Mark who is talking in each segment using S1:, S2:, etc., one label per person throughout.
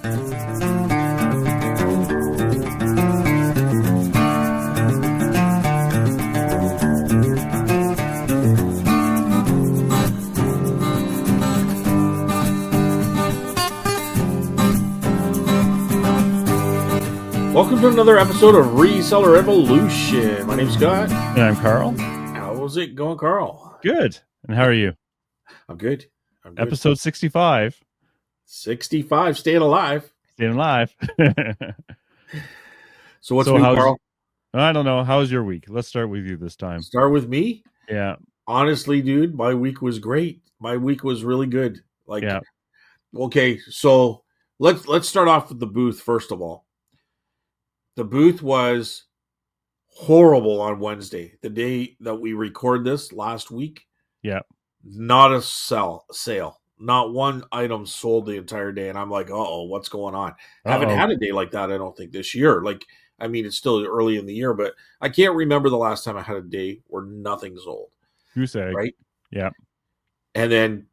S1: Welcome to another episode of Reseller Revolution. My name's Scott.
S2: And I'm Carl.
S1: How's it going, Carl?
S2: Good. And how are you?
S1: I'm good.
S2: Episode 65.
S1: 65, staying alive.
S2: Staying alive.
S1: So what's new, Carl?
S2: I don't know. How's your week? Let's start with you this time.
S1: Start with me?
S2: Yeah.
S1: Honestly, dude, my week was great. My week was really good.
S2: Yeah.
S1: Okay, so let's start off with the booth first of all. The booth was horrible on Wednesday, the day that we record this last week.
S2: Yeah.
S1: Not a sale. Not one item sold the entire day. And I'm like, uh-oh, what's going on? Haven't had a day like that, I don't think, this year. It's still early in the year, but I can't remember the last time I had a day where nothing sold.
S2: Goose egg.
S1: Right?
S2: Yeah.
S1: And then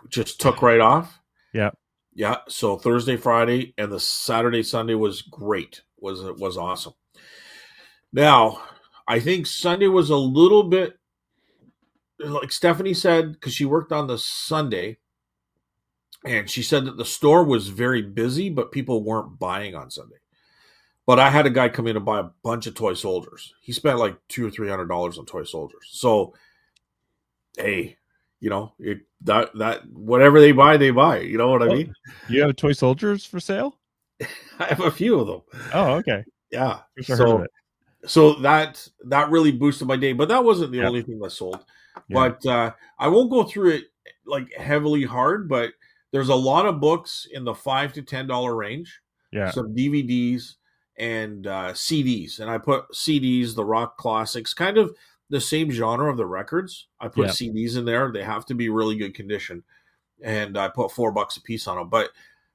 S1: just took right off.
S2: Yeah.
S1: Yeah. So Thursday, Friday, and the Saturday, Sunday was great. Was awesome. Now, I think Sunday was a little bit, like Stephanie said, because she worked on the Sunday, and she said that the store was very busy, but people weren't buying on Sunday. But I had a guy come in and buy a bunch of toy soldiers. He spent like $200 or $300 on toy soldiers. So, hey, that whatever they buy, you know what I mean?
S2: You have toy soldiers for sale?
S1: I have a few of them.
S2: Oh, okay.
S1: Yeah.
S2: So
S1: that really boosted my day, but that wasn't the only thing that sold. Yeah. But I won't go through it like heavily hard, but there's a lot of books in the $5 to $10 range.
S2: Yeah.
S1: Some DVDs and CDs. And I put CDs, the rock classics, kind of the same genre of the records. I put CDs in there. They have to be really good condition. And I put $4 a piece on them. But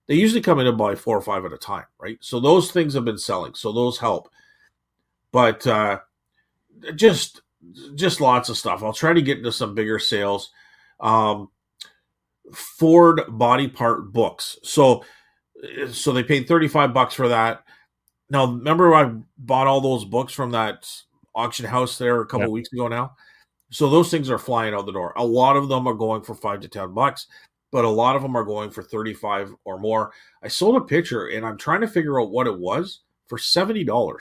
S1: they usually come in and buy 4 or 5 at a time, right? So those things have been selling. So those help. But just lots of stuff. I'll try to get into some bigger sales. Ford body part books. So they paid $35 for that. Now, remember I bought all those books from that auction house there a couple of weeks ago now? So those things are flying out the door. A lot of them are going for $5 to $10, but a lot of them are going for $35 or more. I sold a picture, and I'm trying to figure out what it was for $70.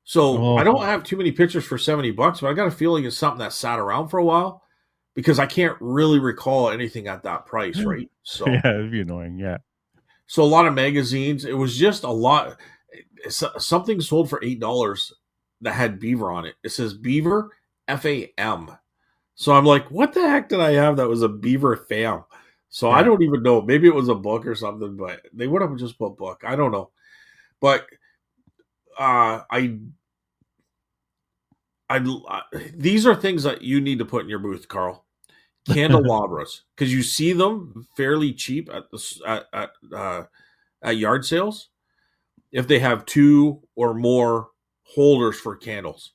S1: So I don't have too many pictures for $70, but I got a feeling it's something that sat around for a while because I can't really recall anything at that price, right? So
S2: yeah, it'd be annoying. Yeah.
S1: So a lot of magazines. It was just a lot. Something sold for $8 that had Beaver on it. It says Beaver FAM. So I'm like, what the heck did I have that was a Beaver FAM? So I don't even know. Maybe it was a book or something, but they would have just put book. I don't know. But these are things that you need to put in your booth, Carl. Candelabras, because you see them fairly cheap at yard sales if they have 2 or more holders for candles.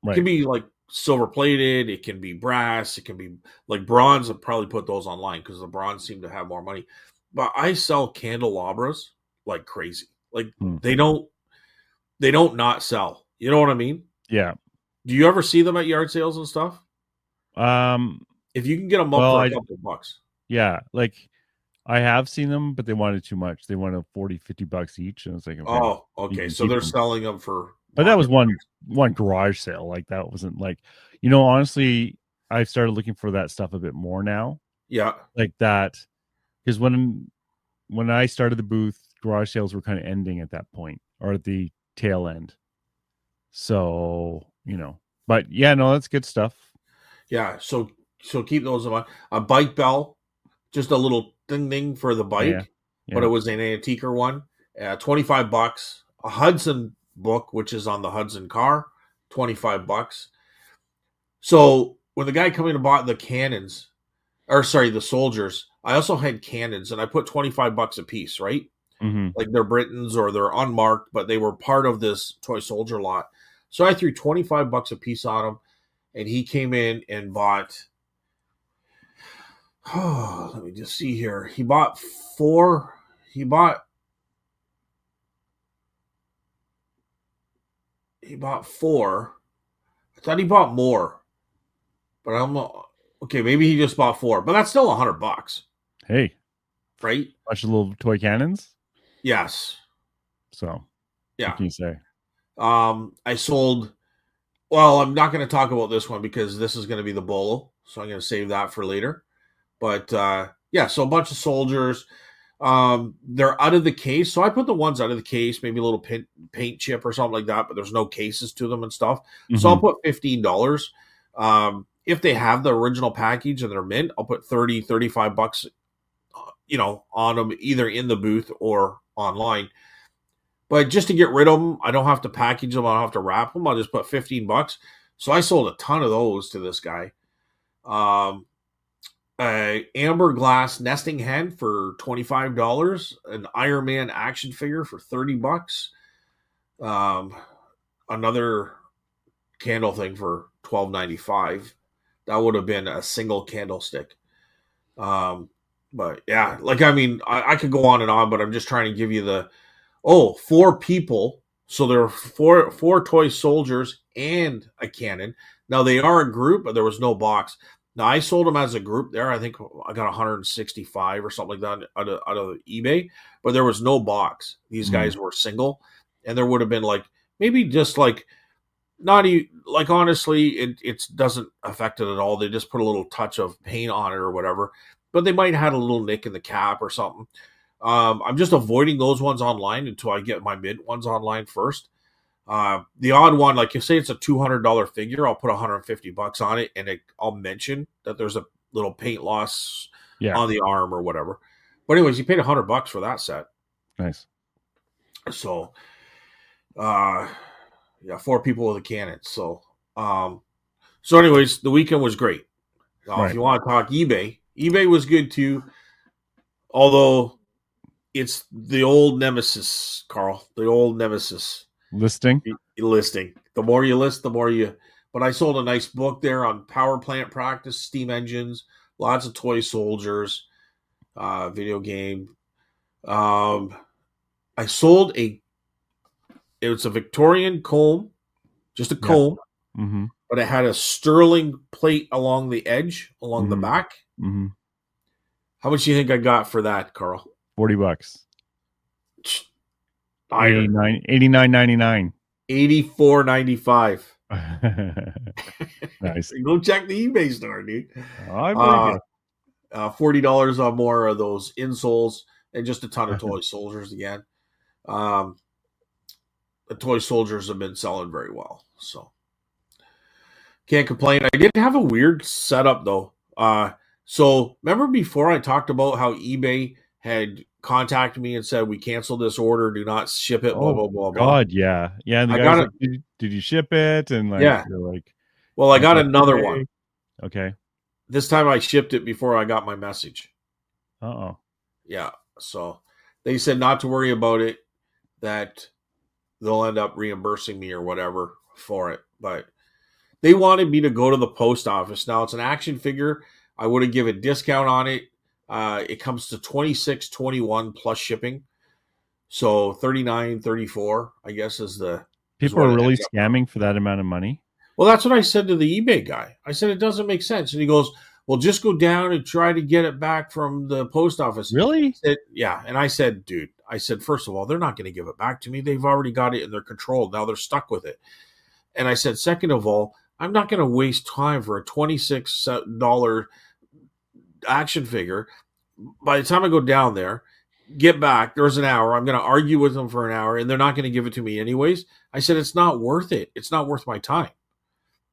S1: Right. It can be like silver plated, it can be brass, it can be like bronze. I'll probably put those online because the bronze seem to have more money. But I sell candelabras like crazy. Like they don't not sell. You know what I mean?
S2: Yeah.
S1: Do you ever see them at yard sales and stuff? If you can get them up for a couple of bucks.
S2: Yeah, like I have seen them, but they wanted too much. They wanted $40-$50 each, and it's like,
S1: okay. So they're selling them for.
S2: But that was one garage sale. Like that wasn't like, honestly, I've started looking for that stuff a bit more now.
S1: Yeah,
S2: like that, because when I started the booth, garage sales were kind of ending at that point or at the tail end. So but yeah, no, that's good stuff.
S1: Yeah, so keep those in mind. A bike bell, just a little ding for the bike, but it was an antiquer one. $25. A Hudson book, which is on the Hudson car, $25. So when the guy come in and bought the the soldiers, I also had cannons, and I put $25 a piece, right?
S2: Mm-hmm.
S1: Like they're Britons or they're unmarked, but they were part of this toy soldier lot. So I threw $25 a piece on him, and he came in and bought. Let me just see here. He bought 4. he bought 4. I thought he bought more, but I'm okay. Maybe he just bought 4, but that's still $100,
S2: Hey,
S1: right?
S2: bunch of little toy cannons.
S1: Yes.
S2: So,
S1: Yeah.
S2: what can you say?
S1: I sold. Well, I'm not going to talk about this one because this is going to be the bolo, so I'm going to save that for later. But yeah, so a bunch of soldiers. They're out of the case, so I put the ones out of the case, maybe a little paint chip or something like that, but there's no cases to them and stuff. So I'll put $15. If they have the original package and they're mint, I'll put 30, $35, on them either in the booth or online. But just to get rid of them, I don't have to package them. I don't have to wrap them. I'll just put $15. So I sold a ton of those to this guy. Amber glass nesting hen for $25, an Iron Man action figure for $30, another candle thing for $12.95. That would have been a single candlestick. But yeah, I could go on and on, but I'm just trying to give you the 4 people. So there are four toy soldiers and a cannon. Now they are a group, but there was no box. Now I sold them as a group there. I think I got 165 or something like that out of eBay, but there was no box. These guys were single, and there would have been maybe just not even honestly, it doesn't affect it at all. They just put a little touch of paint on it or whatever, but they might have had a little nick in the cap or something. I'm just avoiding those ones online until I get my mint ones online first. The odd one, like you say, it's a $200 figure. I'll put $150 on it, and I'll mention that there's a little paint loss on the arm or whatever. But anyways, you paid $100 for that set.
S2: Nice.
S1: So, 4 people with a cannon. So, anyways, the weekend was great. Now, if you want to talk eBay was good too. Although it's the old nemesis, Carl. The old nemesis.
S2: Listing.
S1: The more you list, the more you. But I sold a nice book there on power plant practice, steam engines, lots of toy soldiers, video game. I sold it was a Victorian comb, just a comb, but it had a sterling plate along the edge, along the back. How much do you think I got for that, Carl?
S2: $40.
S1: $89.99. $84.95.
S2: Nice.
S1: Go check the eBay store, dude.
S2: I believe it.
S1: $40 on more of those insoles and just a ton of toy soldiers again. The toy soldiers have been selling very well, so can't complain. I did have a weird setup though. So remember before I talked about how eBay had contacted me and said we canceled this order, do not ship it, blah blah blah blah.
S2: God, yeah. And the guy's like, did you ship it? And you're like,
S1: well, I got another one.
S2: Okay.
S1: This time I shipped it before I got my message.
S2: Uh-oh.
S1: Yeah. So they said not to worry about it, that they'll end up reimbursing me or whatever for it. But they wanted me to go to the post office. Now it's an action figure. I would have given a discount on it. It comes to $26.21 plus shipping. So $39.34, I guess, is the
S2: people are really scamming for that amount of money.
S1: Well, that's what I said to the eBay guy. I said it doesn't make sense, and he goes, "Well, just go down and try to get it back from the post office."
S2: Really?
S1: Yeah. And I said, dude, first of all, they're not going to give it back to me. They've already got it in their control. Now they're stuck with it. And I said, second of all, I'm not going to waste time for a $26 action figure. By the time I go down there, get back, there's an hour. I'm going to argue with them for an hour, and they're not going to give it to me anyways. I said, it's not worth it. It's not worth my time.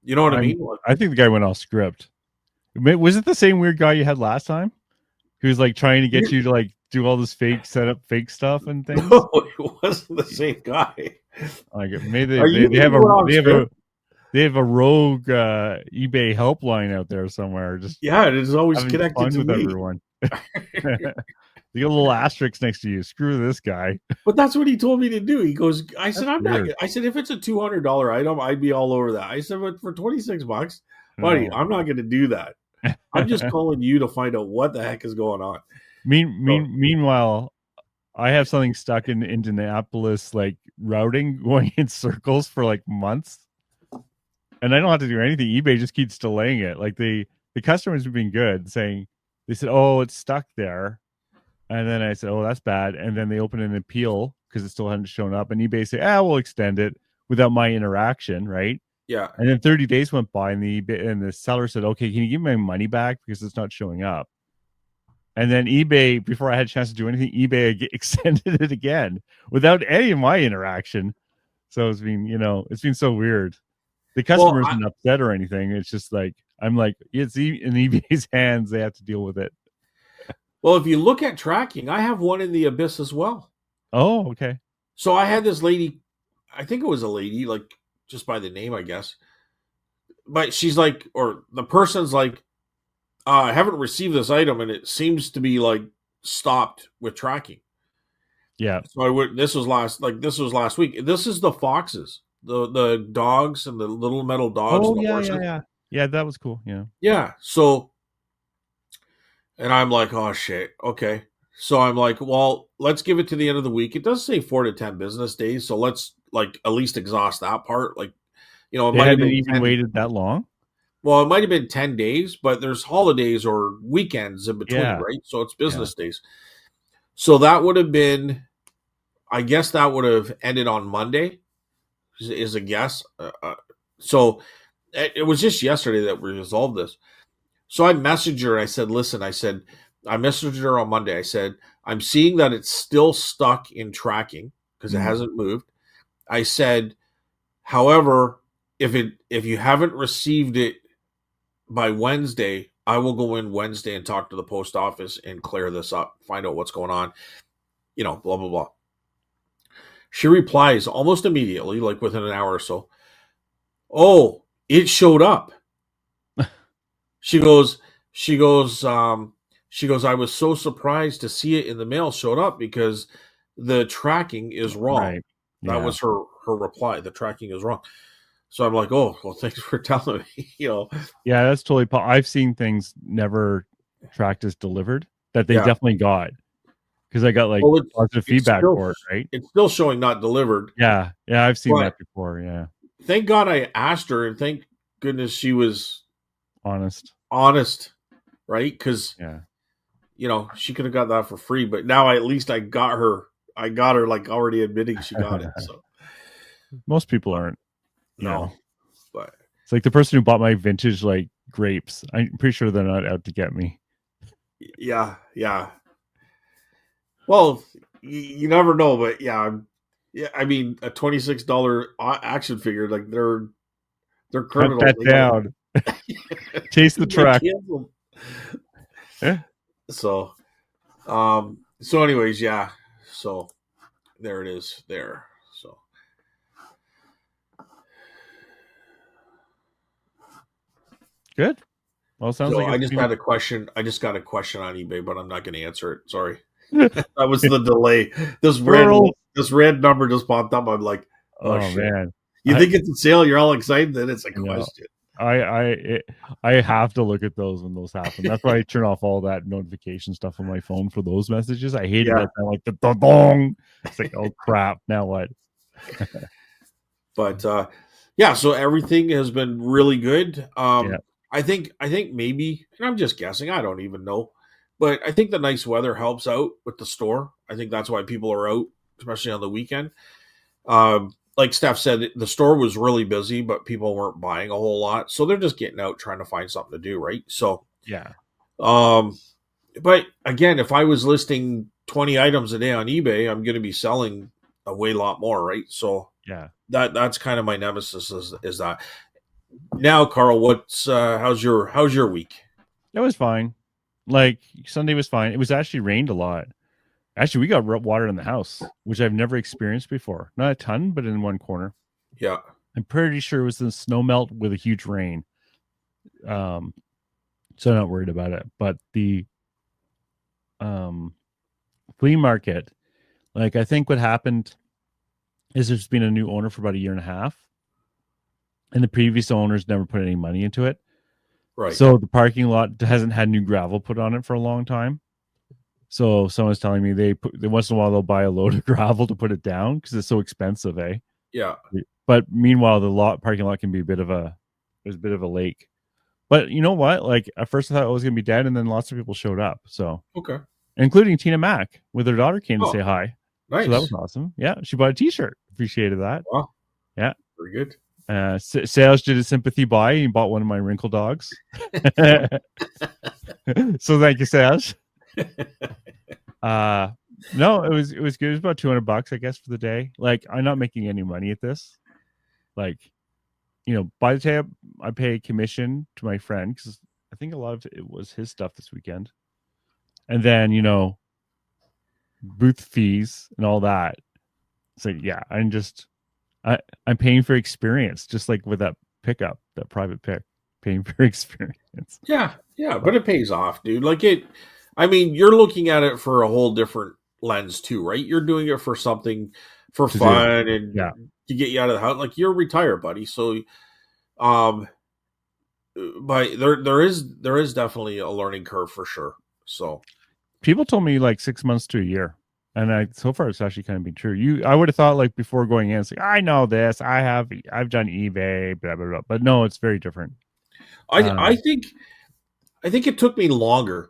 S1: You know what I mean?
S2: I think the guy went off script. Was it the same weird guy you had last time? He was trying to get you to do all this set up fake stuff and things.
S1: No, it wasn't the same guy.
S2: Maybe they have a rogue eBay helpline out there somewhere. It
S1: is always connected to
S2: with
S1: me.
S2: Everyone. You got a little asterisk next to you. Screw this guy.
S1: But that's what he told me to do. He goes, I said, I'm not. I said, if it's a $200 item, I'd be all over that. I said, but for $26, buddy, I'm not going to do that. I'm just calling you to find out what the heck is going on.
S2: Meanwhile, I have something stuck in Indianapolis, like routing going in circles for like months, and I don't have to do anything. eBay just keeps delaying it. Like the customers have been good, saying they said, "Oh, it's stuck there," and then I said, "Oh, that's bad," and then they open an appeal because it still hadn't shown up, and eBay say, "Ah, we'll extend it without my interaction, right?"
S1: Yeah.
S2: And then 30 days went by, and the seller said, "Okay, can you give me my money back because it's not showing up?" And then eBay, before I had a chance to do anything, eBay extended it again without any of my interaction. So it's been so weird. The
S1: Well,
S2: customer isn't upset or anything. It's just like I'm like, it's in eBay's hands. They have to deal with it.
S1: well, if you look at tracking, I have one in the abyss as well.
S2: Oh, okay.
S1: So I had this lady, I think it was a lady, like just by the name, I guess. But she's like, or the person's like, I haven't received this item, and it seems to be like stopped with tracking.
S2: Yeah.
S1: So I would. This was last week. This is the foxes, the dogs, and the little metal dogs
S2: Oh,
S1: and the
S2: yeah,
S1: horses.
S2: yeah, yeah. Yeah, that was cool. Yeah.
S1: Yeah. So, and I'm like, oh shit. Okay. So I'm like, well, let's give it to the end of the week. It does say 4 to 10 business days, so let's like at least exhaust that part. Like, it
S2: They
S1: might have
S2: hadn't
S1: been
S2: even
S1: 10.
S2: waited that long.
S1: Well, it might have been 10 days, but there's holidays or weekends in between,
S2: Yeah.
S1: right? So it's
S2: Yeah.
S1: business days. So that would have been, I guess, that would have ended on Monday. Is a guess. So it was just yesterday that we resolved this. So I messaged her. I said, listen, I messaged her on Monday. I said, I'm seeing that it's still stuck in tracking because it
S2: Mm.
S1: hasn't moved. I said, however, if you haven't received it by Wednesday, I will go in Wednesday and talk to the post office and clear this up, find out what's going on, blah, blah, blah. She replies almost immediately, like within an hour or so. Oh, it showed up. She goes, she goes, I was so surprised to see it in the mail showed up because the tracking is wrong.
S2: Right.
S1: That
S2: Yeah.
S1: was her reply. The tracking is wrong. So I'm like, oh, well, thanks for telling me,
S2: Yeah, that's totally. I've seen things never tracked as delivered that they
S1: Yeah.
S2: definitely got because I got like
S1: Well,
S2: positive feedback for it, right?
S1: it's still showing not delivered.
S2: Yeah, yeah, I've seen
S1: But
S2: that before. Yeah,
S1: thank God I asked her, and thank goodness she was
S2: honest.
S1: honest, right? Because
S2: Yeah,
S1: she could have got that for free, but now at least I got her. I got her like already admitting she got it. So
S2: most people aren't.
S1: no, but
S2: It's like the person who bought my vintage like grapes. I'm pretty sure they're not out to get me.
S1: yeah, yeah. Well, you never know, but yeah. I mean, a $26 action figure, like they're
S2: Cut
S1: criminals.
S2: that down. Chase the
S1: They
S2: truck.
S1: cancel.
S2: Yeah.
S1: So, so anyways, yeah. So there it is. There. So
S2: Good. Well, sounds
S1: So
S2: like
S1: I
S2: it's
S1: just
S2: been
S1: had a question. I just got a question on eBay, but I'm not going to answer it. Sorry, that was the delay.
S2: Girl.
S1: This red number just popped up. I'm like, oh
S2: Oh
S1: shit!
S2: man.
S1: You think it's a sale? You're all excited. Then it's a
S2: I know.
S1: question.
S2: I have to look at those when those happen. That's why I turn off all that notification stuff on my phone for those messages. I hate it.
S1: Yeah.
S2: I like the dong. It's like, oh crap, now what?
S1: But yeah, so everything has been really good.
S2: Yeah.
S1: I think maybe, and I'm just guessing. I don't even know, but I think the nice weather helps out with the store. I think that's why people are out, especially on the weekend. Like Steph said, the store was really busy, but people weren't buying a whole lot, so they're just getting out trying to find something to do, right? So,
S2: Yeah.
S1: but again, if I was listing 20 items a day on eBay, I'm going to be selling a way lot more, right? So
S2: Yeah.
S1: that's kind of my nemesis is that. Now, Carl, what's how's your week?
S2: It was fine. Like Sunday was fine. It was actually rained a lot. Actually, we got water in the house, which I've never experienced before. Not a ton, but in one corner.
S1: Yeah.
S2: I'm pretty sure it was the snow melt with a huge rain. So I'm not worried about it. But the flea market, like I think what happened is there's been a new owner for about a year and a half, and the previous owners never put any money into it.
S1: Right.
S2: So the parking lot hasn't had new gravel put on it for a long time. So someone's telling me they once in a while they'll buy a load of gravel to put it down because it's so expensive, eh?
S1: Yeah.
S2: But meanwhile, the parking lot can be there's a bit of a lake. But you know what? Like at first I thought it was gonna be dead, and then lots of people showed up. So
S1: Okay.
S2: including Tina Mack with her daughter came to
S1: Oh,
S2: say hi. So that was
S1: nice.
S2: awesome. Yeah, she bought a T-shirt. Appreciated that.
S1: Wow.
S2: Yeah.
S1: Very good.
S2: Sales did a sympathy buy. He bought one of my wrinkle dogs. So thank you, Sales. No, it was good. It was about $200, I guess, for the day. Like, I'm not making any money at this. Like, by the time I pay commission to my friend, because I think a lot of it was his stuff this weekend, and then booth fees and all that. So yeah, I'm paying for experience, just like with that pickup, that private pick, paying for experience.
S1: Yeah, yeah, but it pays off, dude. Like I mean, you're looking at it for a whole different lens too, right? You're doing it for something for
S2: To do,
S1: fun
S2: yeah.
S1: and to get you out of the house. Like you're retired, buddy. So um but there is definitely a learning curve for sure. So
S2: People told me like 6 months to a year, and so far it's actually kind of been true. I would have thought like before going in, it's like I know this, I've done eBay, blah blah blah, but no, it's very different.
S1: I think it took me longer.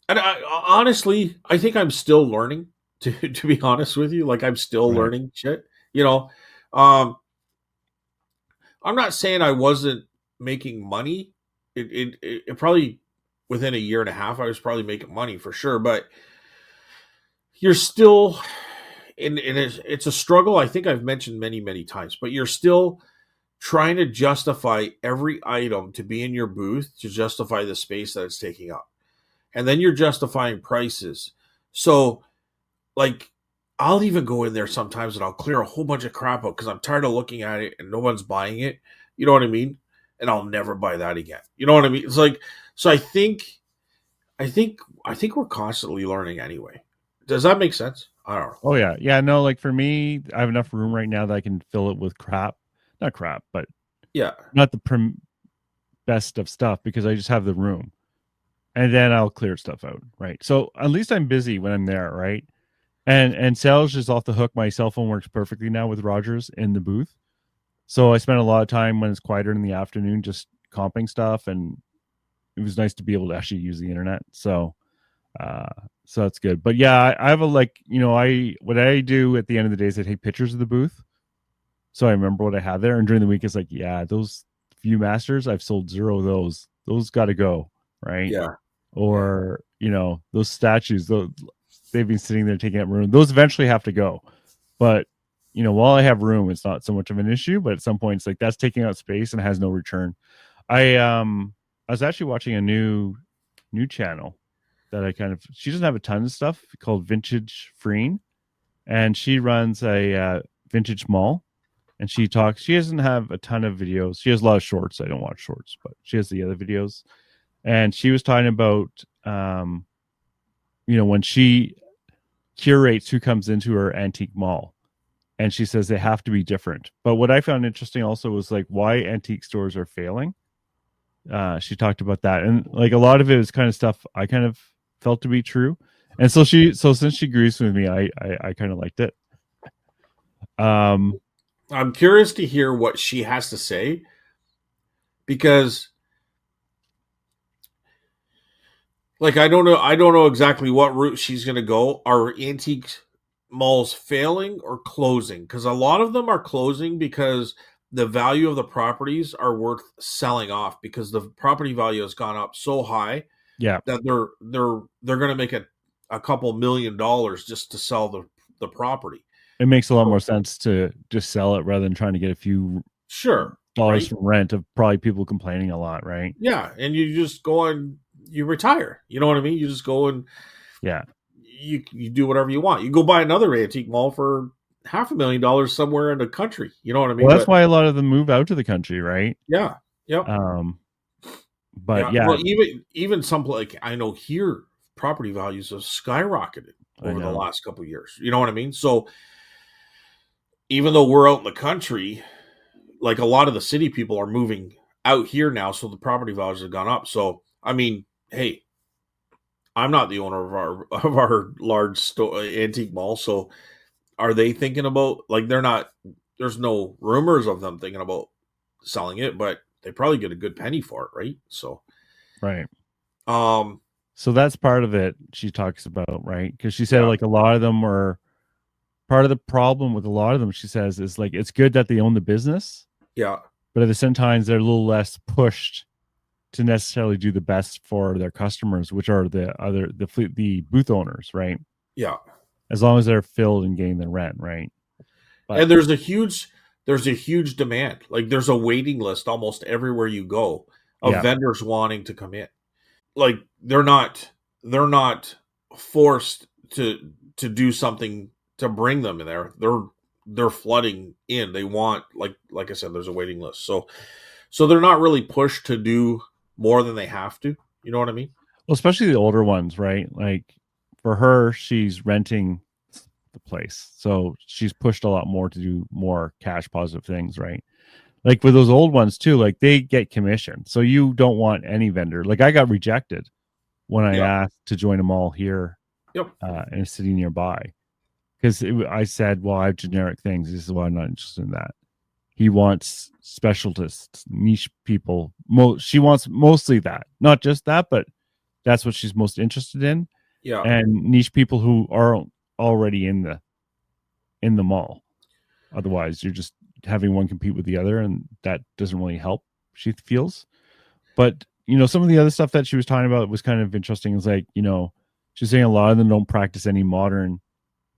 S1: And honestly, I think I'm still learning to be honest with you. Like I'm still
S2: Right.
S1: learning shit, you know. Um I'm not saying I wasn't making money. It probably within a year and a half, I was probably making money for sure. But you're still, and it's a struggle. I think I've mentioned many times, but you're still trying to justify every item to be in your booth to justify the space that it's taking up, and then you're justifying prices. So, like, I'll even go in there sometimes and I'll clear a whole bunch of crap out because I'm tired of looking at it and no one's buying it. You know what I mean? And I'll never buy that again. You know what I mean? It's like, so I think we're constantly learning anyway. Does that make sense? I don't know.
S2: Oh yeah, yeah. No, like for me, I have enough room right now that I can fill it with crap. Not crap, but
S1: Yeah.
S2: not the best of stuff because I just have the room, and then I'll clear stuff out. Right. So at least I'm busy when I'm there. Right. And sales is off the hook. My cell phone works perfectly now with Rogers in the booth. So I spend a lot of time when it's quieter in the afternoon just comping stuff, and it was nice to be able to actually use the internet. Uh, so that's good. But yeah, I have what I do at the end of the day is I take pictures of the booth, so I remember what I have there. And during the week, it's like, yeah, those View Masters, I've sold 0 of those. Those got to go, right?
S1: Yeah.
S2: Or those statues, they've been sitting there taking up room. Those eventually have to go. But while I have room, it's not so much of an issue. But at some point, it's like that's taking out space and has no return. I was actually watching a new channel that she doesn't have a ton of stuff called Vintage Freen, and she runs a vintage mall, and she doesn't have a ton of videos. She has a lot of shorts. I don't watch shorts, but she has the other videos. And she was talking about when she curates who comes into her antique mall, and she says they have to be different. But what I found interesting also was like why antique stores are failing. She talked about that, and like a lot of it was kind of stuff I kind of felt to be true. And so since she agrees with me, I kind of liked it.
S1: I'm curious to hear what she has to say because like I don't know exactly what route she's going to go. Are antique malls failing or closing? Because a lot of them are closing because the value of the properties are worth selling off because the property value has gone up so high
S2: Yeah,
S1: that they're going to make a couple $1,000,000 just to sell the property.
S2: it makes a lot more sense to just sell it rather than trying to get a few
S1: Sure,
S2: dollars
S1: right?
S2: from rent of probably people complaining a lot, right?
S1: Yeah, and you just go and you retire. You know what I mean? You just go and
S2: Yeah.
S1: you do whatever you want. You go buy another antique mall for $500,000 somewhere in the country. You know what I
S2: Well,
S1: mean?
S2: that's
S1: But
S2: why a lot of them move out to the country, right?
S1: yeah, yep,
S2: But
S1: yeah.
S2: yeah,
S1: Well, even some like I know here, property values have skyrocketed
S2: I
S1: over the
S2: know.
S1: last couple of years. You know what I mean? So even though we're out in the country, like a lot of the city people are moving out here now, so the property values have gone up. So I mean, hey, I'm not the owner of our large store antique mall, so are they thinking about, like, they're not, there's no rumors of them thinking about selling it, but they probably get a good penny for it, right? So
S2: Right.
S1: um
S2: So that's part of it she talks about, right? Because she said
S1: yeah,
S2: like a lot of them are part of the problem with a lot of them, she says, is like it's good that they own the business,
S1: yeah,
S2: but at the same time they're a little less pushed to necessarily do the best for their customers, which are the booth owners, right?
S1: yeah.
S2: As long as they're filled and getting the rent, right? But
S1: And there's a huge demand. Like, there's a waiting list almost everywhere you go of
S2: yeah,
S1: vendors wanting to come in. Like, they're not forced to do something to bring them in there. They're flooding in. They want, like I said, there's a waiting list. So they're not really pushed to do more than they have to. You know what I mean?
S2: well, especially the older ones, right? Like for her, she's renting the place, so she's pushed a lot more to do more cash positive things, right? Like with those old ones too, like they get commission, so you don't want any vendor. Like I got rejected when I
S1: Yeah.
S2: asked to join them all here
S1: Yep.
S2: in a city nearby because I said, well, I have generic things. This is why I'm not interested in that. He wants specialists, niche people. She wants mostly that, not just that, but that's what she's most interested in,
S1: Yeah.
S2: and niche people who are already in the mall. Otherwise, you're just having one compete with the other, and that doesn't really help. She feels, but some of the other stuff that she was talking about was kind of interesting. It's like she's saying a lot of them don't practice any modern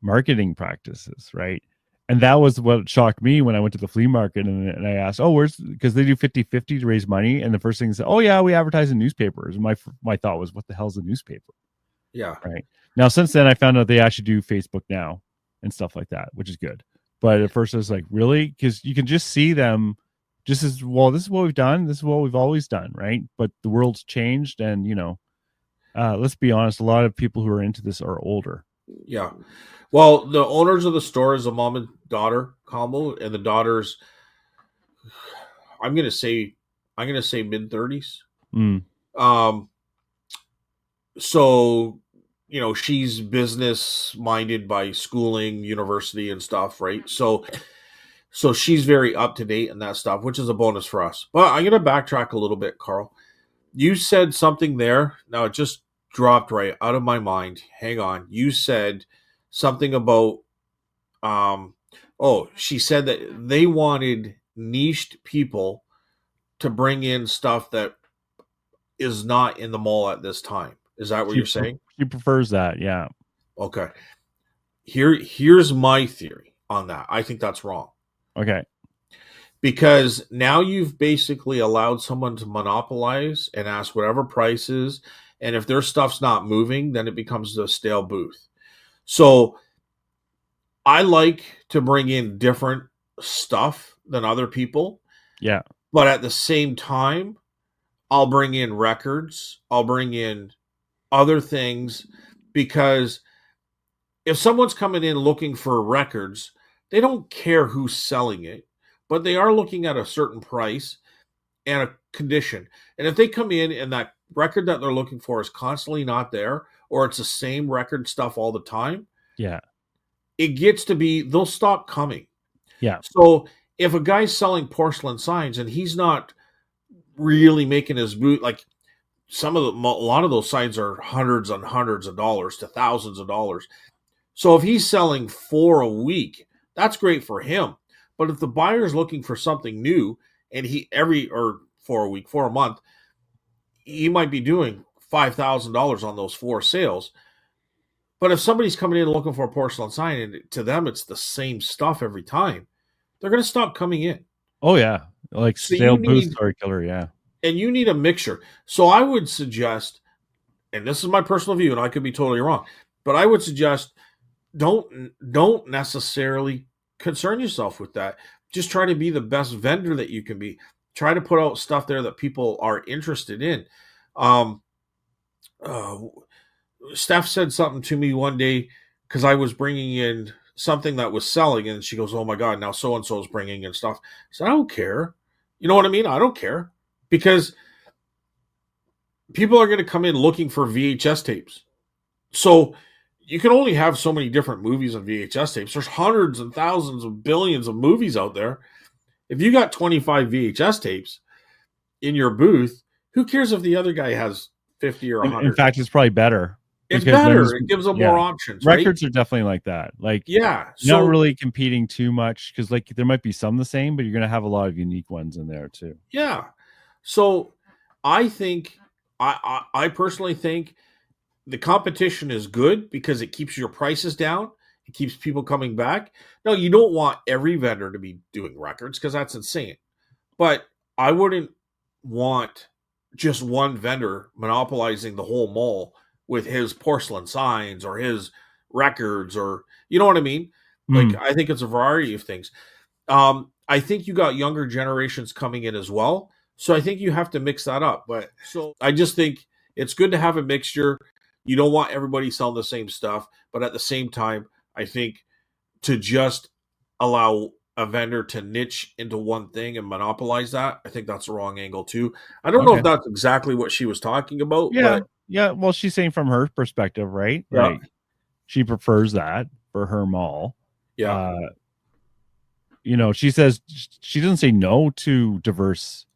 S2: marketing practices, right? And that was what shocked me when I went to the flea market and I asked, oh, where's, because they do 50-50 to raise money. And the first thing is, oh, yeah, we advertise in newspapers. And my thought was, what the hell's a newspaper?
S1: Yeah.
S2: Right. Now, since then, I found out they actually do Facebook now and stuff like that, which is good. But at first, I was like, really? Because you can just see them just as well. This is what we've done. This is what we've always done. Right. But the world's changed. And, let's be honest, a lot of people who are into this are older.
S1: Yeah. Well, the owners of the store is a mom and daughter combo, and the daughter's, I'm gonna say mid 30s.
S2: Mm,
S1: Um, so she's business minded by schooling, university, and stuff, right? So she's very up to date in that stuff, which is a bonus for us. But I'm gonna backtrack a little bit, Carl. You said something there. Now it just dropped right out of my mind. Hang on. You said something about she said that they wanted niched people to bring in stuff that is not in the mall at this time. Is that what you're saying?
S2: she prefers that. Yeah.
S1: Okay. Here's my theory on that. I think that's wrong.
S2: Okay.
S1: Because now you've basically allowed someone to monopolize and ask whatever prices, and if their stuff's not moving, then it becomes a stale booth. So I like to bring in different stuff than other people,
S2: Yeah.
S1: but at the same time, I'll bring in records, I'll bring in other things, because if someone's coming in looking for records, they don't care who's selling it, but they are looking at a certain price and a condition. And if they come in and that record that they're looking for is constantly not there, or it's the same record stuff all the time,
S2: Yeah.
S1: it gets to be, they'll stop coming.
S2: Yeah.
S1: So if a guy's selling porcelain signs and he's not really making his boot, like, a lot of those signs are hundreds and hundreds of dollars to thousands of dollars. So if he's selling 4 a week, that's great for him. But if the buyer's looking for something new, and he every or 4 a week, 4 a month, he might be doing $5,000 on those 4 sales. But if somebody's coming in looking for a porcelain sign, and to them it's the same stuff every time, they're going to stop coming in.
S2: Oh yeah. Like
S1: So
S2: stale booth story killer. Yeah.
S1: you need a mixture. So I would suggest, and this is my personal view, and I could be totally wrong, but I would suggest, don't necessarily concern yourself with that. Just try to be the best vendor that you can be. Try to put out stuff there that people are interested in. Um, uh, Steph said something to me one day because I was bringing in something that was selling, and she goes, "Oh my god, now so and so is bringing in stuff." So I don't care. You know what I mean? I don't care, because people are going to come in looking for VHS tapes. So you can only have so many different movies on VHS tapes. There's hundreds and thousands of billions of movies out there. If you got 25 VHS tapes in your booth, who cares if the other guy has 50 or
S2: In
S1: 100?
S2: fact, it's probably better
S1: It's
S2: because then
S1: better.
S2: there's,
S1: It gives them
S2: yeah,
S1: more options, right?
S2: records are definitely like that. Like
S1: Yeah.
S2: you're not
S1: So
S2: really competing too much because like there might be some the same, but you're gonna have a lot of unique ones in there too.
S1: yeah. So I think I personally think the competition is good because it keeps your prices down. It keeps people coming back. No, you don't want every vendor to be doing records because that's insane. But I wouldn't want just one vendor monopolizing the whole mall with his porcelain signs or his records or you know what I mean? Like
S2: Mm,
S1: I think it's a variety of things. I think you got younger generations coming in as well. So I think you have to mix that up. But so I just think it's good to have a mixture. You don't want everybody selling the same stuff, but at the same time, I think to just allow a vendor to niche into one thing and monopolize that, I think that's the wrong angle too. I don't know
S2: okay.
S1: if that's exactly what she was talking about,
S2: Yeah.
S1: but
S2: Yeah. Well, she's saying from her perspective, right?
S1: yeah,
S2: Like she prefers that for her mall.
S1: yeah,
S2: Uh, she says she doesn't say no to diverse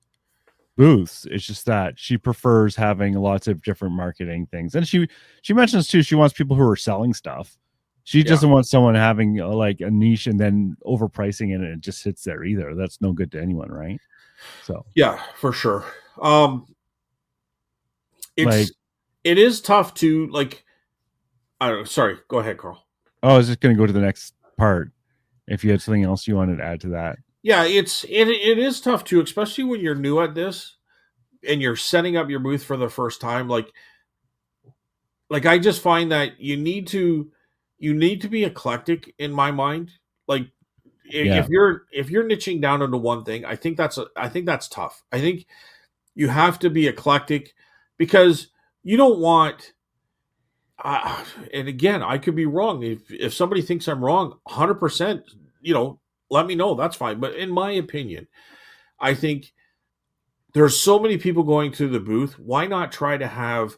S2: booths. It's just that she prefers having lots of different marketing things. And she mentions too she wants people who are selling stuff. She
S1: yeah,
S2: doesn't want someone having like a niche and then overpricing it and it just sits there either. That's no good to anyone, right? So
S1: yeah, for sure. Um,
S2: like,
S1: it's it is tough to like. I don't know. Sorry, go ahead, Carl.
S2: I was just going to go to the next part. If you had something else you wanted to add to that.
S1: Yeah, it is tough too, especially when you're new at this and you're setting up your booth for the first time. Like I just find that you need to be eclectic in my mind. Like
S2: Yeah.
S1: if you're niching down into one thing, I think that's tough. I think you have to be eclectic because you don't want. And again, I could be wrong. If somebody thinks I'm wrong, 100%, let me know. That's fine. But in my opinion, I think there's so many people going to the booth. Why not try to have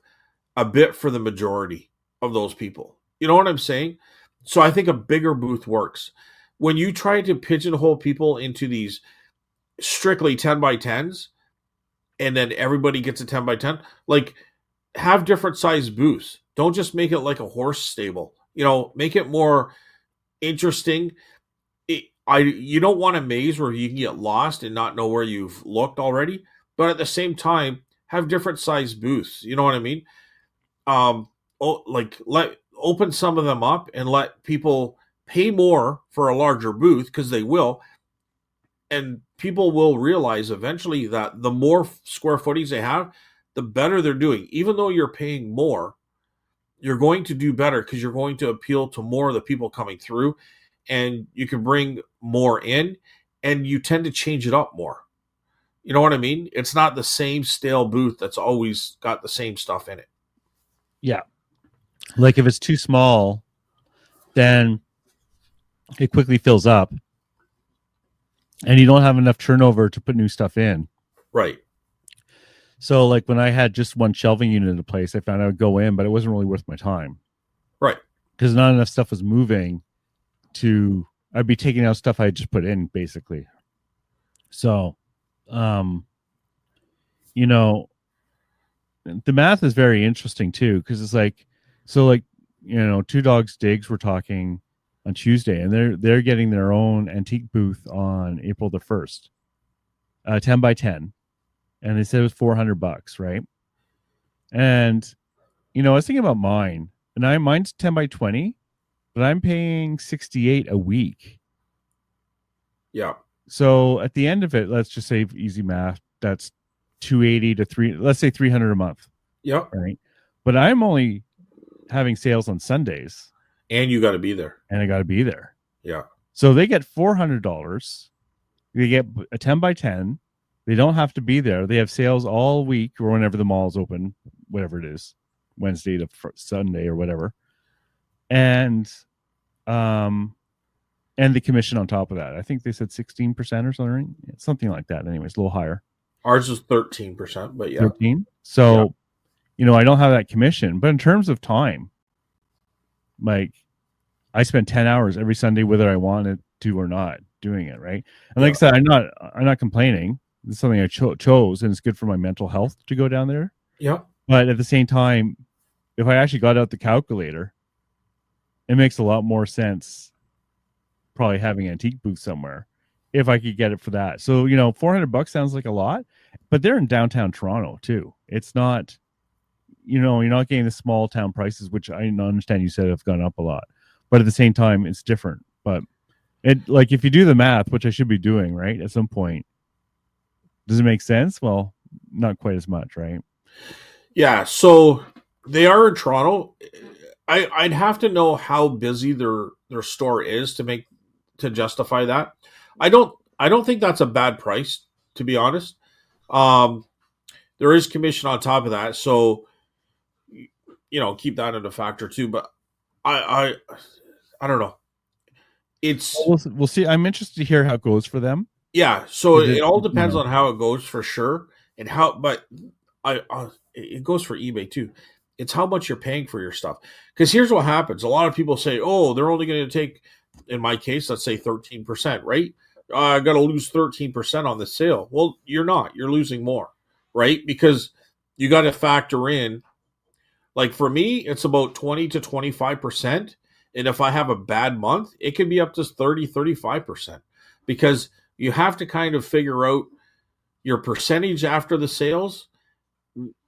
S1: a bit for the majority of those people? You know what I'm saying? So I think a bigger booth works. When you try to pigeonhole people into these strictly 10 by 10s and then everybody gets a 10 by 10, like have different size booths. Don't just make it like a horse stable. Make it more interesting. You don't want a maze where you can get lost and not know where you've looked already, but at the same time have different size booths. You know what I mean? Like let open some of them up and let people pay more for a larger booth because they will, and people will realize eventually that the more square footage they have, the better they're doing. Even though you're paying more, you're going to do better because you're going to appeal to more of the people coming through, and you can bring more in, and you tend to change it up more. You know what I mean? It's not the same stale booth that's always got the same stuff in it.
S2: Yeah. Like if it's too small, then it quickly fills up and you don't have enough turnover to put new stuff in.
S1: Right.
S2: So like when I had just one shelving unit in a place, I found I would go in, but it wasn't really worth my time.
S1: Right.
S2: Because not enough stuff was moving I'd be taking out stuff I had just put in basically. So um you know the math is very interesting too, because it's like Two Dogs Digs were talking on Tuesday, and they're getting their own antique booth on April the 1st, 10 by 10, and they said it was $400, right? And I was thinking about mine, and mine's 10 by 20, but I'm paying 68 a week.
S1: Yeah.
S2: So at the end of it, let's just say easy math, that's 280 to 3, let's say 300 a month,
S1: Yep.
S2: right? But I'm only having sales on Sundays,
S1: And you got to be there.
S2: and I got to be there.
S1: Yeah.
S2: So they get $400. They get a 10 by 10. They don't have to be there. They have sales all week or whenever the mall's open, whatever it is, Wednesday to Sunday or whatever. And the commission on top of that. I think they said 16% or something, something like that. Anyways, a little higher.
S1: Ours is 13%, but yeah.
S2: 13. So, I don't have that commission, but in terms of time, like I spent 10 hours every Sunday, whether I wanted to or not, doing it, right? And like
S1: Yeah.
S2: I said, I'm not complaining. It's something I chose, and it's good for my mental health to go down there.
S1: Yeah.
S2: But at the same time, if I actually got out the calculator, it makes a lot more sense probably having an antique booth somewhere if I could get it for that. So, $400 sounds like a lot, but they're in downtown Toronto too. It's not, you're not getting the small town prices, which I understand you said have gone up a lot, but at the same time, it's different. But like if you do the math, which I should be doing, right, at some point, does it make sense? Well, not quite as much, right?
S1: Yeah. So they are in Toronto. I'd have to know how busy their store is to justify that. I don't think that's a bad price, to be honest. Um, there is commission on top of that, so keep that in a factor too. But I I don't know.
S2: Well,
S1: It's
S2: we'll see. I'm interested to hear how it goes for them.
S1: Yeah, so
S2: Is
S1: it
S2: it,
S1: all depends on how it goes for sure, and how. But it goes for eBay too. It's how much you're paying for your stuff. Because here's what happens: a lot of people say, "Oh, they're only going to take," in my case, let's say 13%, right? I got to lose 13% on the sale. Well, you're not. You're losing more, right? Because you got to factor in. Like for me, it's about 20 to 25%. And if I have a bad month, it can be up to 30, 35%. Because you have to kind of figure out your percentage after the sales,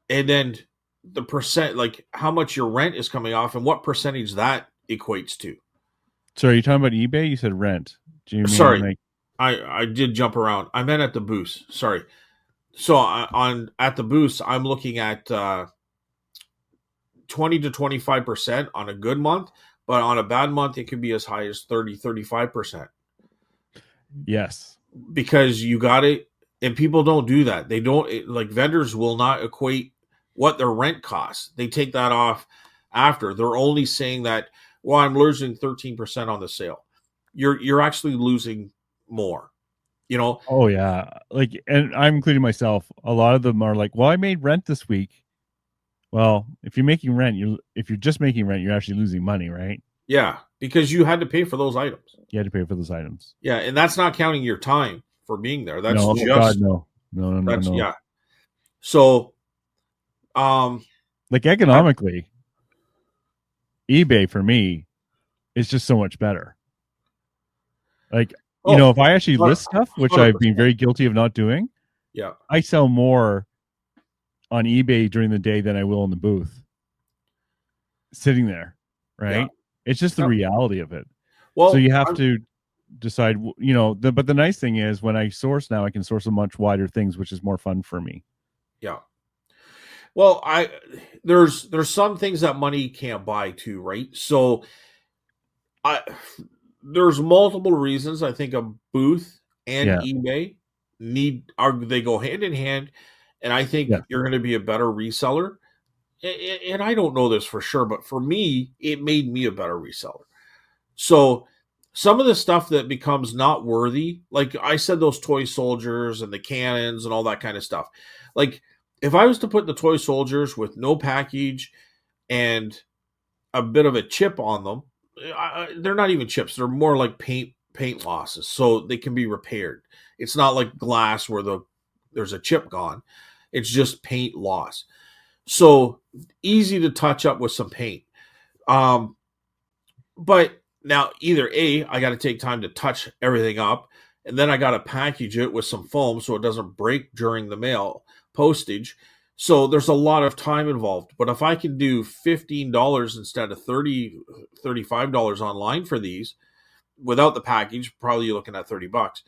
S1: and then the percent, like how much your rent is coming off and what percentage that equates to.
S2: So are you talking about eBay? You said rent. Do you mean
S1: Sorry,
S2: like,
S1: I did jump around. I meant at the booth. Sorry. So on at the booth, I'm looking at 20 to 25% on a good month, but on a bad month, it could be as high as 30, 35%.
S2: yes.
S1: Because you got it, and people don't do that. They don't, like, vendors will not equate what their rent costs. They take that off after. They're only saying that, well, I'm losing 13% on the sale. You're actually losing more, you know?
S2: Oh yeah. Like, and I'm including myself. A lot of them are like, well, I made rent this week. Well, if you're just making rent, you're actually losing money, right?
S1: Yeah, because you had to pay for those items.
S2: You had to pay for those items.
S1: Yeah, and that's not counting your time for being there. That's
S2: No, oh God,
S1: just
S2: no. No, no, no,
S1: that's
S2: no.
S1: yeah. So um
S2: Like
S1: I,
S2: economically, eBay for me is just so much better. Like,
S1: oh,
S2: if I actually list stuff, which I've been
S1: 100%.
S2: very guilty of not doing,
S1: Yeah.
S2: I sell more on eBay during the day than I will in the booth sitting there,
S1: Yeah.
S2: right? It's just the
S1: Yeah.
S2: reality of it. So
S1: Well,
S2: you have to decide, but the nice thing is when I source now, I can source a much wider things, which is more fun for me.
S1: yeah. Well, there's some things that money can't buy too, right? So I there's multiple reasons I think a booth and
S2: Yeah.
S1: eBay they go hand in hand, and I think
S2: Yeah.
S1: you're going to be a better reseller. And I don't know this for sure, but for me, it made me a better reseller. So some of the stuff that becomes not worthy, like I said, those toy soldiers and the cannons and all that kind of stuff. Like if I was to put the toy soldiers with no package and a bit of a chip on them, they're not even chips. They're more like paint losses, so they can be repaired. It's not like glass where there's a chip gone. It's just paint loss. So easy to touch up with some paint. Um, but now either A, I got to take time to touch everything up, and then I got to package it with some foam so it doesn't break during the mail postage. So there's a lot of time involved. But if I can do $15 instead of $35 online for these without the package, probably you're looking at $30.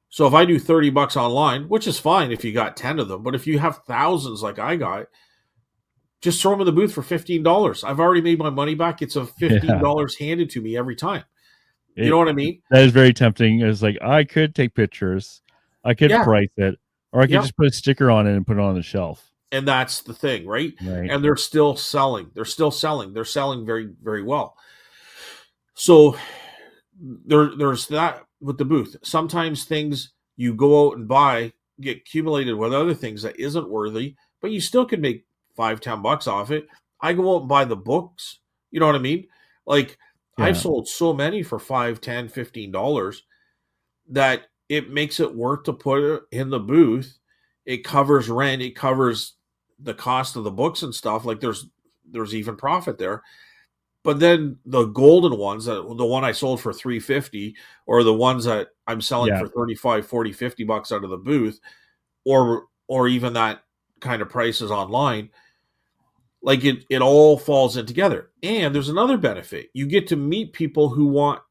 S1: So if I do $30 online, which is fine if you got 10 of them, but if you have thousands like I got, just throw them in the booth for $15. I've already made my money back. It's a
S2: Yeah.
S1: $15 handed to me every time. You know
S2: It
S1: what I mean?
S2: that is very tempting. It's like I could take pictures, I could
S1: Yeah.
S2: price it, or I could
S1: Yep.
S2: just put a sticker on it and put it on the shelf.
S1: And that's the thing, right?
S2: Right.
S1: And they're still selling. They're still selling. They're selling very, very well. So there's that with the booth. Sometimes things you go out and buy get accumulated with other things that isn't worthy, but you still could make $5, $10 off it. I go out and buy the books. You know what I mean? Like I've
S2: Yeah.
S1: sold so many for $5, $10, $15 that it makes it worth to put it in the booth. It covers rent, it covers the cost of the books and stuff. Like there's even profit there. But then the golden ones, the one I sold for 350, or the ones that I'm selling
S2: Yeah.
S1: for 35, 40, $50 out of the booth, or even that kind of prices online, like it all falls in together. And there's another benefit. You get to meet people who want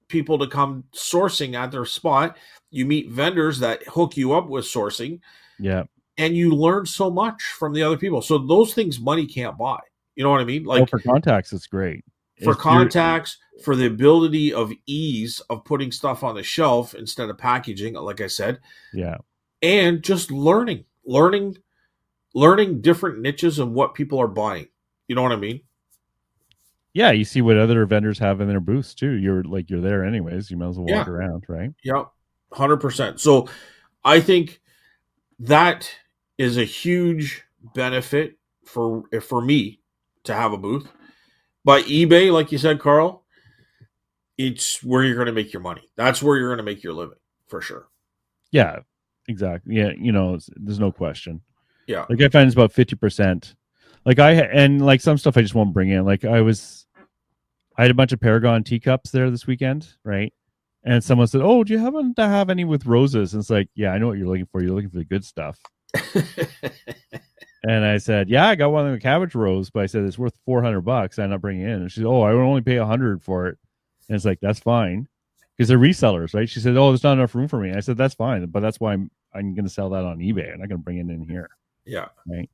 S1: people to come sourcing at their spot. You meet vendors that hook you up with sourcing,
S2: Yeah.
S1: and you learn so much from the other people. So those things money can't buy. You know what I mean?
S2: Oh,
S1: Like
S2: for contacts, it's great.
S1: for
S2: If you're,
S1: contacts, for the ability of ease of putting stuff on the shelf instead of packaging, like I said,
S2: yeah.
S1: and just learning different niches and what people are buying. You know what I mean?
S2: Yeah, you see what other vendors have in their booths too. You're there anyways. You might as well walk
S1: Yeah.
S2: around, right?
S1: Yeah. 100%. So I think that is a huge benefit for me to have a booth. But eBay, like you said, Carl, it's where you're going to make your money. That's where you're going to make your living for sure.
S2: Yeah, exactly. Yeah, there's no question.
S1: Yeah.
S2: Like I find it's about 50%. Like and like some stuff I just won't bring in. Like I had a bunch of Paragon teacups there this weekend, right? And someone said, "Oh, do you happen to have any with roses?" And it's like, yeah, I know what you're looking for. You're looking for the good stuff. And I said, "Yeah, I got one of the cabbage rose, but I said it's worth $400. I'm not bringing it in." And she said, "Oh, I would only pay $100 for it." And it's like, that's fine, because they're resellers, right? She said, "Oh, there's not enough room for me." I said, "That's fine, but that's why I'm going to sell that on eBay. I'm not going to bring it in here."
S1: Yeah.
S2: Right?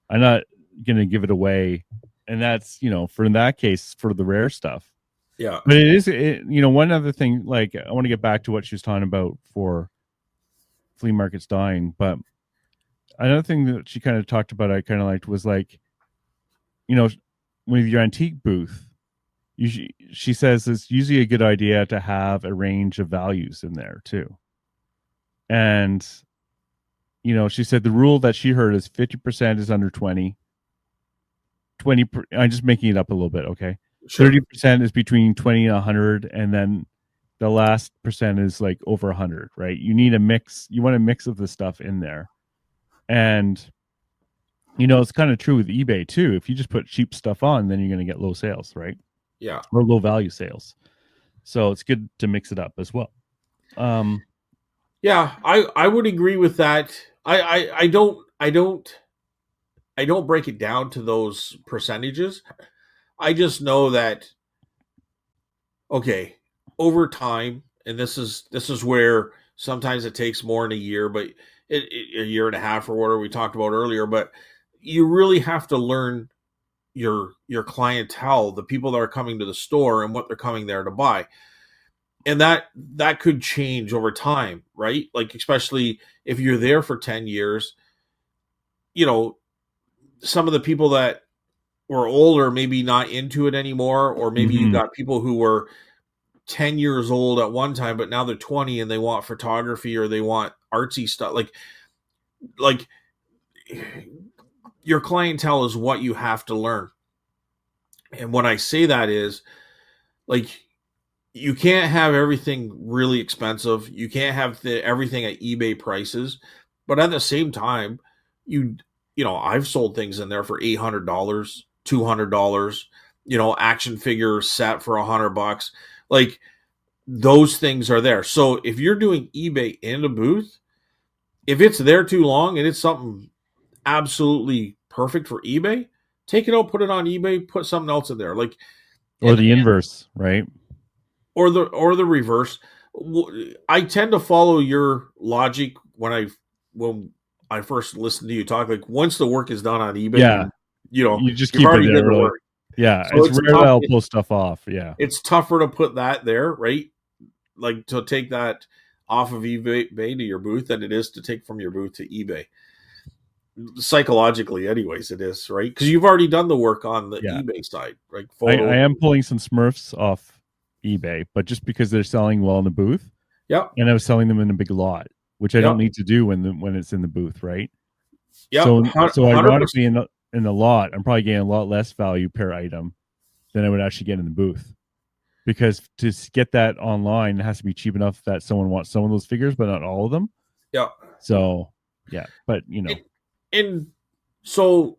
S2: I'm not going to give it away, and that's for in that case for the rare stuff.
S1: Yeah.
S2: But one other thing, like I want to get back to what she was talking about for flea markets dying, but another thing that she kind of talked about I kind of liked was like, with your antique booth, she says it's usually a good idea to have a range of values in there too. And she said the rule that she heard is 50% is under 20. I'm just making it up a little bit, okay?
S1: Sure.
S2: 30% is between 20 and 100, and then the last percent is like over 100, right? You need a mix. You want a mix of the stuff in there. And it's kind of true with eBay too. If you just put cheap stuff on, then you're going to get low sales, right?
S1: Yeah.
S2: Or low value sales. So it's good to mix it up as well.
S1: Yeah, I would agree with that. I don't break it down to those percentages. I just know that okay, over time, and this is where sometimes it takes more than a year, but a year and a half or whatever we talked about earlier. But you really have to learn your clientele, the people that are coming to the store, and what they're coming there to buy, and that could change over time, right? Like especially if you're there for 10 years, some of the people that were older maybe not into it anymore, or maybe you got people who were 10 years old at one time but now they're 20 and they want photography or they want artsy stuff. Like your clientele is what you have to learn. And when I say that is like you can't have everything really expensive. You can't have everything at eBay prices. But at the same time, I've sold things in there for $800, $200, action figure set for $100. Like those things are there. So if you're doing eBay in a booth, if it's there too long and it's something absolutely perfect for eBay, take it out, put it on eBay, put something else in there. Like
S2: or the inverse, right?
S1: Or the reverse. I tend to follow your logic when I first listened to you talk. Like once the work is done on eBay,
S2: Yeah, you just
S1: you've
S2: keep it
S1: already did
S2: there.
S1: the
S2: Like,
S1: work.
S2: yeah,
S1: So
S2: it's rare that I'll pull stuff off. Yeah,
S1: it's tougher to put that there, right? Like to take that off of eBay to your booth than it is to take from your booth to eBay. Psychologically, anyways, it is, right? Because you've already done the work on the eBay side, right?
S2: I am pulling some Smurfs off eBay, but just because they're selling well in the booth.
S1: Yeah.
S2: And I was selling them in a big lot, which I don't need to do when it's in the booth, right? Yeah. So ironically, in the lot, I'm probably getting a lot less value per item than I would actually get in the booth. Because to get that online, it has to be cheap enough that someone wants some of those figures, but not all of them.
S1: Yeah.
S2: So yeah, but
S1: And so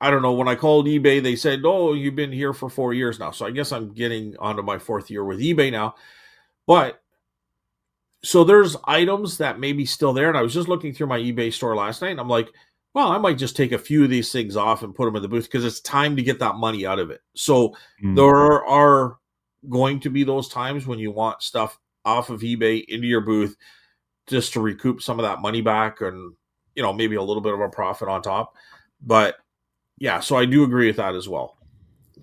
S1: I don't know. When I called eBay, they said, "Oh, you've been here for 4 years now." So I guess I'm getting onto my fourth year with eBay now. But so there's items that may be still there, and I was just looking through my eBay store last night, and I'm like, well, I might just take a few of these things off and put them in the booth because it's time to get that money out of it. So
S2: mm,
S1: there are going to be those times when you want stuff off of eBay into your booth just to recoup some of that money back and maybe a little bit of a profit on top. But yeah, so I do agree with that as well,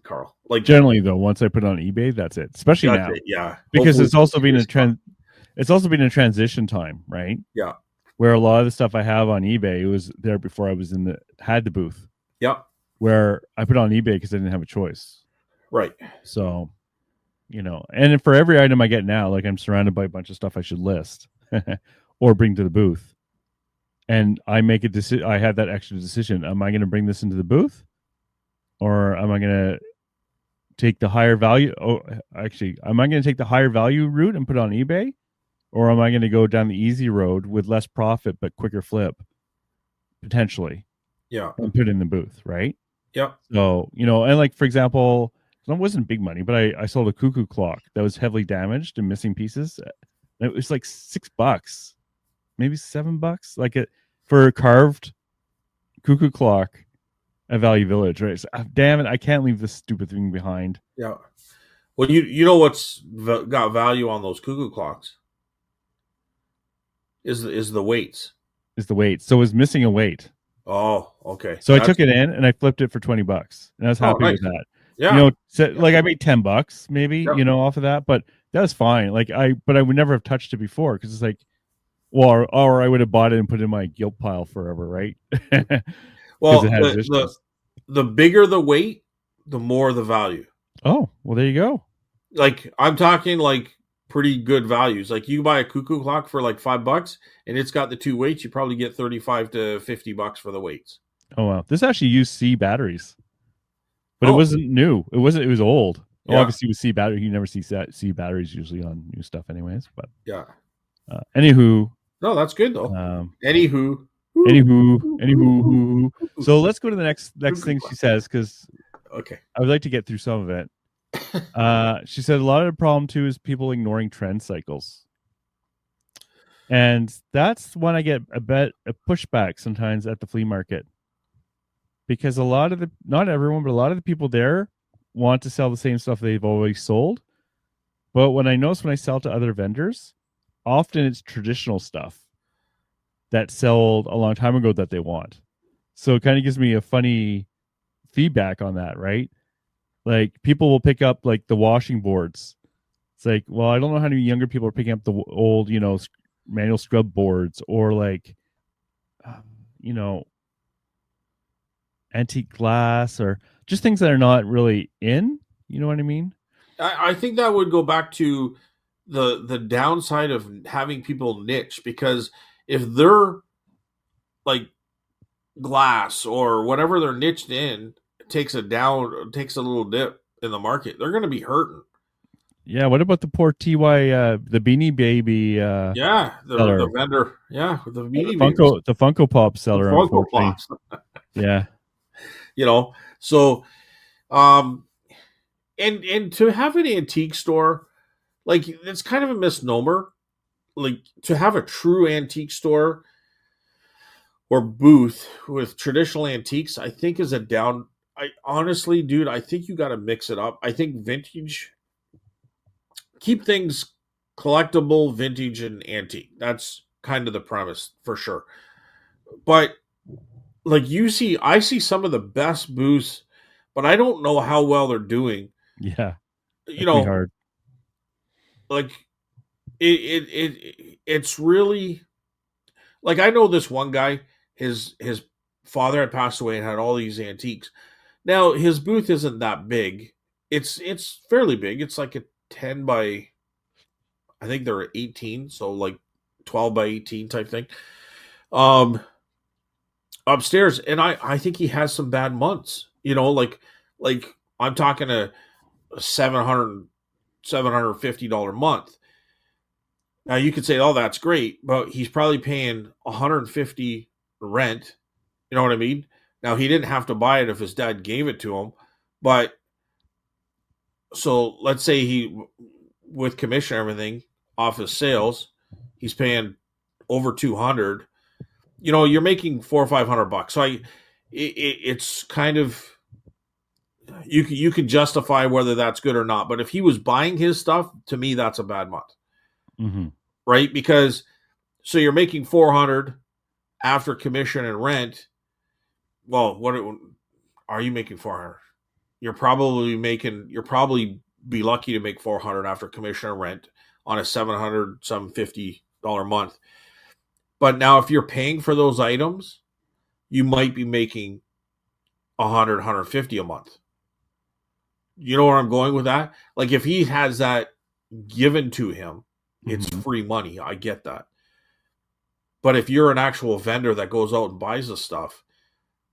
S1: Carl. Like
S2: generally though, once I put it on eBay, that's it. Especially
S1: that's
S2: now,
S1: it. Yeah,
S2: because
S1: hopefully
S2: it's also been a trend. It's also been a transition time, right?
S1: Yeah,
S2: Where a lot of the stuff I have on eBay, it was there before I was had the booth.
S1: yeah,
S2: Where I put it on eBay because I didn't have a choice.
S1: right.
S2: So, and for every item I get now, like I'm surrounded by a bunch of stuff I should list or bring to the booth. And I make a decision. I have that extra decision. Am I going to bring this into the booth, or am I going to take the higher value? Oh, actually, am I going to take the higher value route and put it on eBay, or am I going to go down the easy road with less profit but quicker flip, potentially?
S1: Yeah,
S2: and put it in the booth, right?
S1: yeah.
S2: So and like for example, it wasn't big money, but I sold a cuckoo clock that was heavily damaged and missing pieces. It was like $6, maybe $7, like for a carved cuckoo clock at Value Village, right? So, damn it, I can't leave this stupid thing behind.
S1: Yeah. Well, you know what's got value on those cuckoo clocks is the weights.
S2: Is the weight. So it was missing a weight.
S1: Oh, okay.
S2: So I took it in and I flipped it for $20, and I was happy
S1: nice.
S2: with that.
S1: Yeah.
S2: Like I made $10 maybe, off of that, but that was fine. Like I would never have touched it before because it's like, well, or I would have bought it and put it in my guilt pile forever, right?
S1: Well,
S2: it has
S1: the bigger the weight, the more the value.
S2: Oh, well, there you go.
S1: Like I'm talking like pretty good values. Like you buy a cuckoo clock for like $5 and it's got the two weights, you probably get $35 to $50 for the weights.
S2: Oh wow. This actually used C batteries. But it wasn't new. It was old. Yeah. Well, obviously with C battery, you never see C batteries usually on new stuff anyways, but
S1: yeah.
S2: Anywho.
S1: No, that's good though.
S2: Anywho. So let's go to the next thing she says, because
S1: okay,
S2: I would like to get through some of it. She said a lot of the problem too is people ignoring trend cycles, and that's when I get a pushback sometimes at the flea market, because not everyone, but a lot of the people there want to sell the same stuff they've always sold. But when I sell to other vendors, often it's traditional stuff that sold a long time ago that they want. So it kind of gives me a funny feedback on that, right? Like people will pick up like the washing boards. It's like, well, I don't know how many younger people are picking up the old, manual scrub boards, or like, antique glass, or just things that are not really in. You know what I mean?
S1: I think that would go back to the downside of having people niche, because if they're like glass or whatever they're niched in takes a little dip in the market, they're going to be hurting.
S2: Yeah. What about the poor TY, the Beanie Baby?
S1: Yeah, the vendor. Yeah, the Beanie
S2: Babies. The Funko Pop seller.
S1: The Funko Pops.
S2: Yeah.
S1: So, and to have an antique store, like it's kind of a misnomer. Like to have a true antique store or booth with traditional antiques, I think is a down. I honestly, dude, I think you got to mix it up. I think vintage, keep things collectible, vintage, and antique. That's kind of the premise for sure. But like I see some of the best booths, but I don't know how well they're doing.
S2: Yeah,
S1: hard. Like it's really like, I know this one guy. His father had passed away and had all these antiques. Now his booth isn't that big. It's fairly big. It's like a 10 by, I think they're 18, so like 12 by 18 type thing. Upstairs, and I think he has some bad months. Like I'm talking $750 month. Now you could say, "Oh, that's great," but he's probably paying 150 rent. You know what I mean? Now he didn't have to buy it if his dad gave it to him, but so let's say he, with commission and everything off his sales, he's paying over 200. You know, you're making 400 or 500 bucks. So it's kind of, you can justify whether that's good or not. But if he was buying his stuff, to me, that's a bad month,
S2: Mm-hmm.
S1: right? Because so you're making 400 after commission and rent. Well, what are you making 400? You're probably be lucky to make 400 after commission and rent on a 700 some $50 month. But now if you're paying for those items, you might be making 100, 150 a month. You know where I'm going with that? Like if he has that given to him, it's free money. I get that. But if you're an actual vendor that goes out and buys the stuff,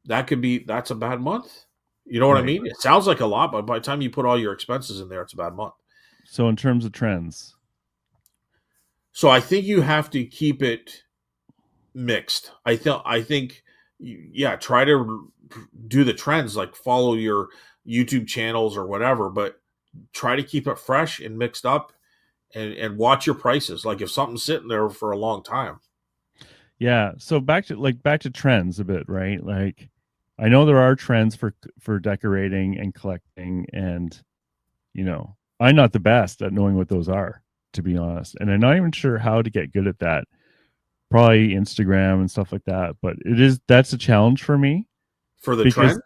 S1: that's a bad month. You know what I mean? It sounds like a lot, but by the time you put all your expenses in there, it's a bad month.
S2: So in terms of trends,
S1: so I think you have to keep it mixed. I think, yeah, try to do the trends, like follow your YouTube channels or whatever, but try to keep it fresh and mixed up, and watch your prices. Like if something's sitting there for a long time.
S2: yeah. So back to trends a bit, right? Like I know there are trends for decorating and collecting, and you know, I'm not the best at knowing what those are, to be honest, and I'm not even sure how to get good at that. Probably Instagram and stuff like that, but that's a challenge for me
S1: For the
S2: because
S1: trend?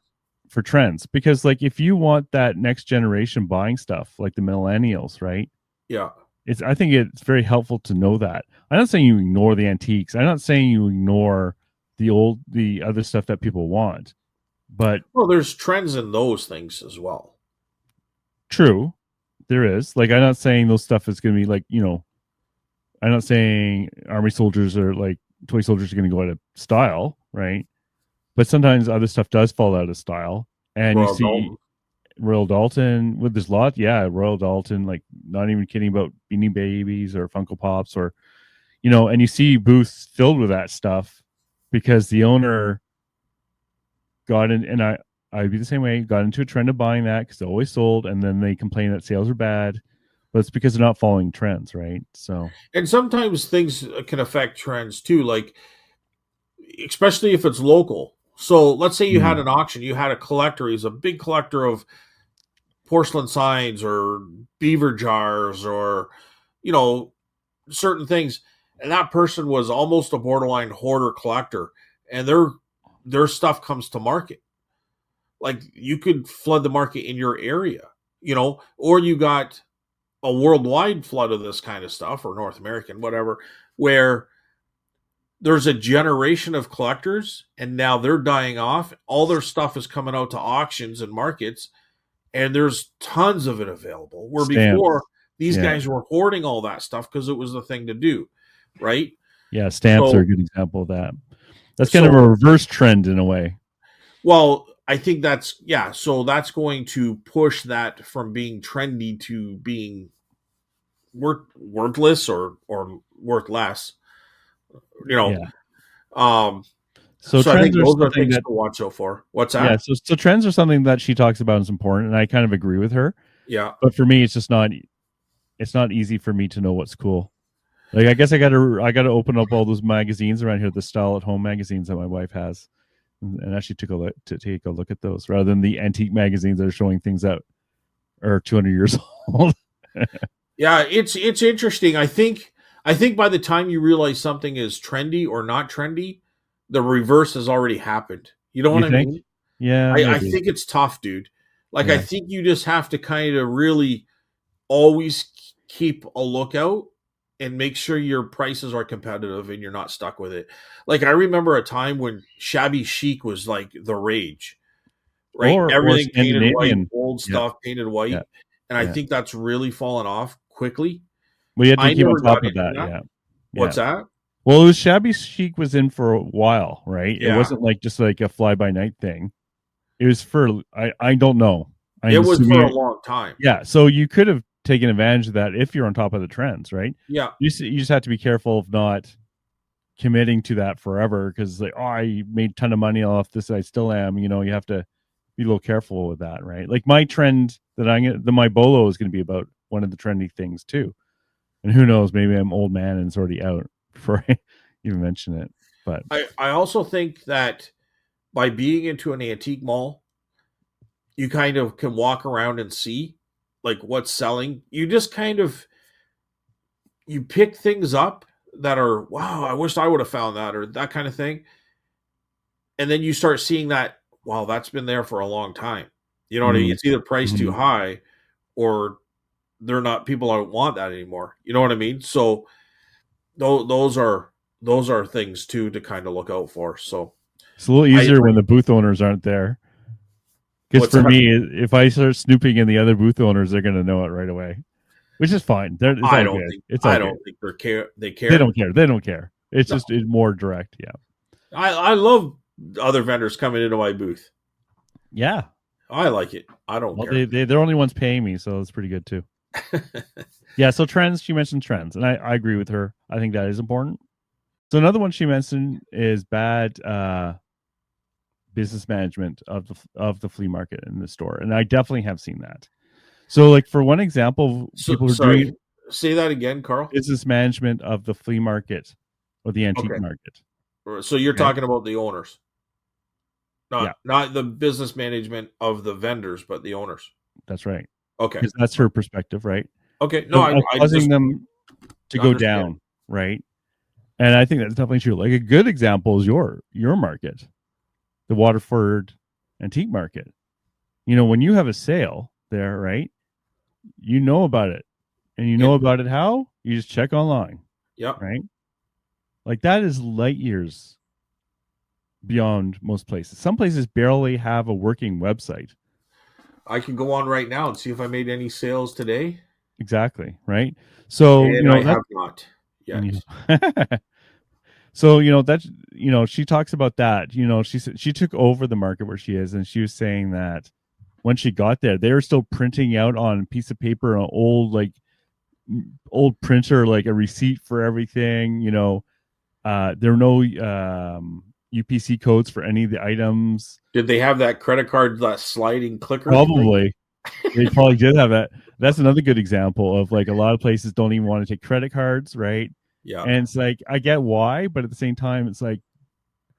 S2: for trends, because like if you want that next generation buying stuff, like the millennials, right?
S1: Yeah.
S2: I think it's very helpful to know that. I'm not saying you ignore the antiques. I'm not saying you ignore the other stuff that people want, but
S1: Well, there's trends in those things as well.
S2: true, there is. Like, I'm not saying those stuff is going to be like, I'm not saying army soldiers or like toy soldiers are going to go out of style, right? But sometimes other stuff does fall out of style, and you
S1: Royal
S2: see
S1: Dalton.
S2: Royal Dalton with this lot, yeah, Royal Dalton, like not even kidding about Beanie Babies or Funko Pops or and you see booths filled with that stuff because the owner got in, and I'd be the same way, got into a trend of buying that because they always sold, and then they complain that sales are bad, but it's because they're not following trends, right? So,
S1: And sometimes things can affect trends too, like especially if it's local. So let's say you had an auction, you had a collector, he's a big collector of porcelain signs or beaver jars or, you know, certain things. And that person was almost a borderline hoarder collector, and their stuff comes to market. Like you could flood the market in your area, or you got a worldwide flood of this kind of stuff, or North American, whatever, where there's a generation of collectors and now they're dying off. All their stuff is coming out to auctions and markets, and there's tons of it available. Where
S2: stamps,
S1: before these
S2: yeah,
S1: guys were hoarding all that stuff because it was the thing to do, right?
S2: yeah, stamps are a
S1: So,
S2: good example of that. That's kind of a
S1: so
S2: reverse trend in a way.
S1: well, I think yeah. So that's going to push that from being trendy to being worthless or worth less. You know,
S2: Yeah.
S1: um,
S2: So
S1: so I think
S2: trends are
S1: those are
S2: something
S1: things
S2: that,
S1: to watch out for. What's
S2: yeah.
S1: that?
S2: So trends are something that she talks about is important, and I kind of agree with her.
S1: Yeah.
S2: But for me, it's just not. It's not easy for me to know what's cool. Like I guess I gotta open up all those magazines around here, the Style at Home magazines that my wife has, and actually take a look at those rather than the antique magazines that are showing things that are 200 years old.
S1: Yeah, it's interesting. I think by the time you realize something is trendy or not trendy, the reverse has already happened. You know what
S2: You
S1: I
S2: think?
S1: mean?
S2: Yeah,
S1: I
S2: maybe.
S1: think it's tough, dude. Like I
S2: Yeah.
S1: think you just have to kind of really always keep a lookout and make sure your prices are competitive and you're not stuck with it. Like I remember a time when shabby chic was like the rage, right?
S2: Or
S1: Everything painted white,
S2: Scandinavian.
S1: old
S2: Yeah.
S1: stuff painted
S2: Yeah.
S1: white, and I
S2: Yeah.
S1: think that's really fallen off quickly.
S2: We had to
S1: I
S2: keep on
S1: never
S2: top
S1: got
S2: of
S1: into
S2: that.
S1: that.
S2: Yeah. Yeah.
S1: What's that?
S2: Well, it was shabby chic was in for a while, right? It
S1: Yeah.
S2: wasn't like just like a fly by night thing. It was for I don't know.
S1: It
S2: I'm
S1: was for a
S2: assuming,
S1: long time.
S2: yeah. So you could have taken advantage of that if you're on top of the trends, right?
S1: Yeah.
S2: You just have to be careful of not committing to that forever because like, oh, I made a ton of money off this, I still am. You have to be a little careful with that, right? Like my trend that my bolo is going to be about one of the trendy things too. And who knows, maybe I'm old man and it's already out before I even mention it. But
S1: I also think that by being into an antique mall, you kind of can walk around and see like what's selling. You just kind of you pick things up that are wow, I wish I would have found that or that kind of thing. And then you start seeing that wow, that's been there for a long time. You know what I mean?
S2: mm,
S1: It's either priced too
S2: mhm.
S1: high or they're not people don't want that anymore. You know what I mean? So those are things too to kind of look out for. So
S2: It's a little
S1: I
S2: easier when
S1: agree.
S2: the booth owners aren't there. Because
S1: What's
S2: for
S1: that?
S2: me, if I start snooping in the other booth owners, they're going to know it right away, which is fine. It's all good. It's all
S1: I
S2: good.
S1: don't think they care. They
S2: They
S1: care.
S2: don't care. They don't care. It's
S1: No,
S2: just it's more direct. Yeah.
S1: I love other vendors coming into my booth.
S2: Yeah.
S1: I like it. I don't
S2: Well,
S1: care.
S2: they're only ones paying me, so it's pretty good too. Yeah. So trends. She mentioned trends, and I agree with her. I think that is important. So another one she mentioned is bad business management of the flea market in the store, and I definitely have seen that. So, like for one example,
S1: So
S2: people who are
S1: sorry.
S2: doing
S1: Say that again, Carl.
S2: business management of the flea market or the antique
S1: Okay.
S2: market.
S1: So you're
S2: Okay.
S1: talking about the owners,
S2: Yeah,
S1: not the business management of the vendors, but the owners.
S2: that's right.
S1: Okay.
S2: Because that's her perspective, right?
S1: Okay. No,
S2: Of
S1: I
S2: causing
S1: just
S2: them to go
S1: understand.
S2: down, right? And I think that's definitely true. Like a good example is your market, the Waterford antique market. When you have a sale there, right? You know about it. And you
S1: Yep.
S2: know about it how? You just check online,
S1: Yep.
S2: right? Like that is light years beyond most places. Some places barely have a working website.
S1: I can go on right now and see if I made any sales today,
S2: Exactly, right? So,
S1: and I
S2: that
S1: have not
S2: you
S1: yet.
S2: so, that's she talks about that. She said she took over the market where she is, and she was saying that when she got there, they were still printing out on a piece of paper an old printer, like a receipt for everything. There were no UPC codes for any of the items.
S1: Did they have that credit card, that sliding clicker thing?
S2: Probably they probably did have that. That's another good example of like a lot of places don't even want to take credit cards, right?
S1: Yeah.
S2: And it's like I get why, but at the same time, it's like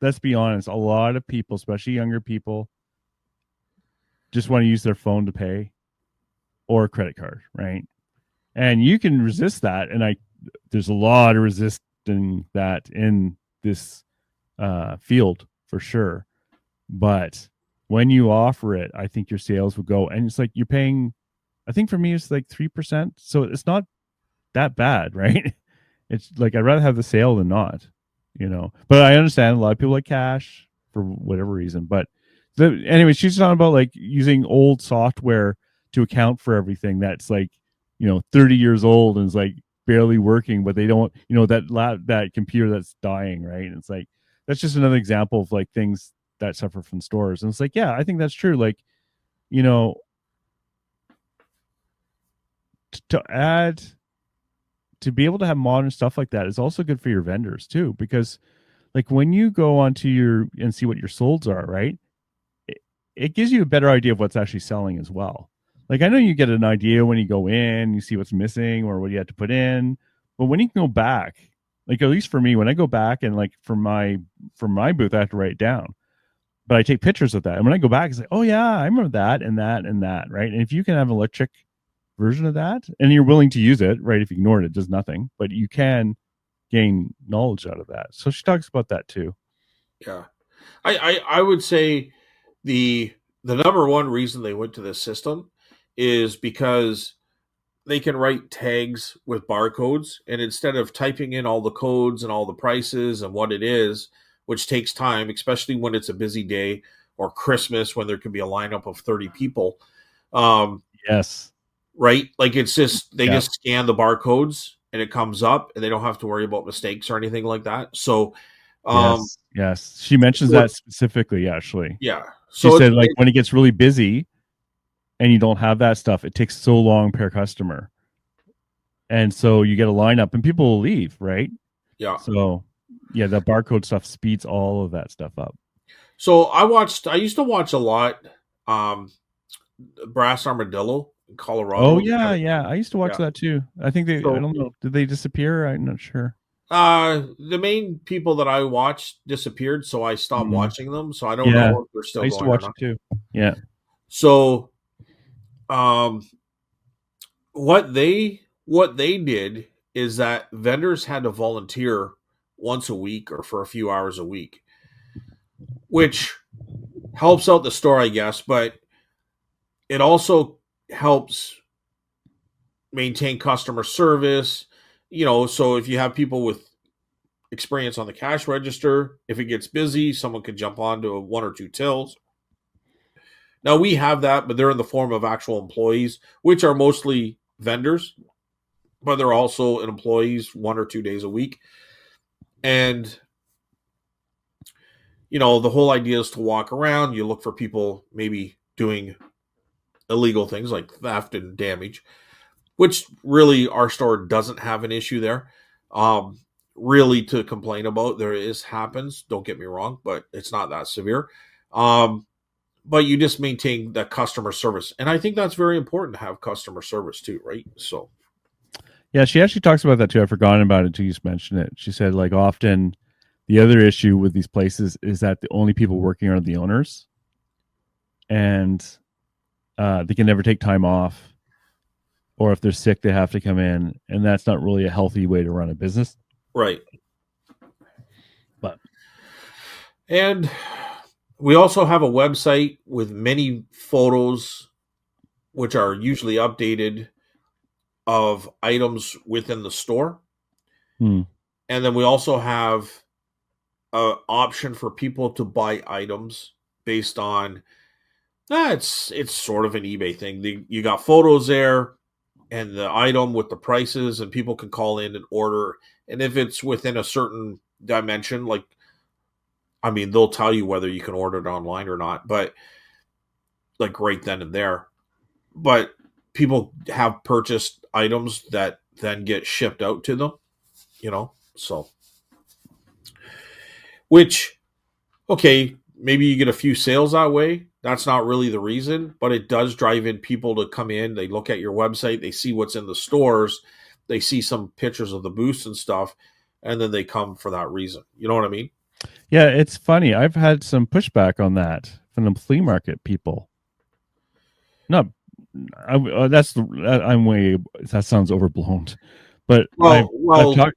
S2: let's be honest, a lot of people, especially younger people, just want to use their phone to pay or a credit card, right? And you can resist that, and there's a lot of resisting that in this field for sure. But when you offer it, I think your sales will go, and it's like you're paying. I think for me, it's like 3%, so it's not that bad, right? It's like I'd rather have the sale than not. But I understand a lot of people like cash for whatever reason. But anyway, she's talking about like using old software to account for everything that's like 30 years old and is like barely working, but they don't that computer that's dying, right? And it's like that's just another example of like things that suffer from stores. And it's like, yeah, I think that's true. Like, you know, to add to be able to have modern stuff like that is also good for your vendors too, because like when you go onto your and see what your solds are, right? It gives you a better idea of what's actually selling as well. Like I know you get an idea when you go in, you see what's missing or what you have to put in, but when you can go back, like at least for me, when I go back and like for my booth, I have to write it down, but I take pictures of that, and when I go back, it's like, oh yeah, I remember that and that and that, right? And if you can have an electric version of that, and you're willing to use it, right? If you ignore it, it does nothing, but you can gain knowledge out of that. So she talks about that too.
S1: Yeah. I would say the number one reason they went to this system is because they can write tags with barcodes, and instead of typing in all the codes and all the prices and what it is, which takes time, especially when it's a busy day or Christmas when there can be a lineup of 30 people, um,
S2: Yes.
S1: right? Like it's just they
S2: Yeah.
S1: just scan the barcodes and it comes up, and they don't have to worry about mistakes or anything like that. So, um,
S2: Yes. Yes. She mentions
S1: so
S2: that
S1: it's
S2: specifically, actually.
S1: yeah,
S2: She
S1: so
S2: said like when it gets really busy and you don't have that stuff, it takes so long per customer. And so you get a lineup and people will leave, right?
S1: Yeah.
S2: So yeah, the barcode stuff speeds all of that stuff up.
S1: So I used to watch a lot, um, Brass Armadillo in
S2: Oh
S1: Colorado.
S2: yeah, yeah. I used to watch
S1: Yeah.
S2: that too. I think they, I
S1: So,
S2: don't know, did they disappear? I'm not sure.
S1: the main people that I watched disappeared, so I stopped
S2: Mm.
S1: watching them. So I don't
S2: Yeah,
S1: know if they're
S2: I
S1: still
S2: used to
S1: going or
S2: watch it
S1: not.
S2: too. Yeah.
S1: So, um, what they did is that vendors had to volunteer once a week or for a few hours a week, which helps out the store, I guess, but it also helps maintain customer service. So if you have people with experience on the cash register, if it gets busy, someone could jump onto one or two tills. Now we have that, but they're in the form of actual employees, which are mostly vendors, but they're also employees 1 or 2 days a week. And the whole idea is to walk around. You look for people maybe doing illegal things like theft and damage, which really our store doesn't have an issue there. Um, really to complain about. There is happens, don't get me wrong, but it's not that severe. But you just maintain that customer service. And I think that's very important to have customer service too, right? So
S2: Yeah, she actually talks about that too. I've forgotten about it until you just mentioned it. She said like often the other issue with these places is that the only people working are the owners, and they can never take time off, or if they're sick, they have to come in, and that's not really a healthy way to run a business.
S1: right.
S2: But
S1: And we also have a website with many photos, which are usually updated, of items within the store.
S2: hmm.
S1: And then we also have an option for people to buy items based on it's sort of an eBay thing. You got photos there and the item with the prices, and people can call in and order. And if it's within a certain dimension, like I mean, they'll tell you whether you can order it online or not, but like right then and there. But people have purchased items that then get shipped out to them, so which okay, maybe you get a few sales that way. That's not really the reason, but it does drive in people to come in. They look at your website, they see what's in the stores, they see some pictures of the booths and stuff, and then they come for that reason. You know what I mean?
S2: Yeah, it's funny. I've had some pushback on that from the flea market people. Not, that's I'm way. That sounds overblown, but I've
S1: Well,
S2: talked.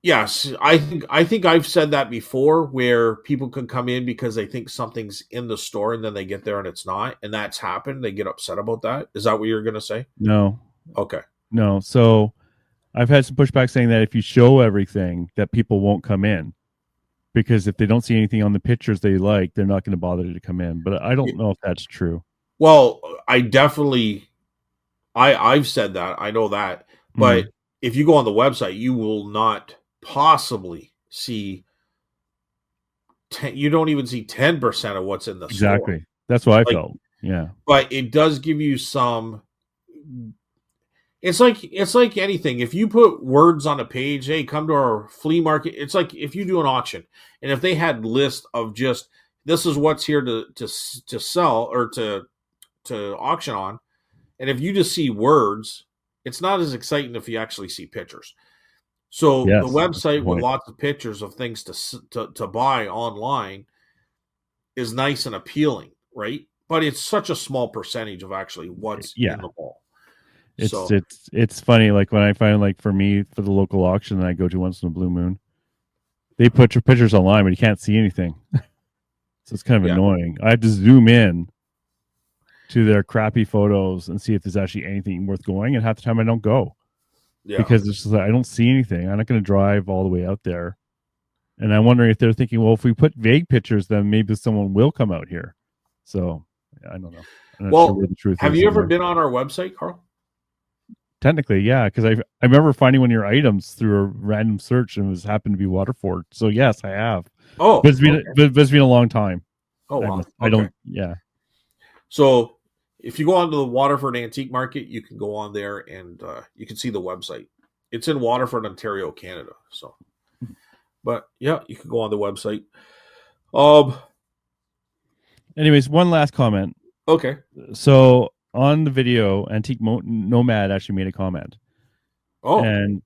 S1: yes, I think I've said that before, where people can come in because they think something's in the store, and then they get there and it's not, and that's happened. They get upset about that. Is that what you're going to say?
S2: No,
S1: Okay.
S2: no. So I've had some pushback saying that if you show everything, that people won't come in because if they don't see anything on the pictures they like, they're not going to bother to come in. But I don't know if that's true.
S1: Well, I definitely I've said that. I know that. But
S2: Mm,
S1: if you go on the website, you will not possibly see you don't even see 10% of what's in the store.
S2: exactly. That's what I
S1: Like,
S2: felt. Yeah.
S1: but it does give you some. It's like anything. If you put words on a page, hey, come to our flea market. It's like if you do an auction, and if they had list of just this is what's here to sell or to auction on, and if you just see words, it's not as exciting if you actually see pictures. So the
S2: Yes. That's a good
S1: website with
S2: point.
S1: lots of pictures of things to buy online is nice and appealing, right? But it's such a small percentage of actually what's in
S2: Yeah.
S1: the mall.
S2: It's
S1: So
S2: it's it's funny. Like when I find like for me for the local auction that I go to once in a blue moon, they put your pictures online, but you can't see anything. So it's kind of
S1: yeah,
S2: annoying. I have to zoom in to their crappy photos and see if there's actually anything worth going. And half the time I don't go
S1: yeah.
S2: because it's just like I don't see anything. I'm not going to drive all the way out there. And I'm wondering if they're thinking, well, if we put vague pictures, then maybe someone will come out here. So I don't know. I'm not sure
S1: Well,
S2: where the truth
S1: have
S2: is
S1: you
S2: in
S1: ever
S2: there.
S1: been on our website, Carl?
S2: Technically, yeah, because I remember finding one of your items through a random search and it was happened to be Waterford. So yes, I have, but
S1: Oh,
S2: it's been
S1: okay.
S2: but it's been a long time.
S1: Oh, wow.
S2: I
S1: Okay.
S2: don't. Yeah.
S1: So If you go onto the Waterford Antique Market, you can go on there and you can see the website. It's in Waterford, Ontario, Canada. So, but yeah, you can go on the website. Um.
S2: Anyways, one last comment.
S1: Okay.
S2: So on the video, Nomad actually made a comment,
S1: Oh.
S2: and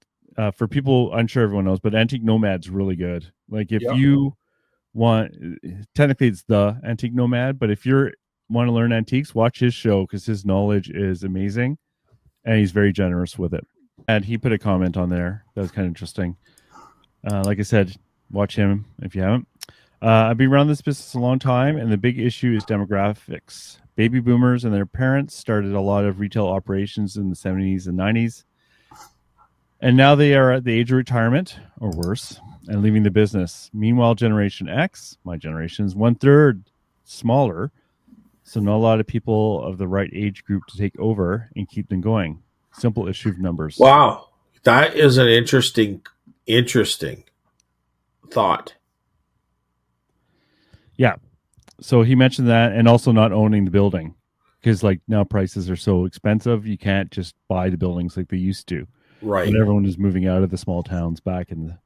S2: for people, I'm sure everyone knows, but Antique Nomad's really good. Like if
S1: Yeah.
S2: you want, technically it's the Antique Nomad, but if you're want to learn antiques, watch his show because his knowledge is amazing, and he's very generous with it. And he put a comment on there that was kind of interesting. Like I said, watch him if you haven't. I've been around this business a long time, and the big issue is demographics. Baby boomers and their parents started a lot of retail operations in the 70s and 90s, and now they are at the age of retirement or worse and leaving the business. Meanwhile, Generation X, my generation, is 1/3 smaller, so not a lot of people of the right age group to take over and keep them going. Simple issue of numbers.
S1: Wow. That is an interesting thought.
S2: Yeah. So he mentioned that, and also not owning the building because like now prices are so expensive, you can't just buy the buildings like they used to.
S1: Right.
S2: When everyone is moving out of the small towns back in the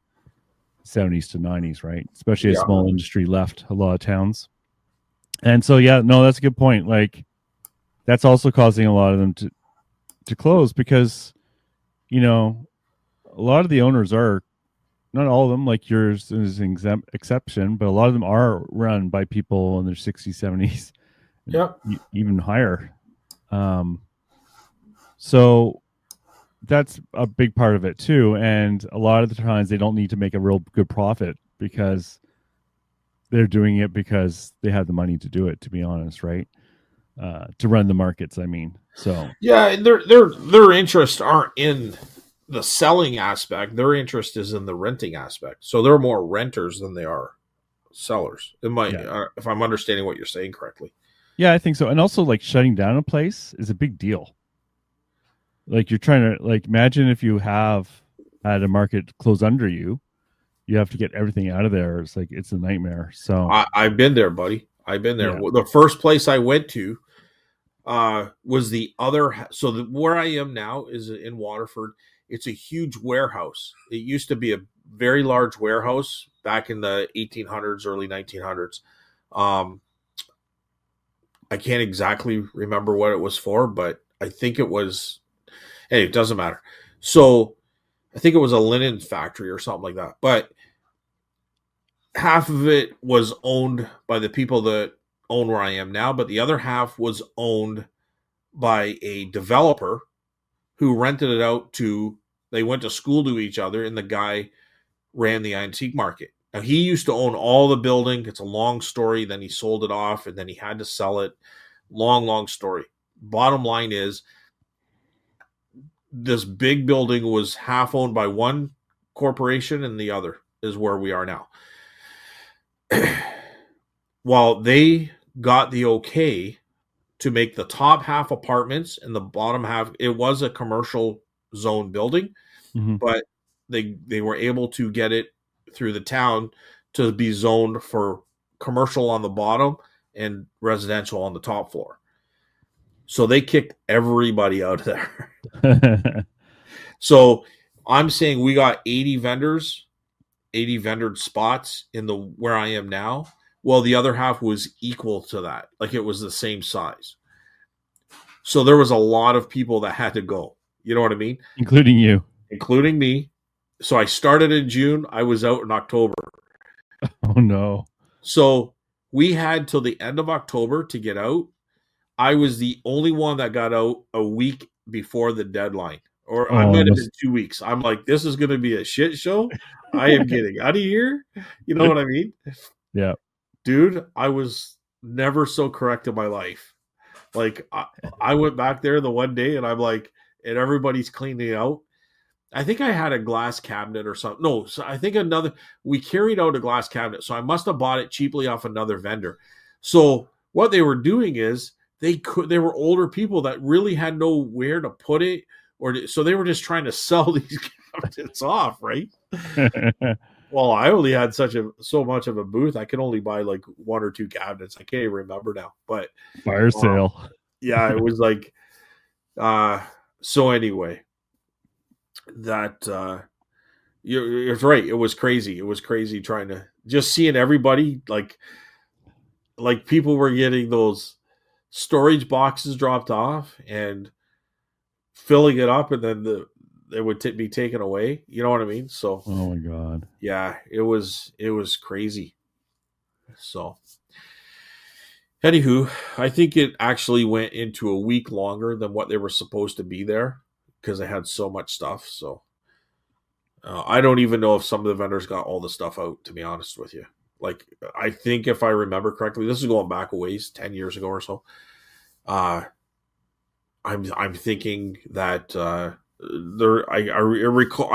S2: 70s to 90s, right? Especially as
S1: Yeah.
S2: small industry left a lot of towns. And so, yeah, no, that's a good point. Like, that's also causing a lot of them to close because, you know, a lot of the owners are, not all of them, like yours is an exception, but a lot of them are run by people in their 60s, 70s,
S1: Yep.
S2: even higher. So that's a big part of it too. And a lot of the times they don't need to make a real good profit because they're doing it because they have the money to do it, to be honest, right? To run the markets, I mean. So
S1: Yeah, and their interests aren't in the selling aspect. Their interest is in the renting aspect. So they're more renters than they are sellers.
S2: yeah.
S1: If I'm understanding what you're saying correctly.
S2: Yeah, I think so. And also like shutting down a place is a big deal. Like you're trying to like imagine if you have had a market close under you, you have to get everything out of there. It's like it's a nightmare. So
S1: I've been there, buddy. I've been there.
S2: yeah.
S1: The first place I went to was the other. So where I am now is in Waterford. It's a huge warehouse. It used to be a very large warehouse back in the 1800s, early 1900s. Um, I can't exactly remember what it was for, but I think it was. Hey, it doesn't matter. So I think it was a linen factory or something like that. But half of it was owned by the people that own where I am now, but the other half was owned by a developer who rented it out to, they went to school to each other, and the guy ran the antique market. Now, he used to own all the building. It's a long story. Then he sold it off, and then he had to sell it. Long story. Bottom line is, this big building was half owned by one corporation, and the other is where we are now. While they got the okay to make the top half apartments and the bottom half, it was a commercial zone building, but they were able to get it through the town to be zoned for commercial on the bottom and residential on the top floor. So they kicked everybody out of there. So I'm saying we got 80 vendors, 80 vendor spots in the where I am now. Well, the other half was equal to that. Like it was the same size. So there was a lot of people that had to go. You know what I mean?
S2: Including you.
S1: Including me. So I started in June. I was out in October.
S2: Oh no.
S1: So we had till the end of October to get out. I was the only one that got out a week before the deadline. Or I might have been 2 weeks. I'm like, this is going to be a shit show. I am getting out of here. You know what I mean?
S2: Yeah.
S1: Dude, I was never so correct in my life. Like, I went back there the one day and I'm like, and everybody's cleaning out. I think I had a glass cabinet or something. No, so I think we carried out a glass cabinet. So I must have bought it cheaply off another vendor. So what they were doing is they were older people that really had nowhere to put it. So they were just trying to sell these cabinets off, right? Well, I only had so much of a booth. I could only buy like one or two cabinets. I can't even remember now. But
S2: fire sale.
S1: yeah, it was like, so anyway, that, you're right. It was crazy. It was crazy trying to just seeing everybody like people were getting those storage boxes dropped off and filling it up, and then it would be taken away. You know what I mean? So
S2: Oh my god.
S1: yeah, it was crazy. So anywho, I think it actually went into a week longer than what they were supposed to be there because they had so much stuff. So I don't even know if some of the vendors got all the stuff out. To be honest with you, like I think if I remember correctly, this is going back a ways, 10 years ago or so. Uh, I'm thinking that there I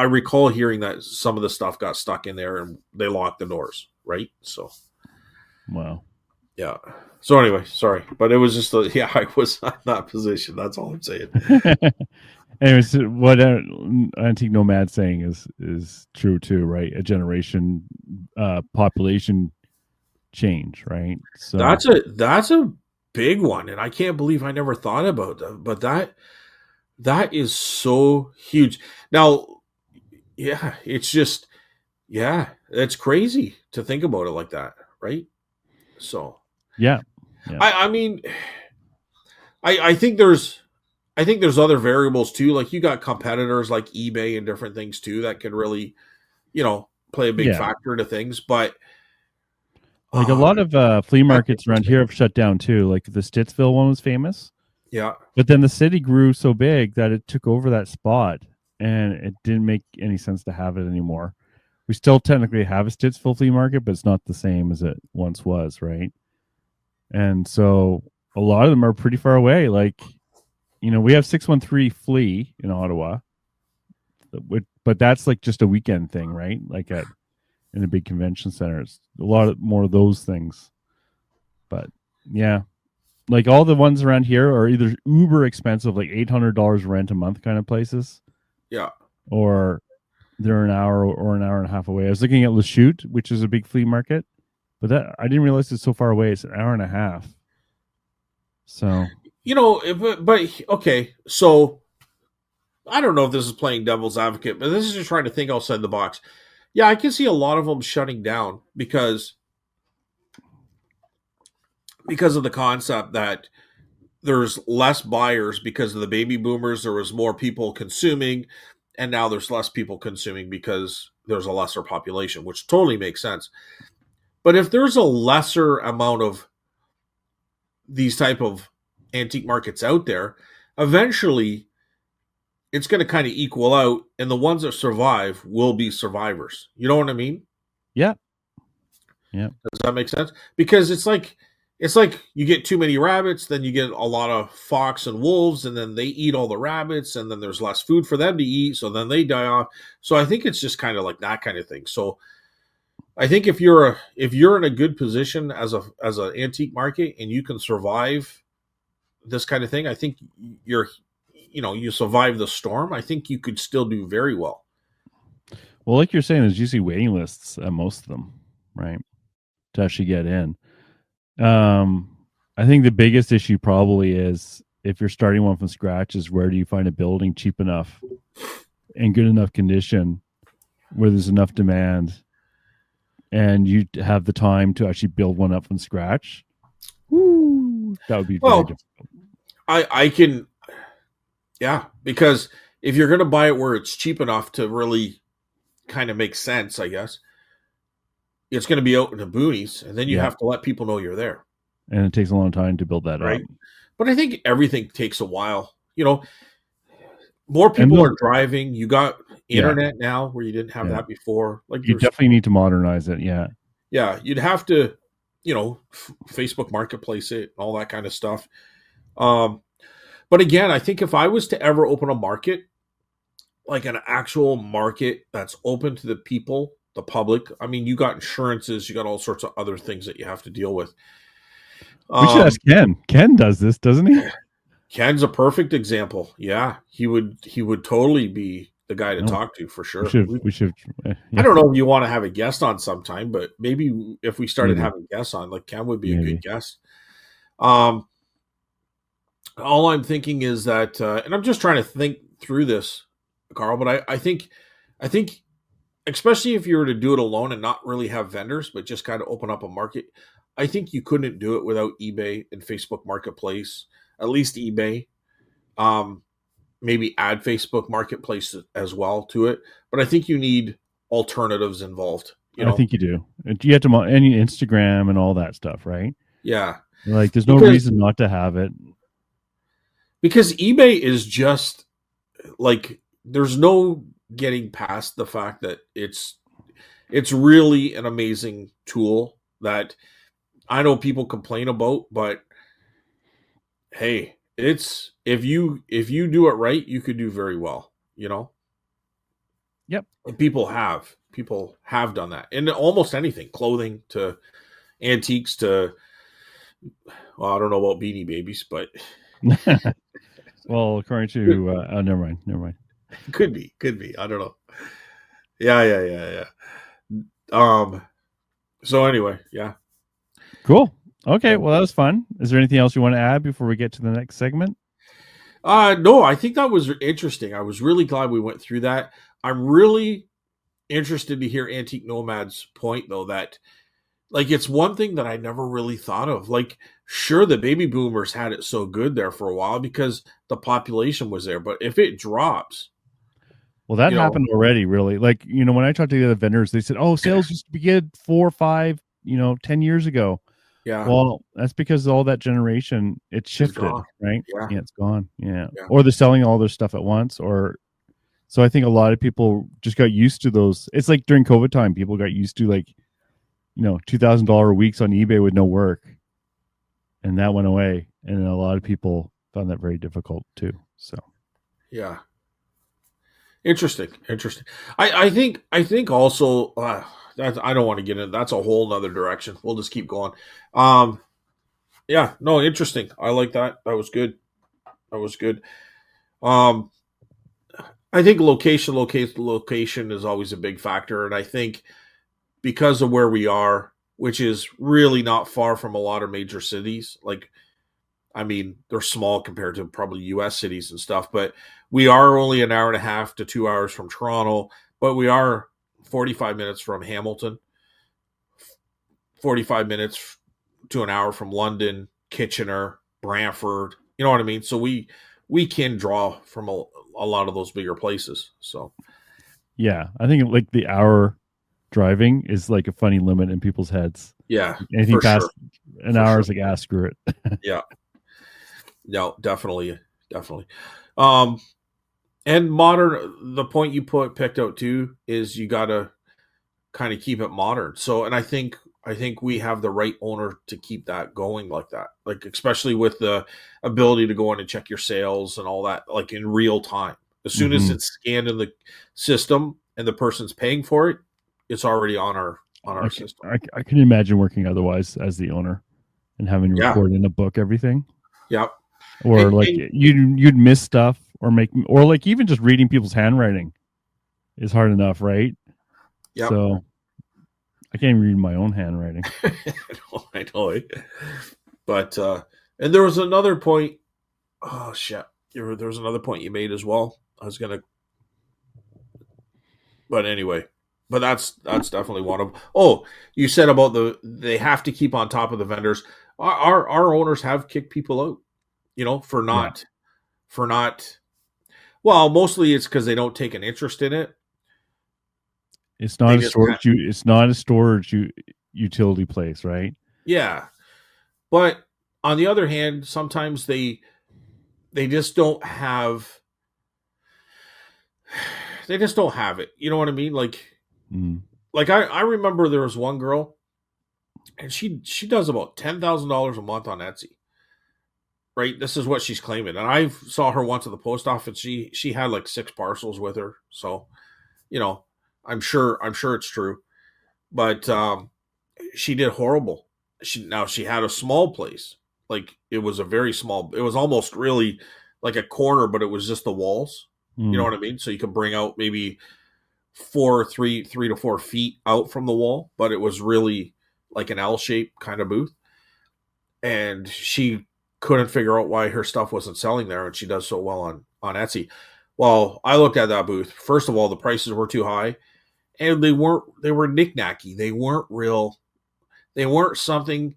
S1: recall hearing that some of the stuff got stuck in there and they locked the doors, right? So
S2: Wow.
S1: yeah. So anyway, sorry, but it was just yeah, I was in that position. That's all I'm saying.
S2: Anyways, what Antique Nomad saying is true too, right? A generation population change, right? So
S1: That's a big one, and I can't believe I never thought about that. But that is so huge. Now, yeah, it's just yeah, it's crazy to think about it like that, right? So
S2: yeah. Yeah.
S1: I mean, I think there's other variables too. Like you got competitors like eBay and different things too that can really, play a big
S2: Yeah.
S1: factor into things. But
S2: Like a
S1: uh,
S2: lot of flea
S1: that's
S2: markets around
S1: interesting.
S2: here have shut down too. Like the Stittsville one was famous,
S1: Yeah,
S2: but then the city grew so big that it took over that spot and it didn't make any sense to have it anymore. We still technically have a Stittsville flea market, but it's not the same as it once was, right? And so a lot of them are pretty far away. Like, we have 613 Flea in Ottawa, but that's like just a weekend thing, right? Like in a big convention center. It's a lot more of those things. But yeah, like all the ones around here are either uber expensive, like $800 rent a month kind of places,
S1: yeah.
S2: or they're an hour or an hour and a half away. I was looking at Lachute, which is a big flea market, but that I didn't realize it's so far away. It's an hour and a half. So
S1: But okay. So I don't know if this is playing devil's advocate, but this is just trying to think outside the box. Yeah, I can see a lot of them shutting down because of the concept that there's less buyers because of the baby boomers. There was more people consuming, and now there's less people consuming because there's a lesser population, which totally makes sense. But if there's a lesser amount of these type of antique markets out there, eventually it's going to kind of equal out, and the ones that survive will be survivors. You know what I mean?
S2: yeah, yeah.
S1: Does that make sense? Because it's like you get too many rabbits, then you get a lot of fox and wolves, and then they eat all the rabbits, and then there's less food for them to eat, so then they die off. So I think it's just kind of like that kind of thing. So I think if you're in a good position as an antique market and you can survive this kind of thing, I think you survive the storm. I think you could still do very well.
S2: Well, like you're saying, there's usually waiting lists at most of them, right? To actually get in. I think the biggest issue probably is if you're starting one from scratch, is where do you find a building cheap enough and good enough condition where there's enough demand and you have the time to actually build one up from scratch. Woo, that would be very
S1: Well,
S2: difficult.
S1: I can, yeah, because if you're going to buy it where it's cheap enough to really kind of make sense, I guess it's going to be out in the boonies, and then you
S2: Yeah,
S1: have to let people know you're there,
S2: and it takes a long time to build that up.
S1: right? But I think everything takes a while. More
S2: And
S1: people are driving. You got
S2: yeah,
S1: internet now where you didn't have
S2: yeah,
S1: that before. Like
S2: you
S1: there's,
S2: definitely need to modernize it. Yeah,
S1: yeah, you'd have to, Facebook Marketplace it, all that kind of stuff. Um, but again, I think if I was to ever open a market, like an actual market that's open to the people, the public, I mean, you got insurances, you got all sorts of other things that you have to deal with.
S2: we should
S1: Um,
S2: ask Ken. Ken does this, doesn't he?
S1: Ken's a perfect example. Yeah, he would totally be the guy to
S2: No,
S1: talk to for
S2: we
S1: sure.
S2: should. We should.
S1: I
S2: Yeah,
S1: don't know if you want to have a guest on sometime, but maybe if we started
S2: maybe,
S1: having guests on, like Ken would be a good
S2: maybe.
S1: guest. Um, all I'm thinking is that, and I'm just trying to think through this, Carl. But I think, especially if you were to do it alone and not really have vendors, but just kind of open up a market, I think you couldn't do it without eBay and Facebook Marketplace. At least eBay. Um, Maybe add Facebook Marketplace as well to it. But I think you need alternatives involved. You
S2: I
S1: know,
S2: think you do. You have to any Instagram and all that stuff, right?
S1: yeah,
S2: Like, there's no
S1: because
S2: reason not to have it.
S1: eBay is just like, there's no getting past the fact that it's really an amazing tool that I know people complain about, but hey, it's if you do it right, you could do very well, you know?
S2: Yep.
S1: And people have done that. And almost anything, clothing to antiques to, well, I don't know about Beanie Babies, but
S2: Well, according to oh, never mind, never mind.
S1: could be. I don't know. Yeah, yeah, yeah, yeah. Um so anyway, yeah.
S2: Cool. Okay, well, that was fun. Is there anything else you want to add before we get to the next segment?
S1: No, I think that was interesting. I was really glad we went through that. I'm really interested to hear Antique Nomad's point, though, that like it's one thing that I never really thought of. Like, sure, the baby boomers had it so good there for a while because the population was there, but if it drops,
S2: Well, that
S1: you know,
S2: happened already, really. Like, when I talked to the other vendors, they said, "Oh, sales used to be good 4, 5, 10 years ago."
S1: yeah,
S2: Well, that's because all that generation, it
S1: it's
S2: shifted,
S1: gone.
S2: right?
S1: Yeah,
S2: Yeah, it's gone. Yeah.
S1: yeah,
S2: Or they're selling all their stuff at once, or so I think a lot of people just got used to those. It's like during COVID time, people got used to, like, $2,000 weeks on eBay with no work, and that went away. And a lot of people found that very difficult too. So,
S1: yeah. Interesting, interesting. I think also that I don't want to get in. That's a whole nother direction. We'll just keep going. Um, yeah, no, interesting. I like that. That was good. That was good. Um, I think location is always a big factor, and I think because of where we are, which is really not far from a lot of major cities, like I mean, they're small compared to probably U.S. cities and stuff, but we are only an hour and a half to 2 hours from Toronto, but we are 45 minutes from Hamilton, 45 minutes to an hour from London, Kitchener, Brantford. You know what I mean? So we can draw from a lot of those bigger places. So
S2: yeah, I think like the hour driving is like a funny limit in people's heads.
S1: yeah,
S2: Anything
S1: for sure,
S2: past an
S1: for
S2: hour
S1: sure.
S2: is like, screw it.
S1: Yeah, no, definitely, definitely. Um, and modern. The point you picked out too is you got to kind of keep it modern. So, and I think we have the right owner to keep that going like that. Like especially with the ability to go in and check your sales and all that, like in real time. As soon as
S2: Hmm.
S1: it's scanned in the system and the person's paying for it, it's already on our system.
S2: I can imagine working otherwise as the owner and having to
S1: Yeah,
S2: record in a book everything,
S1: yeah,
S2: or like
S1: and
S2: you'd miss stuff, or or like even just reading people's handwriting is hard enough, right?
S1: yep.
S2: So I can't even read my own handwriting.
S1: I know it. But and there was another point. Oh shit! There was another point you made as well. I was gonna, but anyway, but that's definitely one of. Oh, you said about they have to keep on top of the vendors. Our owners have kicked people out, for
S2: Yeah,
S1: not. Well, mostly it's because they don't take an interest in it.
S2: it's not
S1: They
S2: a
S1: just
S2: it's not a storage utility place, right?
S1: yeah. But on the other hand, sometimes they just don't have they just don't have it. You know what I mean?
S2: Mm.
S1: Like I remember there was one girl and she does about $10,000 a month on Etsy. Right? This is what she's claiming. And I saw her once at the post office. She had like 6 parcels with her. So, you know, I'm sure it's true. But she did horrible. She had a small place. Like it was a very small, it was almost really like a corner, but it was just the walls. You know
S2: Mm.
S1: what I mean? So you could bring out maybe 3 to 4 feet out from the wall, but it was really like an L shaped kind of booth. And couldn't figure out why her stuff wasn't selling there, and she does so well on Etsy. Well, I looked at that booth. First of all, the prices were too high, and they were knick-knacky. They weren't real. They weren't something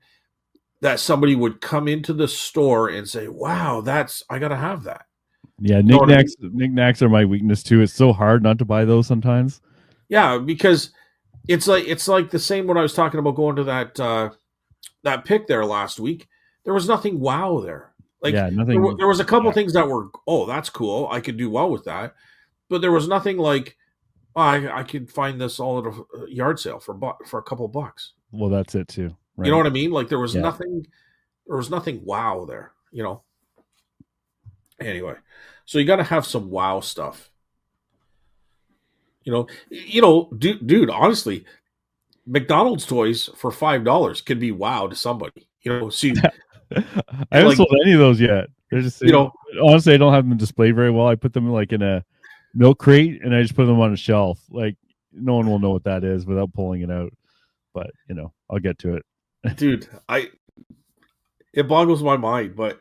S1: that somebody would come into the store and say, "Wow, I gotta have that."
S2: Yeah,
S1: You know what I mean?
S2: knickknacks are my weakness too. It's so hard not to buy those sometimes.
S1: Yeah, because it's like the same when I was talking about going to that pick there last week. There was nothing wow there. Like
S2: Yeah, nothing.
S1: there was a couple
S2: Yeah,
S1: things that were, oh, that's cool. I could do well with that, but there was nothing like, oh, I could find this all at a yard sale for a couple bucks.
S2: well, that's it too,
S1: You know
S2: right?
S1: what I mean? Like there was
S2: Yeah,
S1: nothing. There was nothing wow there. Anyway, so you got to have some wow stuff. Dude. Honestly, McDonald's toys for $5 could be wow to somebody. See,
S2: I haven't
S1: like
S2: sold any of those yet. They're just
S1: you know,
S2: honestly, I don't have them displayed very well. I put them like in a milk crate and I just put them on a shelf. Like no one will know what that is without pulling it out. But I'll get to it.
S1: dude, it boggles my mind, but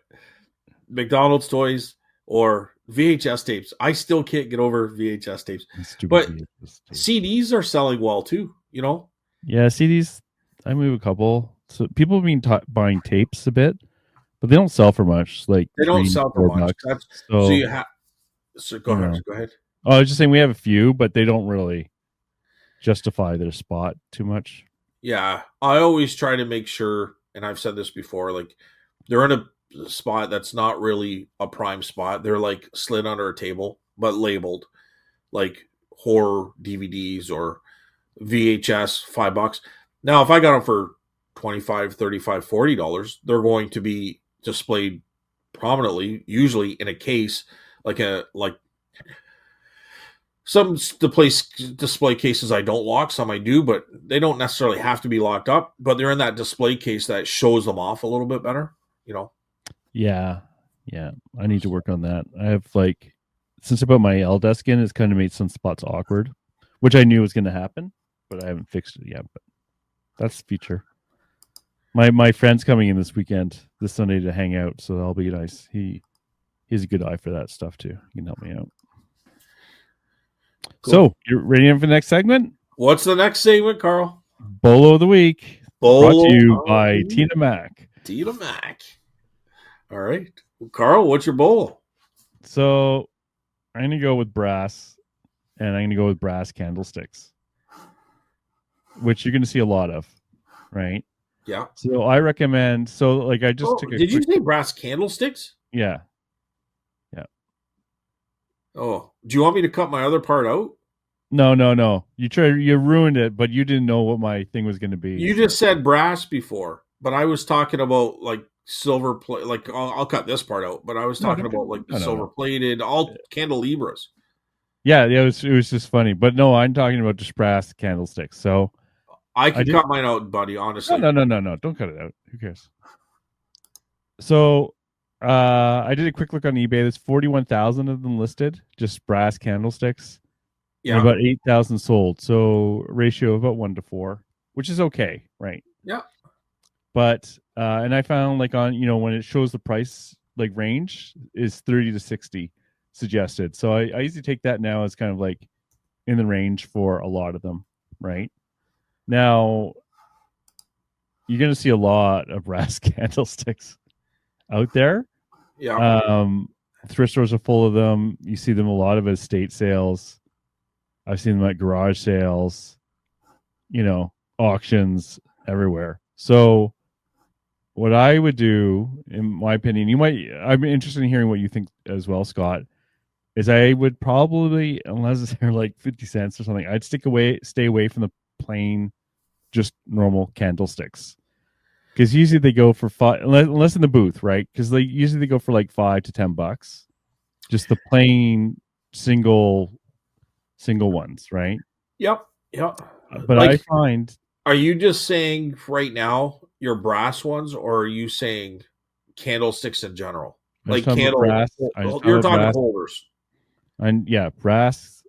S1: McDonald's toys or VHS tapes, I still can't get over VHS tapes.
S2: Stupid
S1: But
S2: VHS tape.
S1: CDs are selling well too.
S2: Yeah, CDs. I move a couple. So people have been buying tapes a bit, but they don't sell for much. Like
S1: They don't sell for much.
S2: $3-4.
S1: So
S2: So
S1: you have. So go ahead. Go ahead.
S2: I was just saying we have a few, but they don't really justify their spot too much.
S1: Yeah, I always try to make sure, and I've said this before, like they're in a spot that's not really a prime spot. They're like slid under a table, but labeled like horror DVDs or VHS, $5. Now, if I got them for 25, 35, $40, they're going to be displayed prominently, usually in a case, like some display cases I don't lock, some I do, but they don't necessarily have to be locked up. But they're in that display case that shows them off a little bit better.
S2: Yeah. Yeah. I need to work on that. I have since I put my L desk in, it's kind of made some spots awkward, which I knew was going to happen, but I haven't fixed it yet. But that's the future. My friend's coming in this Sunday to hang out, so that'll be nice. He has a good eye for that stuff too. He can help me out. Cool. So you're ready for the next segment?
S1: What's the next segment, Carl?
S2: Bolo of the Week. Brought to you by Tina Mac.
S1: Tina Mac. All right. Well, Carl, what's your bolo?
S2: So I'm going to go with brass, and I'm going to go with brass candlesticks, which you're going to see a lot of, right?
S1: Yeah.
S2: So I recommend, I just took a
S1: Did you say brass candlesticks?
S2: Yeah.
S1: Oh, do you want me to cut my other part out?
S2: No. You ruined it, but you didn't know what my thing was going to be.
S1: You just said brass before, but I was talking about like silver plate. Like I'll cut this part out, but I was talking about like the silver plated, all candelabras.
S2: Yeah, it was just funny, but no, I'm talking about just brass candlesticks. So
S1: I can cut mine out, buddy. Honestly,
S2: no, don't cut it out. Who cares? So I did a quick look on eBay. There's 41,000 of them listed, just brass candlesticks. Yeah, and about 8,000 sold. So ratio of about 1 to 4, which is okay, right?
S1: Yeah.
S2: But and I found when it shows the price range is 30 to 60 suggested. So I usually take that now as kind of in the range for a lot of them, right? Now you're going to see a lot of brass candlesticks out there.
S1: Yeah.
S2: Thrift stores are full of them. You see them a lot of estate sales. I've seen them at garage sales, auctions everywhere. So what I would do, in my opinion, I'm interested in hearing what you think as well, Scott, is I would probably, unless they're like 50 cents or something, I'd stay away from the plain, just normal candlesticks. Because usually they go for unless in the booth, right? Because they usually go for $5 to $10. Just the plain single ones, right?
S1: Yep.
S2: But I find,
S1: are you just saying right now your brass ones, or are you saying candlesticks in general? Like brass. You're talking brass. Holders.
S2: And brass.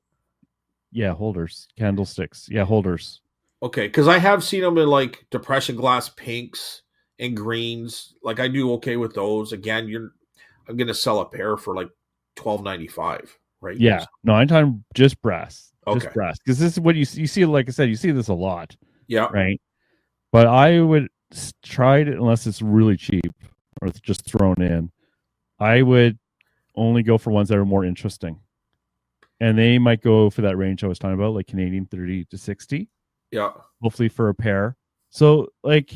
S2: Yeah, holders, candlesticks. Yeah, holders.
S1: Okay, because I have seen them in depression glass pinks and greens. Like I do okay with those. Again, I'm gonna sell a pair for like $12.95, right?
S2: Yeah. No, I'm talking just brass.
S1: Okay.
S2: Just brass. Because this is what you see, like I said, you see this a lot,
S1: Yeah.
S2: right? But I would try it unless it's really cheap or it's just thrown in. I would only go for ones that are more interesting. And they might go for that range I was talking about, like Canadian 30 to 60.
S1: Yeah.
S2: Hopefully for a pair. So like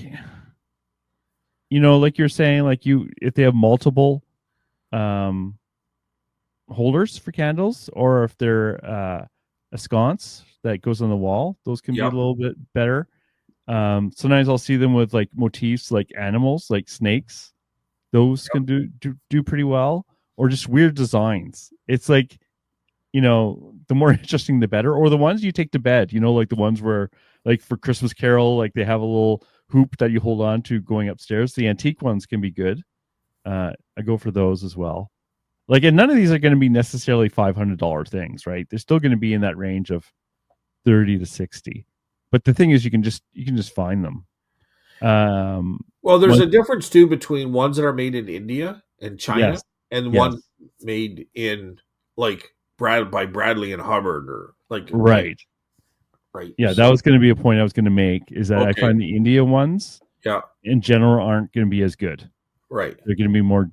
S2: like you're saying, like if they have multiple holders for candles, or if they're a sconce that goes on the wall, those can be a little bit better. Sometimes I'll see them with like motifs like animals, like snakes. Those can do pretty well, or just weird designs. It's like, the more interesting the better. Or the ones you take to bed, like the ones where, like for Christmas Carol, like they have a little hoop that you hold on to going upstairs. The antique ones can be good. I go for those as well. Like, and none of these are going to be necessarily $500 things, right? They're still going to be in that range of 30 to 60. But the thing is, you can just find them.
S1: Well, there's a difference too between ones that are made in India and China and ones made in like by Bradley and Hubbard, or like
S2: right. Yeah, that was going to be a point I was going to make, is that I find the India ones, in general, aren't going to be as good.
S1: Right.
S2: They're going to be more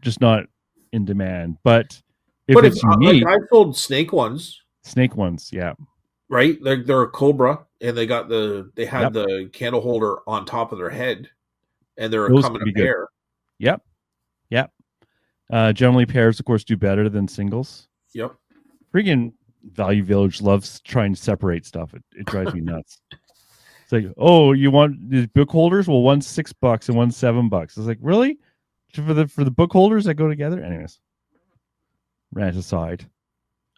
S2: just not in demand. But if it's unique,
S1: like I've sold snake ones,
S2: yeah.
S1: Right, they're a cobra, and they had the candle holder on top of their head, and they're coming a pair.
S2: Yep. Generally, pairs, of course, do better than singles.
S1: Yep.
S2: Friggin' Value Village loves trying to separate stuff. It drives me nuts. It's like, oh, you want these book holders? Well, one's $6 and one's $7. It's like, really? For the book holders that go together? Anyways, rant aside.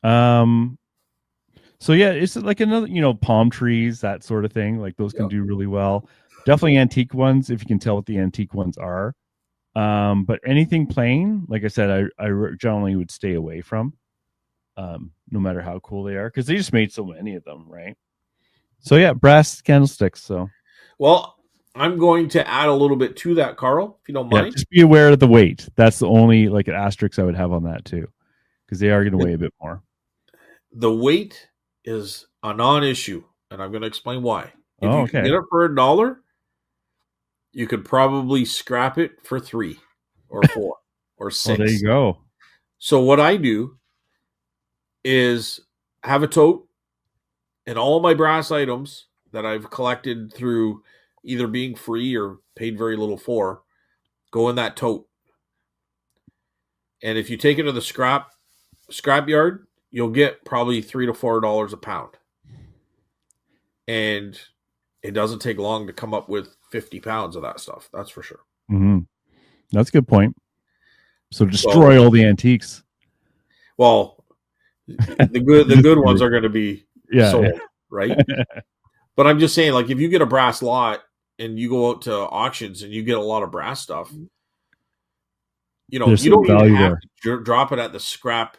S2: So yeah, it's like another, palm trees, that sort of thing. Like those can do really well. Definitely antique ones, if you can tell what the antique ones are. But anything plain, like I said, I generally would stay away from, no matter how cool they are, because they just made so many of them, right? So yeah, brass candlesticks. So,
S1: well, I'm going to add a little bit to that, Carl, if you don't mind.
S2: Just be aware of the weight. That's the only like an asterisk I would have on that too, because they are going to weigh a bit more.
S1: The weight is a non-issue, and I'm going to explain why. If you can get it for $1, you could probably scrap it for $3 or $4 or $6.
S2: Oh, there you go.
S1: So what I do is have a tote, and all my brass items that I've collected through either being free or paid very little for go in that tote. And if you take it to the scrap yard, you'll get probably $3 to $4 a pound. And it doesn't take long to come up with 50 pounds of that stuff. That's for sure.
S2: Mm-hmm. That's a good point. So destroy all the antiques.
S1: Well, the good ones are going to be sold, right? But I'm just saying, like, if you get a brass lot and you go out to auctions and you get a lot of brass stuff, you don't even have to drop it at the scrap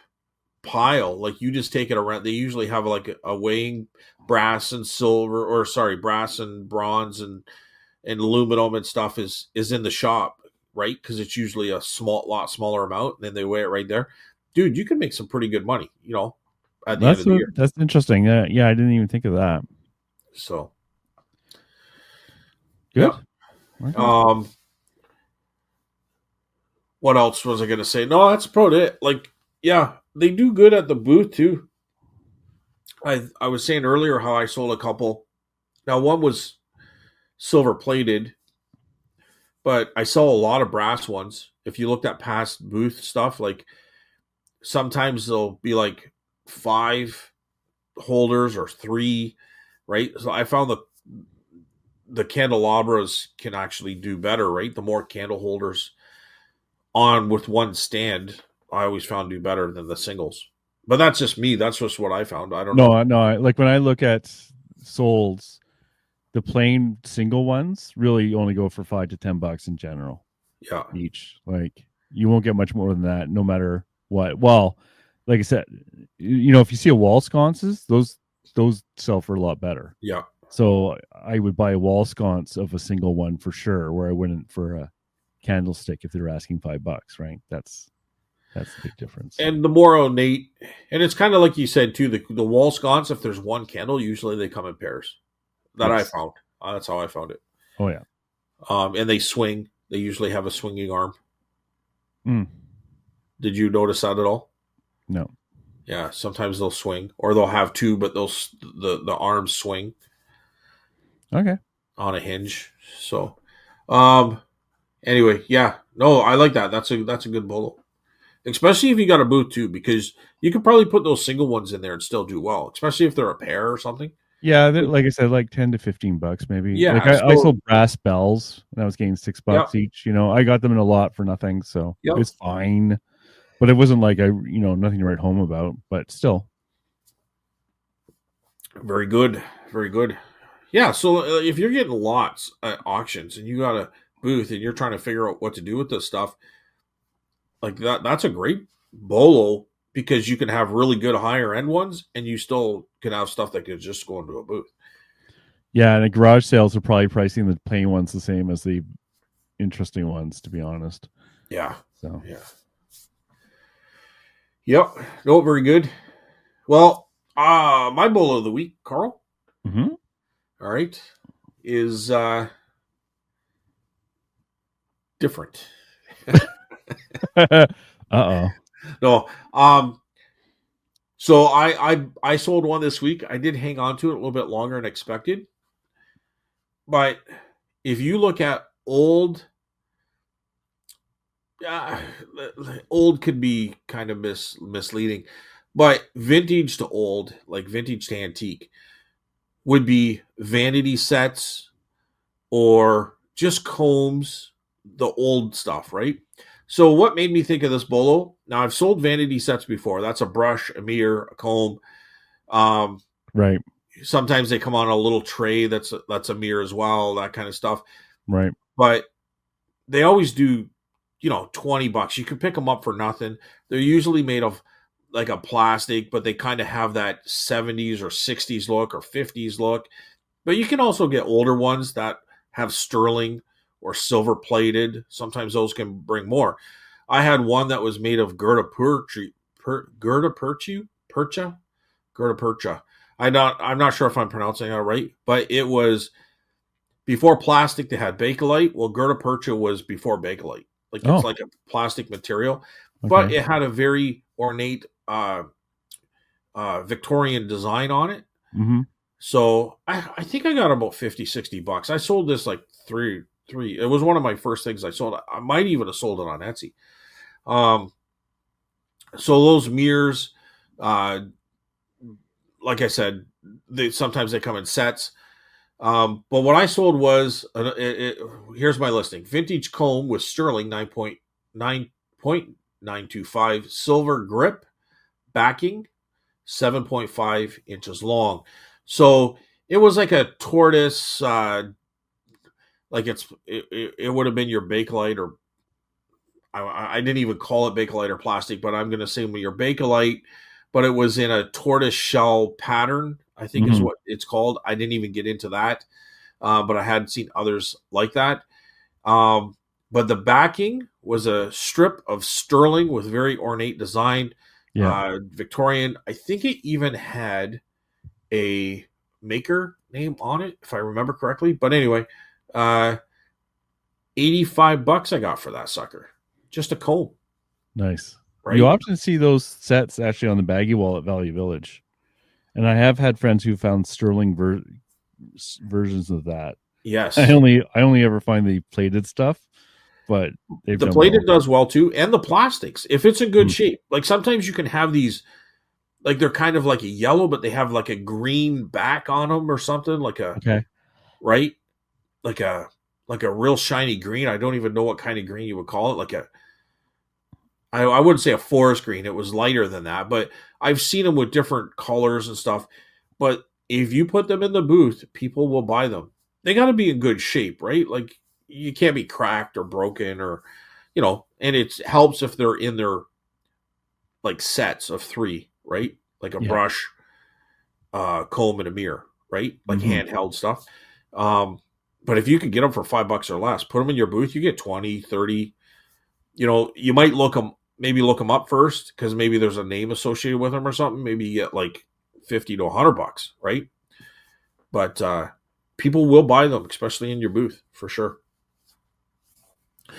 S1: pile. Like, you just take it around. They usually have like a weighing brass and silver, or brass and bronze and aluminum and stuff is in the shop, right? Because it's usually a lot smaller amount, and then they weigh it right there. Dude, you can make some pretty good money, at the end of the year.
S2: That's interesting. Yeah, I didn't even think of that.
S1: So
S2: good.
S1: Yeah. Okay. What else was I going to say? No, that's about it. Like, yeah, they do good at the booth too. I was saying earlier how I sold a couple. Now, one was silver plated, but I sell a lot of brass ones. If you looked at past booth stuff, like sometimes they'll be like 5 holders or 3, right? So I found the candelabras can actually do better, right? The more candle holders on with one stand, I always found do better than the singles. But that's just me. That's just what I found. I don't know.
S2: No. Like when I look at solds, the plain single ones really only go for $5 to $10 in general.
S1: Yeah.
S2: Each. Like you won't get much more than that, no matter what. Well, like I said, if you see a wall sconces, those sell for a lot better.
S1: Yeah.
S2: So I would buy a wall sconce of a single one for sure, where I wouldn't for a candlestick if they're asking $5, right? That's the big difference.
S1: And the more ornate, and it's kind of like you said too, the wall sconce, if there's one candle, usually they come in pairs. That I
S2: Yes.
S1: found. That's how I found it.
S2: Oh yeah.
S1: And they swing. They usually have a swinging arm.
S2: Mm.
S1: Did you notice that at all?
S2: No.
S1: Yeah, sometimes they'll swing, or they'll have two, but the arms swing
S2: Okay.
S1: on a hinge. So, um, anyway, yeah, no, I like that. That's a good bolo, especially if you got a booth too, because you could probably put those single ones in there and still do well, especially if they're a pair or something.
S2: Yeah, like I said, like 10 to 15 bucks maybe. Like
S1: Yeah.
S2: I
S1: So,
S2: sold brass bells and I was getting
S1: yep,
S2: $6 each. I got them in a lot for nothing, so
S1: yep.
S2: it's fine. But it wasn't like nothing to write home about. But still,
S1: Very good, very good. Yeah. So if you're getting lots at auctions and you got a booth and you're trying to figure out what to do with this stuff, like that's a great bolo because you can have really good higher end ones and you still can have stuff that could just go into a booth.
S2: yeah. And the garage sales are probably pricing the plain ones the same as the interesting ones, to be honest.
S1: Yeah.
S2: So
S1: Yeah. Yep. No, very good. Well, my bolo of the week, Carl,
S2: mm-hmm.
S1: all right, is different.
S2: Uh-oh.
S1: No, so I sold one this week. I did hang on to it a little bit longer than expected. But if you look at old, uh, old could be kind of misleading, but vintage to old, like vintage to antique, would be vanity sets or just combs, the old stuff, right? So what made me think of this bolo? Now I've sold vanity sets before. That's a brush, a mirror, a comb. Um,
S2: Right.
S1: Sometimes they come on a little tray that's a mirror as well, that kind of stuff.
S2: Right.
S1: But they always do, $20. You can pick them up for nothing. They're usually made of like a plastic, but they kind of have that 70s or 60s look or 50s look. But you can also get older ones that have sterling or silver plated. Sometimes those can bring more. I had one that was made of gutta percha. I'm not sure if I'm pronouncing that right, but it was before plastic. They had Bakelite. Well, gutta percha was before Bakelite. Like it's
S2: Oh,
S1: like a plastic material, but
S2: okay.
S1: it had a very ornate Victorian design on it.
S2: Mm-hmm.
S1: So I think I got about 50, $60. I sold this like three. It was one of my first things I sold. I might even have sold it on Etsy. Um, so those mirrors, uh, like I said, sometimes they come in sets. But what I sold was here's my listing: vintage comb with sterling 9.925, silver grip, backing 7.5 inches long. So it was like a tortoise, like it would have been your Bakelite, or I didn't even call it Bakelite or plastic, but I'm going to say your Bakelite, but it was in a tortoise shell pattern, I think is
S2: Mm-hmm.
S1: what it's called. I didn't even get into that, but I had seen others like that. Um, but the backing was a strip of sterling with very ornate design,
S2: Yeah.
S1: Victorian. I think it even had a maker name on it, if I remember correctly. But anyway, uh, $85 I got for that sucker. Just a comb,
S2: Nice. You
S1: right?
S2: often see those sets actually on the baggy wall at Value Village. And I have had friends who found sterling versions of that. I
S1: Yes.
S2: only I only ever find the plated stuff, but they've
S1: The
S2: done well
S1: plated
S2: with it.
S1: does well too, and the plastics, if it's in good
S2: Mhm.
S1: shape. Like sometimes you can have these, like they're kind of like a yellow, but they have like a green back on them or something, like a,
S2: Okay.
S1: right? Like a real shiny green. I don't even know what kind of green you would call it. I wouldn't say a forest green. It was lighter than that, but I've seen them with different colors and stuff. But if you put them in the booth, people will buy them. They got to be in good shape, right? Like you can't be cracked or broken or, and it helps if they're in their like sets of three, right? Like a
S2: Yeah.
S1: brush, comb, and a mirror. right? Like handheld stuff. But if you could get them for $5 or less, put them in your booth, you get 20, 30. You might look them up first because maybe there's a name associated with them or something. Maybe you get like 50 to $100, right? But people will buy them, especially in your booth for sure.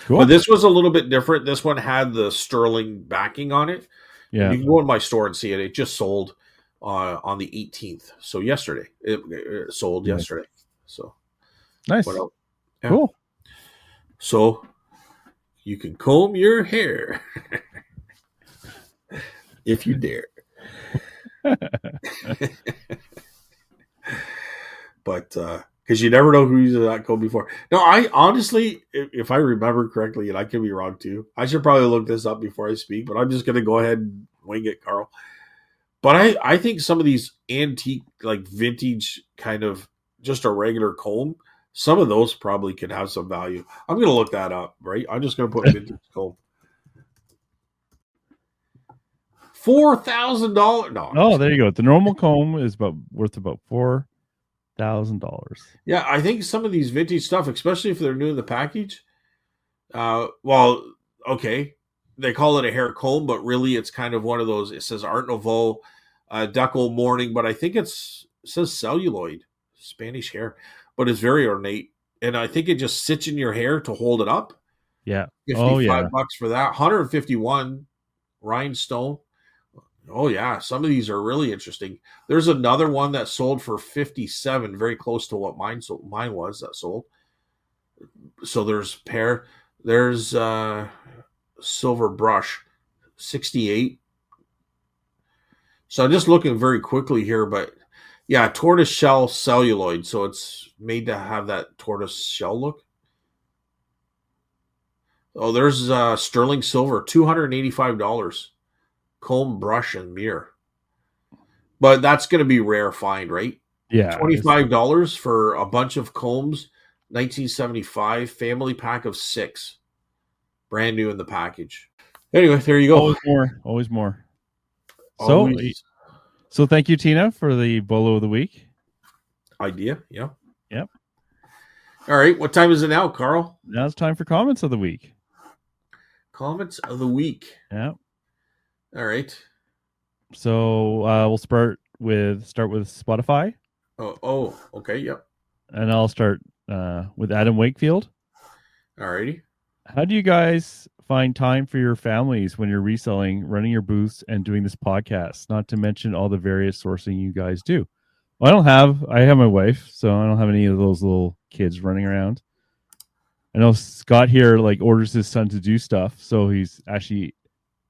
S1: Cool. But this was a little bit different. This one had the sterling backing on it. Yeah. And you can go in my store and see it. It just sold on the 18th. So yesterday. It sold yesterday. So
S2: nice. Yeah. Cool.
S1: So you can comb your hair if you dare. But because you never know who used that comb before. No, I honestly, if I remember correctly, and I could be wrong too, I should probably look this up before I speak, but I'm just going to go ahead and wing it, Carl. But I think some of these antique, like vintage kind of just a regular comb, some of those probably could have some value. I'm going to look that up, right? I'm just going to put vintage comb. $4,000. No.
S2: Oh, there you go. The normal comb is worth about $4,000.
S1: Yeah, I think some of these vintage stuff, especially if they're new in the package, well, okay, they call it a hair comb, but really it's kind of one of those. It says Art Nouveau, Deco Morning, but I think it says celluloid, Spanish hair, but it's very ornate, and I think it just sits in your hair to hold it up.
S2: Yeah.
S1: $55 for that. 151 rhinestone. Oh yeah, some of these are really interesting. There's another one that sold for 57, very close to what mine was that sold. So there's silver brush, 68. So I'm just looking very quickly here, but yeah, tortoise shell celluloid. So it's made to have that tortoise shell look. Oh, there's sterling silver, $285. Comb, brush, and mirror. But that's going to be rare find, right?
S2: Yeah.
S1: $25 for a bunch of combs, 1975, family pack of 6. Brand new in the package. Anyway, there you go.
S2: Always more. So thank you, Tina, for the Bolo of the Week.
S1: Idea, yeah.
S2: Yep.
S1: All right, what time is it now, Carl?
S2: Now it's time for comments of the week.
S1: Comments of the week.
S2: Yeah.
S1: All right.
S2: So we'll start with Spotify.
S1: Oh, okay, yep.
S2: And I'll start with Adam Wakefield.
S1: All righty.
S2: How do you guys find time for your families when you're reselling, running your booths, and doing this podcast? Not to mention all the various sourcing you guys do. Well, I have my wife, so I don't have any of those little kids running around. I know Scott here orders his son to do stuff, so he's actually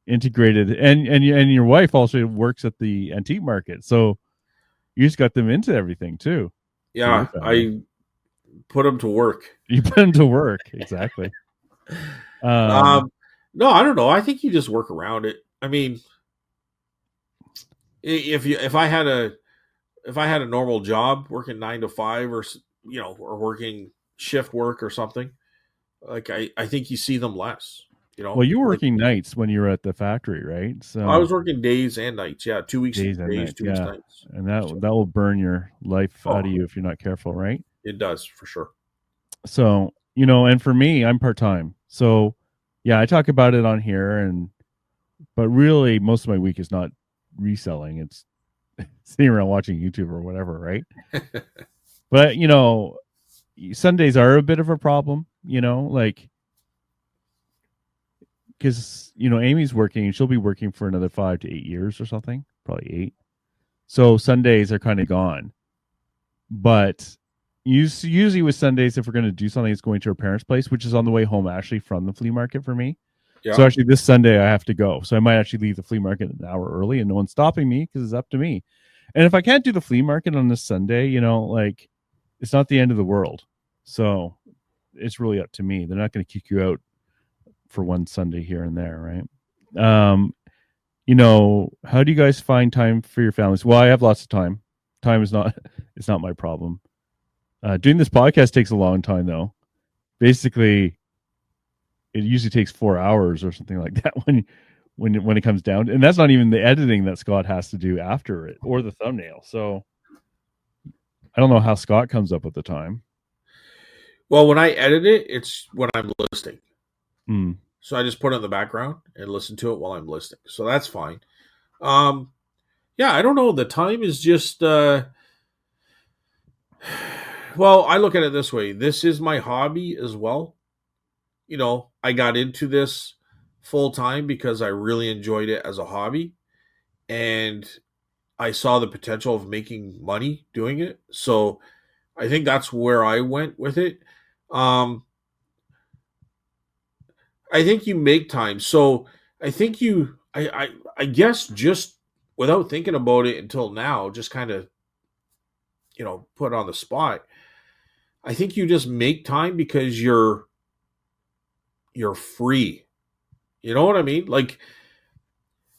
S2: integrated, and your wife also works at the antique market, so you just got them into everything too.
S1: Yeah, I put them to work.
S2: You put them to work, exactly.
S1: No, I don't know. I think you just work around it. I mean, if I had a normal job working 9 to 5 or working shift work or something, I think you see them less.
S2: Well, you were working nights when you were at the factory, right? So
S1: I was working days and nights. Yeah, 2 weeks days, 2 weeks nights.
S2: And that will burn your life out of you if you're not careful, right?
S1: It does, for sure.
S2: So, and for me, I'm part-time. So, yeah, I talk about it on here, but really most of my week is not reselling. It's sitting around watching YouTube or whatever, right? But, Sundays are a bit of a problem, because Amy's working and she'll be working for another 5 to 8 years or something, probably 8. So Sundays are kind of gone. But usually with Sundays, if we're going to do something, it's going to our parents' place, which is on the way home actually from the flea market for me. Yeah. So actually this Sunday I have to go. So I might actually leave the flea market an hour early, and no one's stopping me because it's up to me. And if I can't do the flea market on this Sunday, it's not the end of the world. So it's really up to me. They're not going to kick you out for one Sunday here and there, right? How do you guys find time for your families? Well, I have lots of time. Time is not my problem. Doing this podcast takes a long time though. Basically, it usually takes 4 hours or something like that when it comes down, and that's not even the editing that Scott has to do after it or the thumbnail. So I don't know how Scott comes up with the time.
S1: Well, when I edit it, it's when I'm listening.
S2: Mm.
S1: So I just put it in the background and listen to it while I'm listening. So that's fine. Um, yeah, I don't know. The time is just well, I look at it this way. This is my hobby as well. You know, I got into this full time because I really enjoyed it as a hobby and I saw the potential of making money doing it. So I think that's where I went with it. Um, I think you make time. So I think I guess just without thinking about it until now, just kind of, put on the spot. I think you just make time because you're free. You know what I mean? Like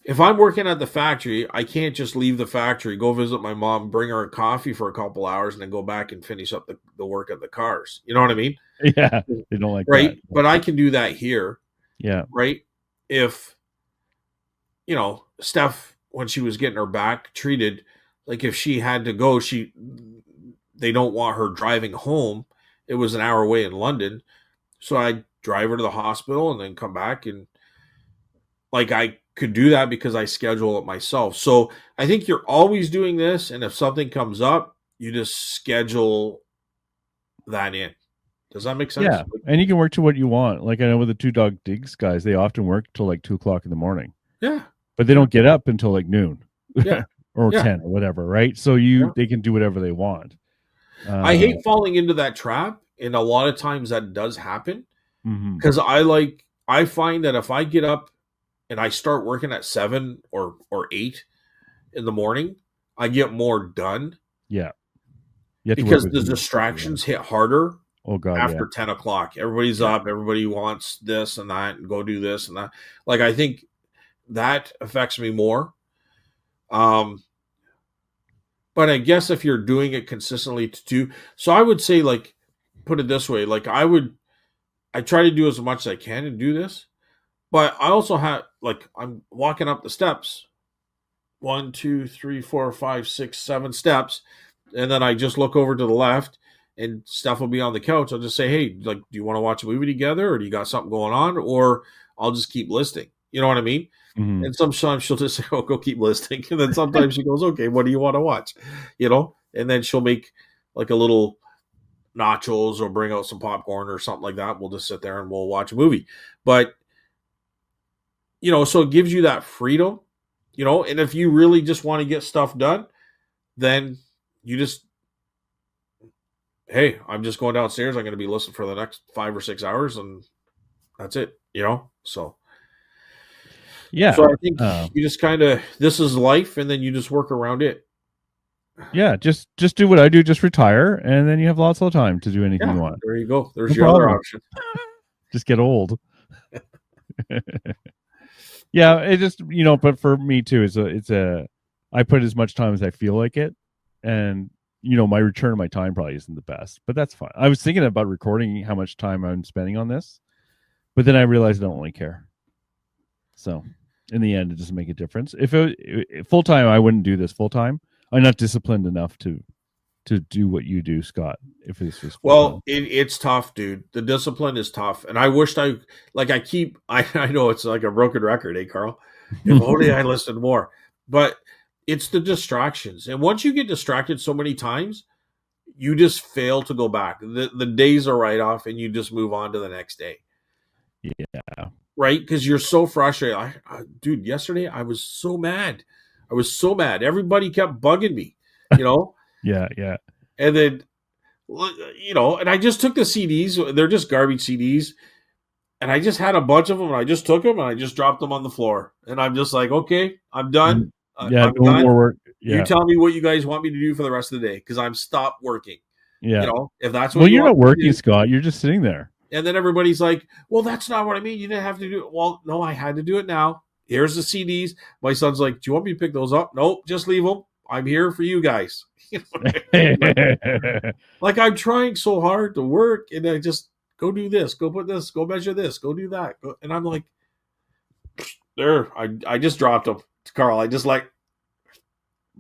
S1: if I'm working at the factory, I can't just leave the factory, go visit my mom, bring her a coffee for a couple hours, and then go back and finish up the work at the cars. You know what I mean?
S2: Yeah, they don't like that.
S1: Right. But I can do that here.
S2: Yeah.
S1: Right. If, Steph, when she was getting her back treated, like if she had to go, they don't want her driving home. It was an hour away in London. So I'd drive her to the hospital and then come back, and like I could do that because I schedule it myself. So I think you're always doing this, and if something comes up, you just schedule that in. Does that make sense?
S2: Yeah. And you can work to what you want. Like I know with the Two Dog Digs guys, they often work till like 2 o'clock in the morning,
S1: Yeah.
S2: but they don't get up until like noon
S1: Yeah.
S2: or
S1: Yeah.
S2: 10 or whatever. Right. So
S1: Yeah.
S2: they can do whatever they want.
S1: I hate falling into that trap, and a lot of times that does happen
S2: Mhm.
S1: because I find that if I get up and I start working at 7 or 8 in the morning, I get more done
S2: Yeah. You have to work
S1: because
S2: with
S1: the
S2: who you're
S1: distractions hit harder
S2: Oh God, yeah.
S1: after 10 o'clock. Everybody's
S2: Yeah.
S1: up, everybody wants this and that, and go do this and that. Like, I think that affects me more. Um, but I guess if you're doing it consistently to do, so I would say, like, put it this way, like, I try to do as much as I can and do this, but I also have, like, I'm walking up the steps, 1, 2, 3, 4, 5, 6, 7 steps, and then I just look over to the left, and Steph will be on the couch. I'll just say, "Hey, like, do you want to watch a movie together, or do you got something going on?" Or I'll just keep listening. You know what I mean?
S2: Mhm.
S1: And sometimes she'll just say, "Oh, go keep listening," and then sometimes she goes, "Okay, what do you want to watch?" And then she'll make like a little nachos or bring out some popcorn or something like that. We'll just sit there and we'll watch a movie. But so it gives you that freedom, and if you really just want to get stuff done, then you just, hey, I'm just going downstairs. I'm going to be listening for the next 5 or 6 hours, and that's it. So
S2: Yeah.
S1: I think you just kind of, this is life, and then you just work around it.
S2: Yeah, just do what I do, just retire, and then you have lots of time to do anything
S1: Yeah,
S2: you want.
S1: there you go. There's
S2: No
S1: your other
S2: problem.
S1: option.
S2: Just get old. Yeah, it just but for me too, I put as much time as I feel like it, and my return on my time probably isn't the best, but that's fine. I was thinking about recording how much time I'm spending on this, but then I realized I don't really care. So in the end, it doesn't make a difference. If it full time, I wouldn't do this full time. I'm not disciplined enough to do what you do, Scott. If this was full time.
S1: Well, it's tough, dude. The discipline is tough, and I wished I know it's like a broken record, Carl? If only I listened more. But it's the distractions, and once you get distracted so many times, you just fail to go back. The days are right off, and you just move on to the next day.
S2: Yeah.
S1: Right? Because you're so frustrated. Dude, yesterday I was so mad. I was so mad. Everybody kept bugging me, you know.
S2: Yeah. Yeah.
S1: And then and I just took the CDs. They're just garbage CDs. And I just had a bunch of them, and I just took them, and I just dropped them on the floor. And I'm just like, okay, I'm done.
S2: Yeah.
S1: I'm
S2: No
S1: done.
S2: more work.
S1: You
S2: Yeah.
S1: tell me what you guys want me to do for the rest of the day, because I'm stopped working.
S2: Yeah.
S1: If that's what
S2: Well,
S1: you
S2: you're
S1: want
S2: not
S1: me to
S2: working,
S1: do.
S2: Scott. You're just sitting there.
S1: And then everybody's like, well, that's not what I mean. You didn't have to do it. Well, no, I had to do it now. Here's the CDs. My son's like, do you want me to pick those up? Nope, just leave them. I'm here for you guys. Like I'm trying so hard to work, and I just go do this, go put this, go measure this, go do that. And I'm like, there, I just dropped them. Carl, I just like,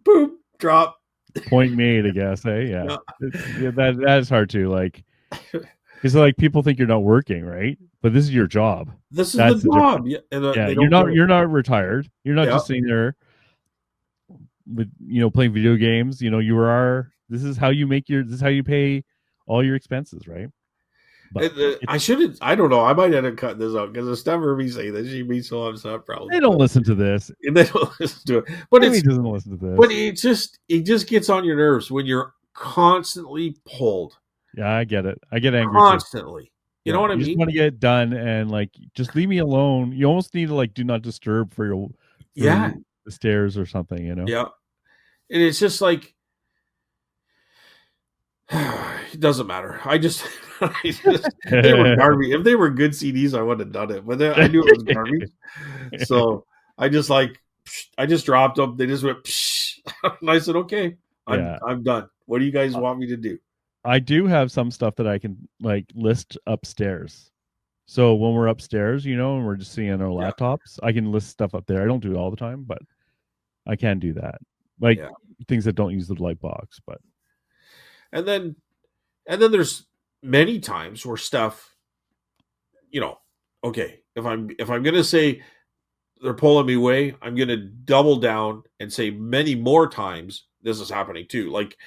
S1: boom, drop.
S2: Point made, I guess. Yeah.
S1: Yeah.
S2: Yeah, that is hard to like. Because like people think you're not working, right? But this is your job.
S1: This is the
S2: That's the
S1: job.
S2: difference.
S1: Yeah, and
S2: Yeah,
S1: they don't get it.
S2: you're not retired. You're not
S1: Yeah.
S2: just sitting there with playing video games. You are. This is how you make your. This is how you pay all your expenses, right? But
S1: I shouldn't. I don't know. I might end up cutting this out because it's never me saying that. She'd be so upset, probably.
S2: they don't listen to this.
S1: And they don't listen to it. But
S2: Amy doesn't listen to
S1: but
S2: this.
S1: it just gets on your nerves when you're constantly pulled.
S2: Yeah, I get it. I get angry too.
S1: Constantly. You know
S2: Yeah,
S1: what I
S2: you just
S1: mean?
S2: want to get it done and like just leave me alone. You almost need to like do not disturb for
S1: Yeah.
S2: the stairs or something.
S1: Yeah. And it's just like it doesn't matter. They were garbage. If they were good CDs, I would have done it. But I knew it was garbage, so I just dropped them. They just went, and I said, "Okay,
S2: Yeah.
S1: I'm done. What do you guys want me to do?"
S2: I do have some stuff that I can like list upstairs. So when we're upstairs, and we're just seeing our
S1: Yeah.
S2: laptops, I can list stuff up there. I don't do it all the time, but I can do that. Like
S1: Yeah.
S2: things that don't use the light box, but
S1: And then there's many times where stuff, okay, if I'm gonna say they're pulling me away, I'm gonna double down and say many more times this is happening too. Like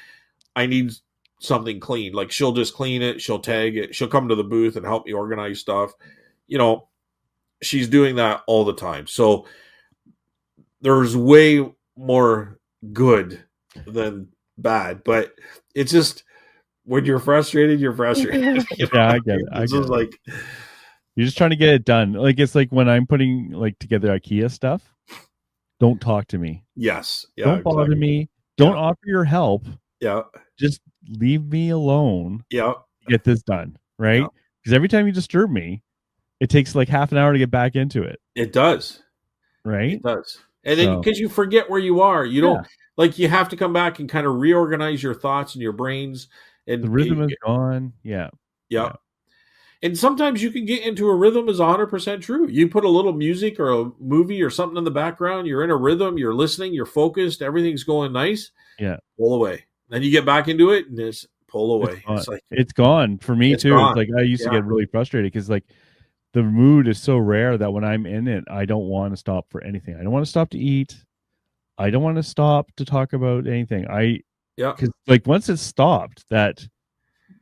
S1: I need something clean. Like she'll just clean it, she'll tag it, she'll come to the booth and help me organize stuff. She's doing that all the time. So there's way more good than bad, but it's just when you're frustrated, you're frustrated.
S2: yeah, I get it.
S1: It's just like
S2: you're just trying to get it done. Like it's like when I'm putting like together IKEA stuff. Don't talk to me.
S1: yes, yeah,
S2: Don't bother me. Don't offer your help.
S1: Yeah,
S2: just leave me alone.
S1: Yeah,
S2: get this done, right? Because every time you disturb me, it takes like half an hour to get back into it.
S1: It does,
S2: right?
S1: It does, and then because you forget where you are, you don't like you have to come back and kind of reorganize your thoughts and your brains, and
S2: the rhythm is gone. Yeah.
S1: And sometimes you can get into a rhythm is 100% true. You put a little music or a movie or something in the background, you're in a rhythm, you're listening, you're focused, everything's going nice.
S2: Yeah.
S1: Pull away. Then you get back into it and just pull away.
S2: It's gone for me too.
S1: Gone.
S2: It's like I used to get really frustrated because like the mood is so rare that when I'm in it, I don't want to stop for anything. I don't want to stop to eat. I don't want to stop to talk about anything. Because like once it's stopped, that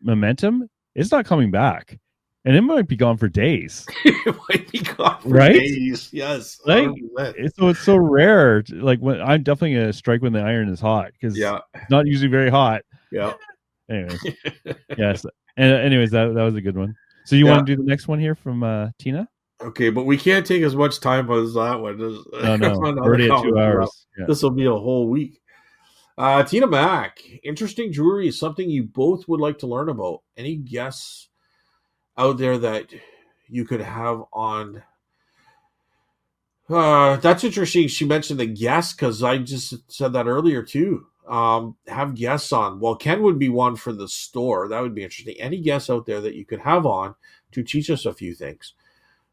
S2: momentum, it's not coming back. And it might be gone for days.
S1: It might be gone for days. Yes.
S2: Like, it's so rare. Like when I'm definitely gonna strike when the iron is hot because it's not usually very hot.
S1: Yeah.
S2: Anyways. Yes. And anyways, that was a good one. So you want to do the next one here from Tina?
S1: Okay, but we can't take as much time as that one.
S2: No. Already at 2 hours.
S1: Yeah. This will be a whole week. Tina Mac, interesting jewelry is something you both would like to learn about. Any guests out there that you could have on? That's interesting. She mentioned the guests because I just said that earlier too. Have guests on. Well, Ken would be one for the store. That would be interesting. Any guests out there that you could have on to teach us a few things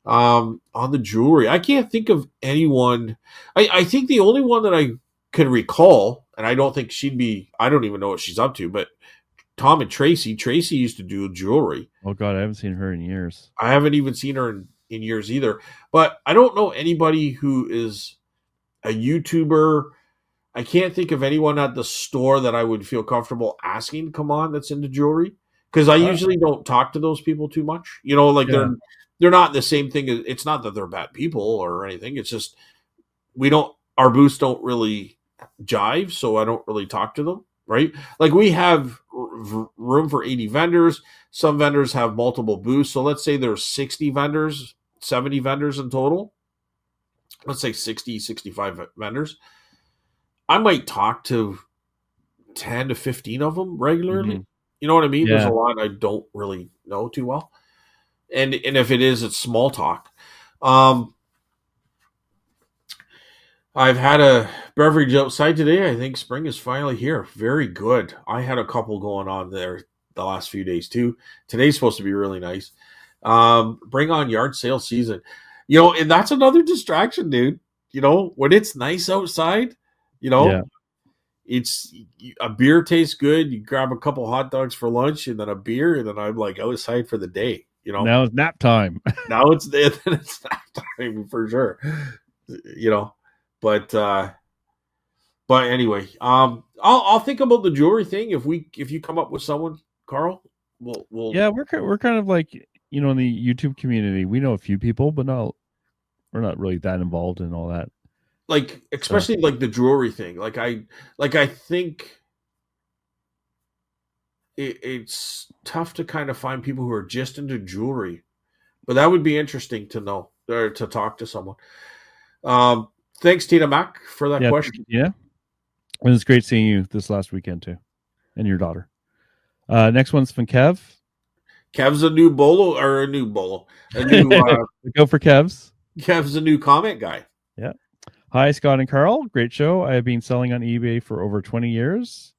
S1: on the jewelry? I can't think of anyone. I think the only one that I can recall, and I don't think she'd be, I don't even know what she's up to, but Tom and Tracy. Tracy used to do jewelry.
S2: Oh God, I haven't seen her in years.
S1: I haven't even seen her in years either. But I don't know anybody who is a YouTuber. I can't think of anyone at the store that I would feel comfortable asking to come on that's into jewelry, because I usually don't talk to those people too much. They're not the same thing. It's not that they're bad people or anything. It's just our booths don't really jive, so I don't really talk to them. Right? Like we have room for 80 vendors. Some vendors have multiple booths. So let's say there's 60 vendors, 70 vendors in total. Let's say 60, 65 vendors. I might talk to 10 to 15 of them regularly. Mm-hmm. You know what I mean? Yeah. There's a lot I don't really know too well. And if it is, it's small talk. I've had a beverage outside today. I think spring is finally here. Very good. I had a couple going on there the last few days too. Today's supposed to be really nice. Bring on yard sale season. And that's another distraction, dude. When it's nice outside, it's a beer tastes good. You grab a couple hot dogs for lunch and then a beer, and then I'm like outside for the day.
S2: Now it's nap time.
S1: Now it's it's nap time for sure. You know, but anyway, I'll think about the jewelry thing if you come up with someone, Carl. We'll
S2: Yeah, we're kind of like, in the YouTube community, we know a few people, but we're not really that involved in all that.
S1: like,
S2: So
S1: especially like the jewelry thing. I think it's tough to kind of find people who are just into jewelry, but that would be interesting to know or to talk to someone. Thanks, Tina Mac, for that
S2: yeah,
S1: question.
S2: yeah. It was great seeing you this last weekend too, and your daughter. Next one's from Kev.
S1: Kev's a new bolo or a new bolo, a new
S2: Go for Kev's.
S1: Kev's a new comment guy.
S2: Yeah. Hi, Scott and Carl. Great show. I have been selling on eBay for over 20 years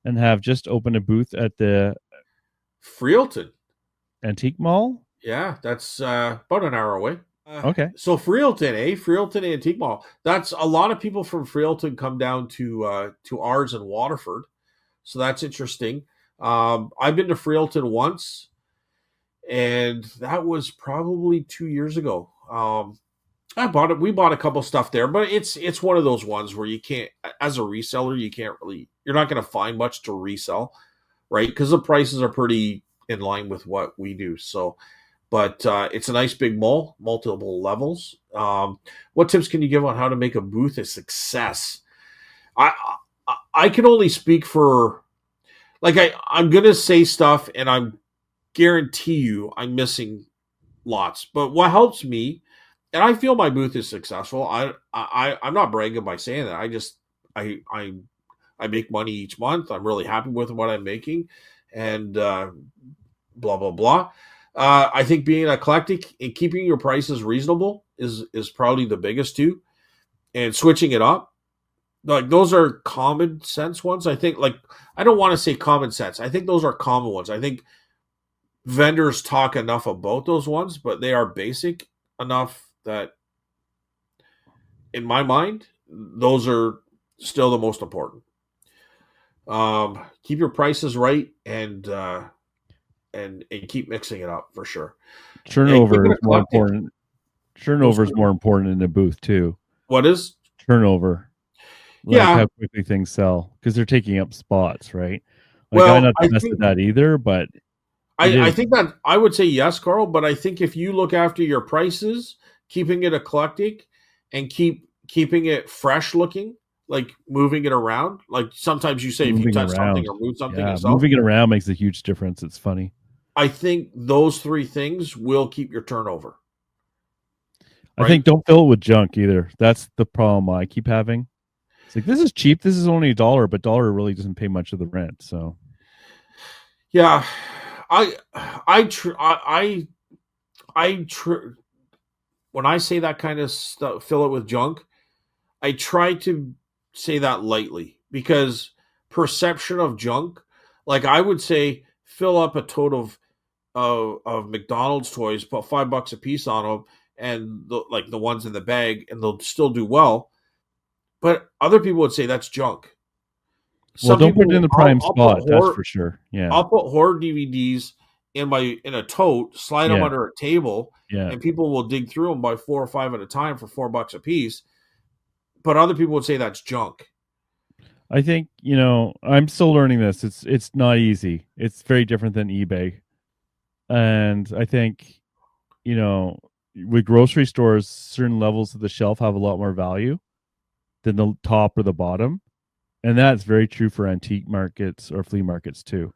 S2: and have just opened a booth at the
S1: Freelton
S2: Antique Mall.
S1: Yeah, that's about an hour away.
S2: Okay.
S1: So Freelton, Freelton Antique Mall. That's a lot of people from Freelton come down to ours in Waterford, so that's interesting. I've been to Freelton once, and that was probably 2 years ago. We bought a couple stuff there, but it's one of those ones where you can't, as a reseller, you're not going to find much to resell, right? Because the prices are pretty in line with what we do. So, but it's a nice big mall, multiple levels. What tips can you give on how to make a booth a success? I can only speak for, like, I'm gonna say stuff, and I'm guarantee you I'm missing lots. But what helps me, and I feel my booth is successful. I'm not bragging by saying that. I make money each month. I'm really happy with what I'm making, and blah blah blah. I think being eclectic and keeping your prices reasonable is probably the biggest too, and switching it up. Like, those are common sense ones. I think, like, I don't want to say common sense. I think those are common ones. I think vendors talk enough about those ones, but they are basic enough that, in my mind, those are still the most important. Keep your prices right, and keep mixing it up for sure.
S2: Turnover is more important. Turnover is more important in the booth too.
S1: What is
S2: turnover? Like, how quickly things sell, because they're taking up spots, right? Like, I'm not the best at that either, but
S1: I think that I would say yes, Carl. But I think if you look after your prices, keeping it eclectic, and keeping it fresh looking, like moving it around. Like, sometimes you say if you touch something or move something,
S2: moving it around makes a huge difference. It's funny.
S1: I think those three things will keep your turnover.
S2: Right? I think don't fill it with junk either. That's the problem I keep having. It's like, this is cheap. This is only $1, but $1 really doesn't pay much of the rent. So,
S1: yeah, when I say that kind of stuff, fill it with junk, I try to say that lightly, because perception of junk, like, I would say fill up a tote of McDonald's toys, put $5 a piece on them, and the ones in the bag, and they'll still do well. But other people would say that's junk.
S2: Well, don't put it in the prime spot. That's for sure. Yeah,
S1: I'll put horror DVDs in a tote, slide them under a table, and people will dig through them by 4 or 5 at a time for $4 a piece. But other people would say that's junk.
S2: I think, I'm still learning this. It's not easy. It's very different than eBay, and I think, with grocery stores, certain levels of the shelf have a lot more value than the top or the bottom. And that's very true for antique markets or flea markets too.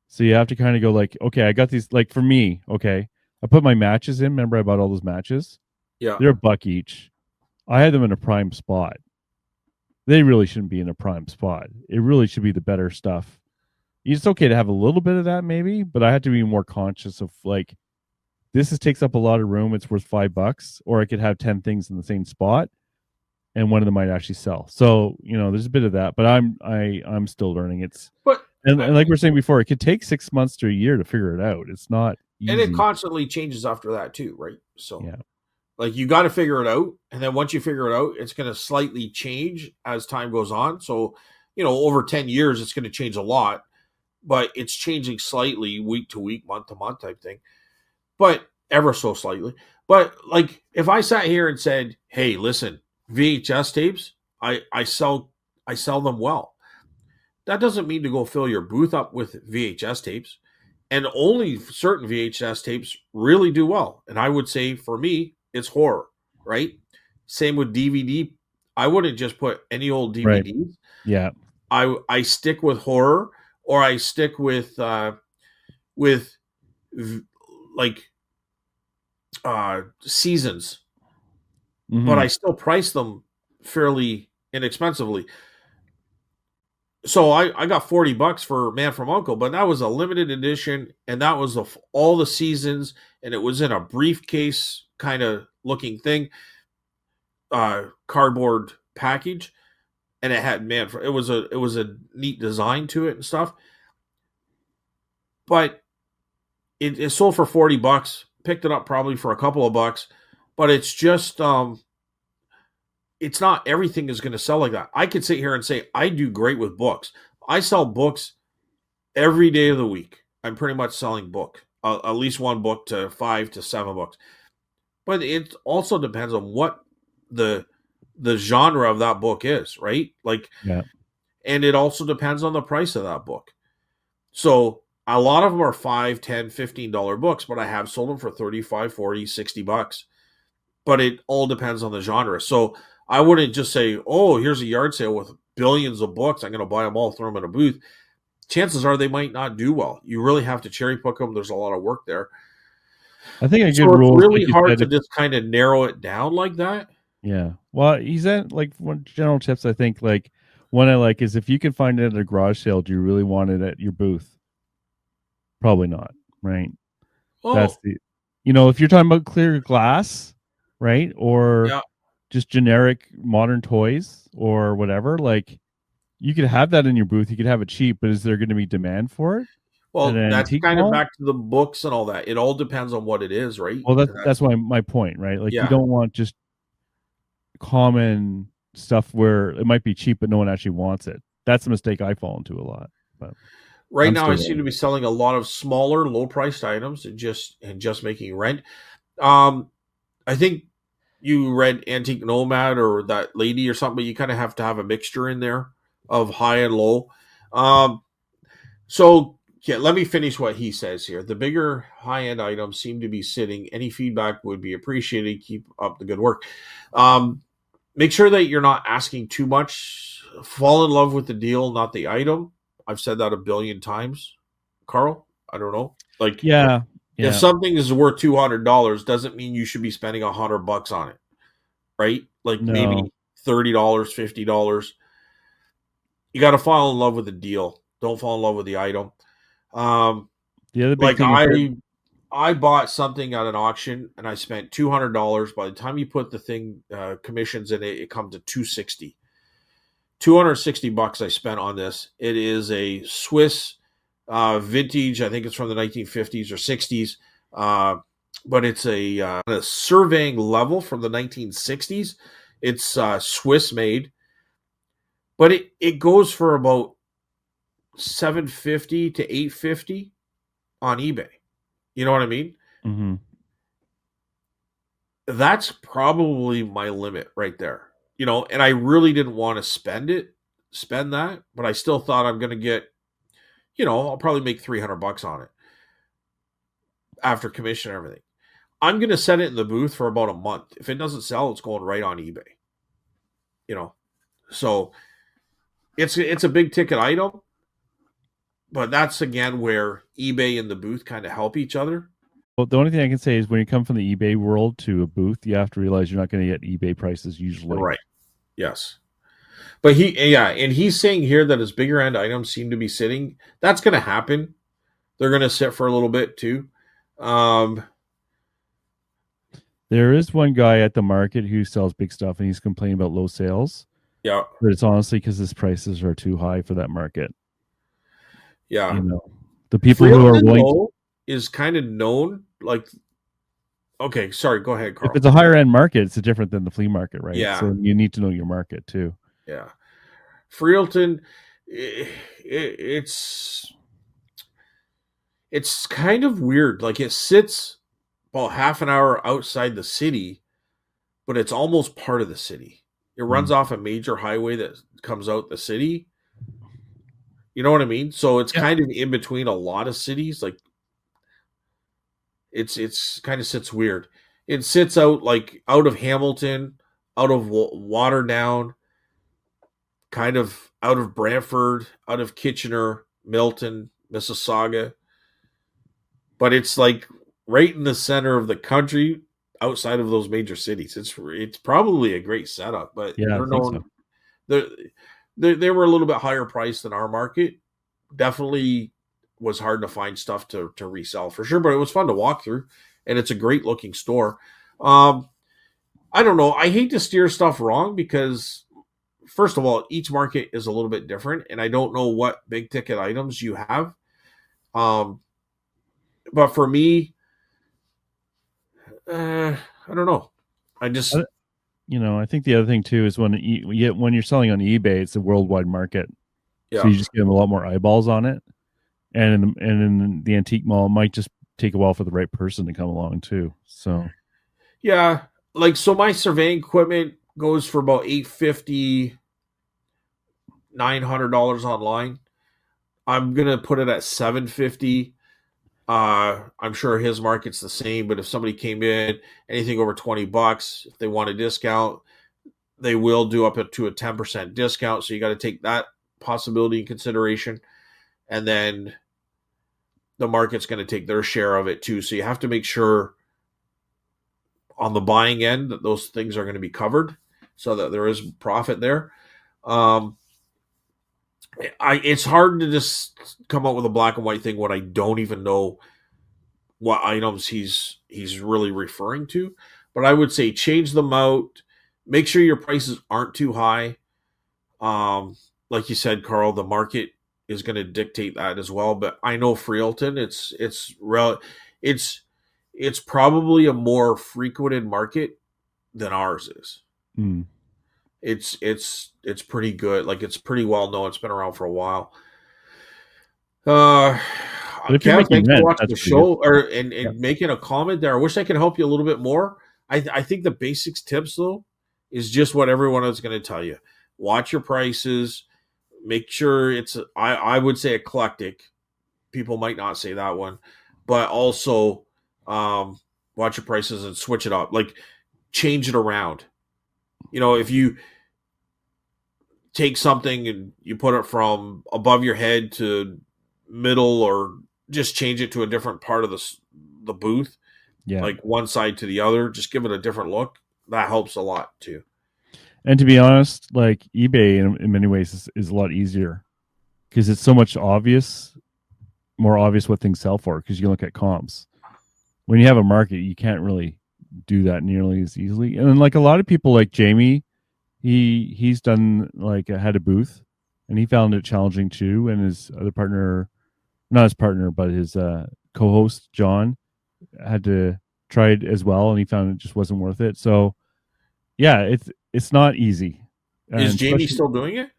S2: So you have to kind of go like, okay, I got these, like, for me, okay, I put my matches in. Remember I bought all those matches?
S1: Yeah.
S2: They're $1 each. I had them in a prime spot. They really shouldn't be in a prime spot. It really should be the better stuff. It's okay to have a little bit of that maybe, but I had to be more conscious of, like, takes up a lot of room. It's worth $5, or I could have 10 things in the same spot, and one of them might actually sell. So, there's a bit of that, but I'm still learning. And like we were saying before, it could take 6 months to a year to figure it out. It's not easy.
S1: And it constantly changes after that too, right? So,
S2: yeah,
S1: like, you got to figure it out, and then once you figure it out, it's going to slightly change as time goes on. So, over 10 years, it's going to change a lot, but it's changing slightly week to week, month to month type thing, but ever so slightly. But like if I sat here and said, hey, listen, VHS tapes, I sell them well. That doesn't mean to go fill your booth up with VHS tapes. And only certain VHS tapes really do well. And I would say for me, it's horror, right? Same with DVD. I wouldn't just put any old
S2: Right.
S1: DVDs.
S2: Yeah.
S1: I stick with horror, or I stick with like seasons, but I still price them fairly inexpensively. So I got $40 for Man from Uncle, but that was a limited edition, and that was all the seasons, and it was in a briefcase kind of looking thing, cardboard package, and it had it was a neat design to it and stuff. But it sold for $40. Picked it up probably for a couple of bucks, but it's just it's not everything is going to sell like that. I could sit here and say I do great with books. I sell books every day of the week. I'm pretty much selling book, at least one book to 5 to 7 books. But it also depends on what the genre of that book is, right? Like,
S2: Yeah.
S1: and it also depends on the price of that book. So a lot of them are $5, $10, $15 books, but I have sold them for 35, 40, 60 bucks. But it all depends on the genre. So I wouldn't just say, oh, here's a yard sale with billions of books. I'm going to buy them all, throw them in a booth. Chances are they might not do well. You really have to cherry pick them. There's a lot of work there.
S2: I think a
S1: So
S2: good
S1: it's
S2: rule,
S1: really
S2: like
S1: hard to just kind of narrow it down like that.
S2: yeah. Well, he's at like one general tips. I think like one I like is if you can find it at a garage sale, do you really want it at your booth? Probably not, right? That's
S1: Oh,
S2: if you're talking about clear glass, right, or
S1: yeah.
S2: just generic modern toys or whatever, like you could have that in your booth. You could have it cheap, but is there going to be demand for it at
S1: Well,
S2: an
S1: that's
S2: antique
S1: kind of
S2: mall?
S1: back to the books and all that. It all depends on what it is, right?
S2: Well,
S1: And
S2: that's my point, right? Like you
S1: yeah.
S2: don't want just common stuff where it might be cheap but no one actually wants it. That's a mistake I fall into a lot. But
S1: Right
S2: I'm
S1: now, I
S2: still
S1: seem to
S2: learning.
S1: be selling a lot of smaller, low-priced items and just making rent. Um, I think you read Antique Nomad or that lady or something, but you kind of have to have a mixture in there of high and low. Um, so yeah, let me finish what he says here. The bigger high-end items seem to be sitting. Any feedback would be appreciated. Keep up the good work. Um, Make sure that you're not asking too much. Fall in love with the deal, not the item. I've said that a billion times, Carl. I don't know. Like
S2: Yeah,
S1: if
S2: yeah,
S1: something is worth $200, doesn't mean you should be spending $100 on it, right? Like
S2: no.
S1: maybe $30, $50. You got to fall in love with the deal. Don't fall in love with the item. Um,
S2: The other big
S1: like
S2: thing is that
S1: I bought something at an auction and I spent $200. By the time you put the thing commissions in it, it comes to 260. $260 I spent on this. It is a Swiss vintage. I think it's from the 1950s or 60s, but it's a surveying level from the 1960s. It's Swiss made, but it goes for about 750 to 850 on eBay. You know what I mean?
S2: mhm.
S1: That's probably my limit right there. And I really didn't want to spend that, but I still thought I'm going to get, I'll probably make $300 on it after commission and everything. I'm going to set it in the booth for about a month. If it doesn't sell, it's going right on eBay. You know, so it's a big ticket item, but that's again where eBay and the booth kind of help each other.
S2: Well, the only thing I can say is when you come from the eBay world to a booth, you have to realize you're not going to get eBay prices usually.
S1: Right. Yes. But and he's saying here that his bigger end items seem to be sitting. That's going to happen. They're going to sit for a little bit too. Um,
S2: There is one guy at the market who sells big stuff and he's complaining about low sales,
S1: yeah,
S2: but it's honestly because his prices are too high for that market.
S1: yeah.
S2: The people who are
S1: Freeland
S2: willing to,
S1: though is kind of known. Like, okay, sorry, go ahead,
S2: if
S1: Carl.
S2: it's a higher end market, it's different than the flea market, right?
S1: Yeah,
S2: So you need to know your market too.
S1: yeah. Freelton, it's kind of weird. Like it sits about half an hour outside the city, but it's almost part of the city. It runs
S2: Mm.
S1: off a major highway that comes out the city. You know what I mean? So it's
S2: Yeah.
S1: kind of in between a lot of cities. Like it's kind of sits weird. It sits out like out of Hamilton, out of Waterdown, kind of out of Brantford, out of Kitchener, Milton, Mississauga, but it's like right in the center of the country, outside of those major cities. It's probably a great setup, but
S2: Yeah, I
S1: they're
S2: think so.
S1: known they they were a little bit higher priced than our market. Definitely was hard to find stuff to resell for sure, but it was fun to walk through, and it's a great looking store. Um, I don't know. I hate to steer stuff wrong because first of all, each market is a little bit different, and I don't know what big ticket items you have. Um, but for me, I don't know. I just
S2: I, I think the other thing too is when you're selling on eBay, it's a worldwide market, so
S1: yeah
S2: you just get a lot more eyeballs on it. And in the antique mall, it might just take a while for the right person to come along too. So
S1: yeah. Like so, my surveying equipment goes for about 850, $900 online. I'm gonna put it at 750. I'm sure his market's the same, but if somebody came in anything over $20, if they want a discount, they will do up to a 10% discount. So you got to take that possibility in consideration. And then the market's going to take their share of it too. So you have to make sure on the buying end that those things are going to be covered so that there is profit there. Um, it's hard to just come up with a black and white thing when I don't even know what items he's really referring to. But I would say change them out. Make sure your prices aren't too high. Um, like you said, Carl, the market is going to dictate that as well. But I know Freelton, it's it's probably a more frequented market than ours is.
S2: mm.
S1: It's pretty good. Like it's pretty well known. It's been around for a while. Uh,
S2: But if you're
S1: Kev,
S2: making
S1: thanks for
S2: rent,
S1: watching
S2: that's
S1: the
S2: pretty good.
S1: show or
S2: Yeah.
S1: and making a comment there. I wish I could help you a little bit more. I think the basics tips though is just what everyone is going to tell you. Watch your prices. Make sure it's I would say eclectic. People might not say that one, but also watch your prices and switch it up. Like change it around. You know, if you take something and you put it from above your head to middle or just change it to a different part of the booth,
S2: Yeah.
S1: like one side to the other, just give it a different look. That helps a lot too.
S2: And to be honest, like eBay in many ways is a lot easier because it's so much more obvious what things sell for because you can look at comps. When you have a market, you can't really do that nearly as easily. And then, like a lot of people like Jamie, he's done like had a booth and he found it challenging too. And his other partner, not his partner, but his co-host John had to try it as well, and he found it just wasn't worth it. So yeah, it's not easy,
S1: Is
S2: and
S1: Jamie
S2: especially
S1: still doing it?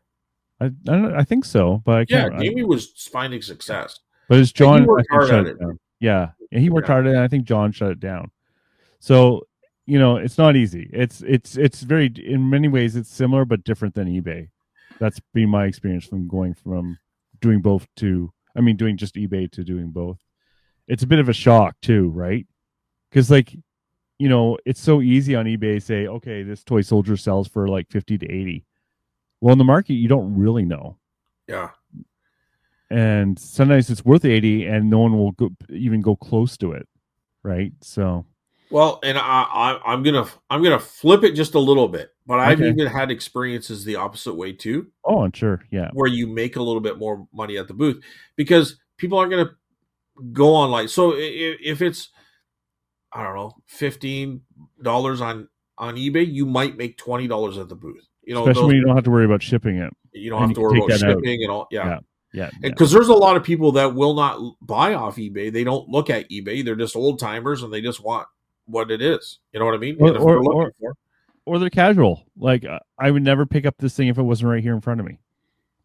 S2: I think so, but I
S1: Yeah,
S2: can't.
S1: Jamie was finding success.
S2: But it's
S1: And he
S2: John. I
S1: worked
S2: think
S1: hard
S2: shut
S1: at
S2: it
S1: it.
S2: down. Yeah, and he worked
S1: Yeah.
S2: hard, and I think John shut it down. So it's not easy. It's very in many ways it's similar but different than eBay. That's been my experience from going from doing both to doing just eBay to doing both. It's a bit of a shock too, right? Because like it's so easy on eBay to say, okay, this toy soldier sells for like 50 to 80. Well, in the market, you don't really know.
S1: Yeah.
S2: And sometimes it's worth 80 and no one will even go close to it. Right. So,
S1: Well, and I'm gonna flip it just a little bit, but I've
S2: okay.
S1: even had experiences the opposite way too,
S2: Oh, I'm sure. Yeah.
S1: where you make a little bit more money at the booth because people aren't gonna go online. So if it's I don't know $15 on eBay, you might make $20 at the booth. You know
S2: Especially
S1: those
S2: when you don't have to worry about shipping it
S1: you don't
S2: and
S1: have
S2: you
S1: to
S2: can
S1: worry
S2: take
S1: about
S2: that out.
S1: shipping and all. Yeah,
S2: Yeah. Yeah.
S1: and
S2: Yeah.
S1: because there's a lot of people that will not buy off eBay. They don't look at eBay. They're just old timers and they just want what it is. You know what I mean?
S2: Or,
S1: And if
S2: or,
S1: they're looking
S2: or,
S1: for
S2: or they're casual. Like I would never pick up this thing if it wasn't right here in front of me.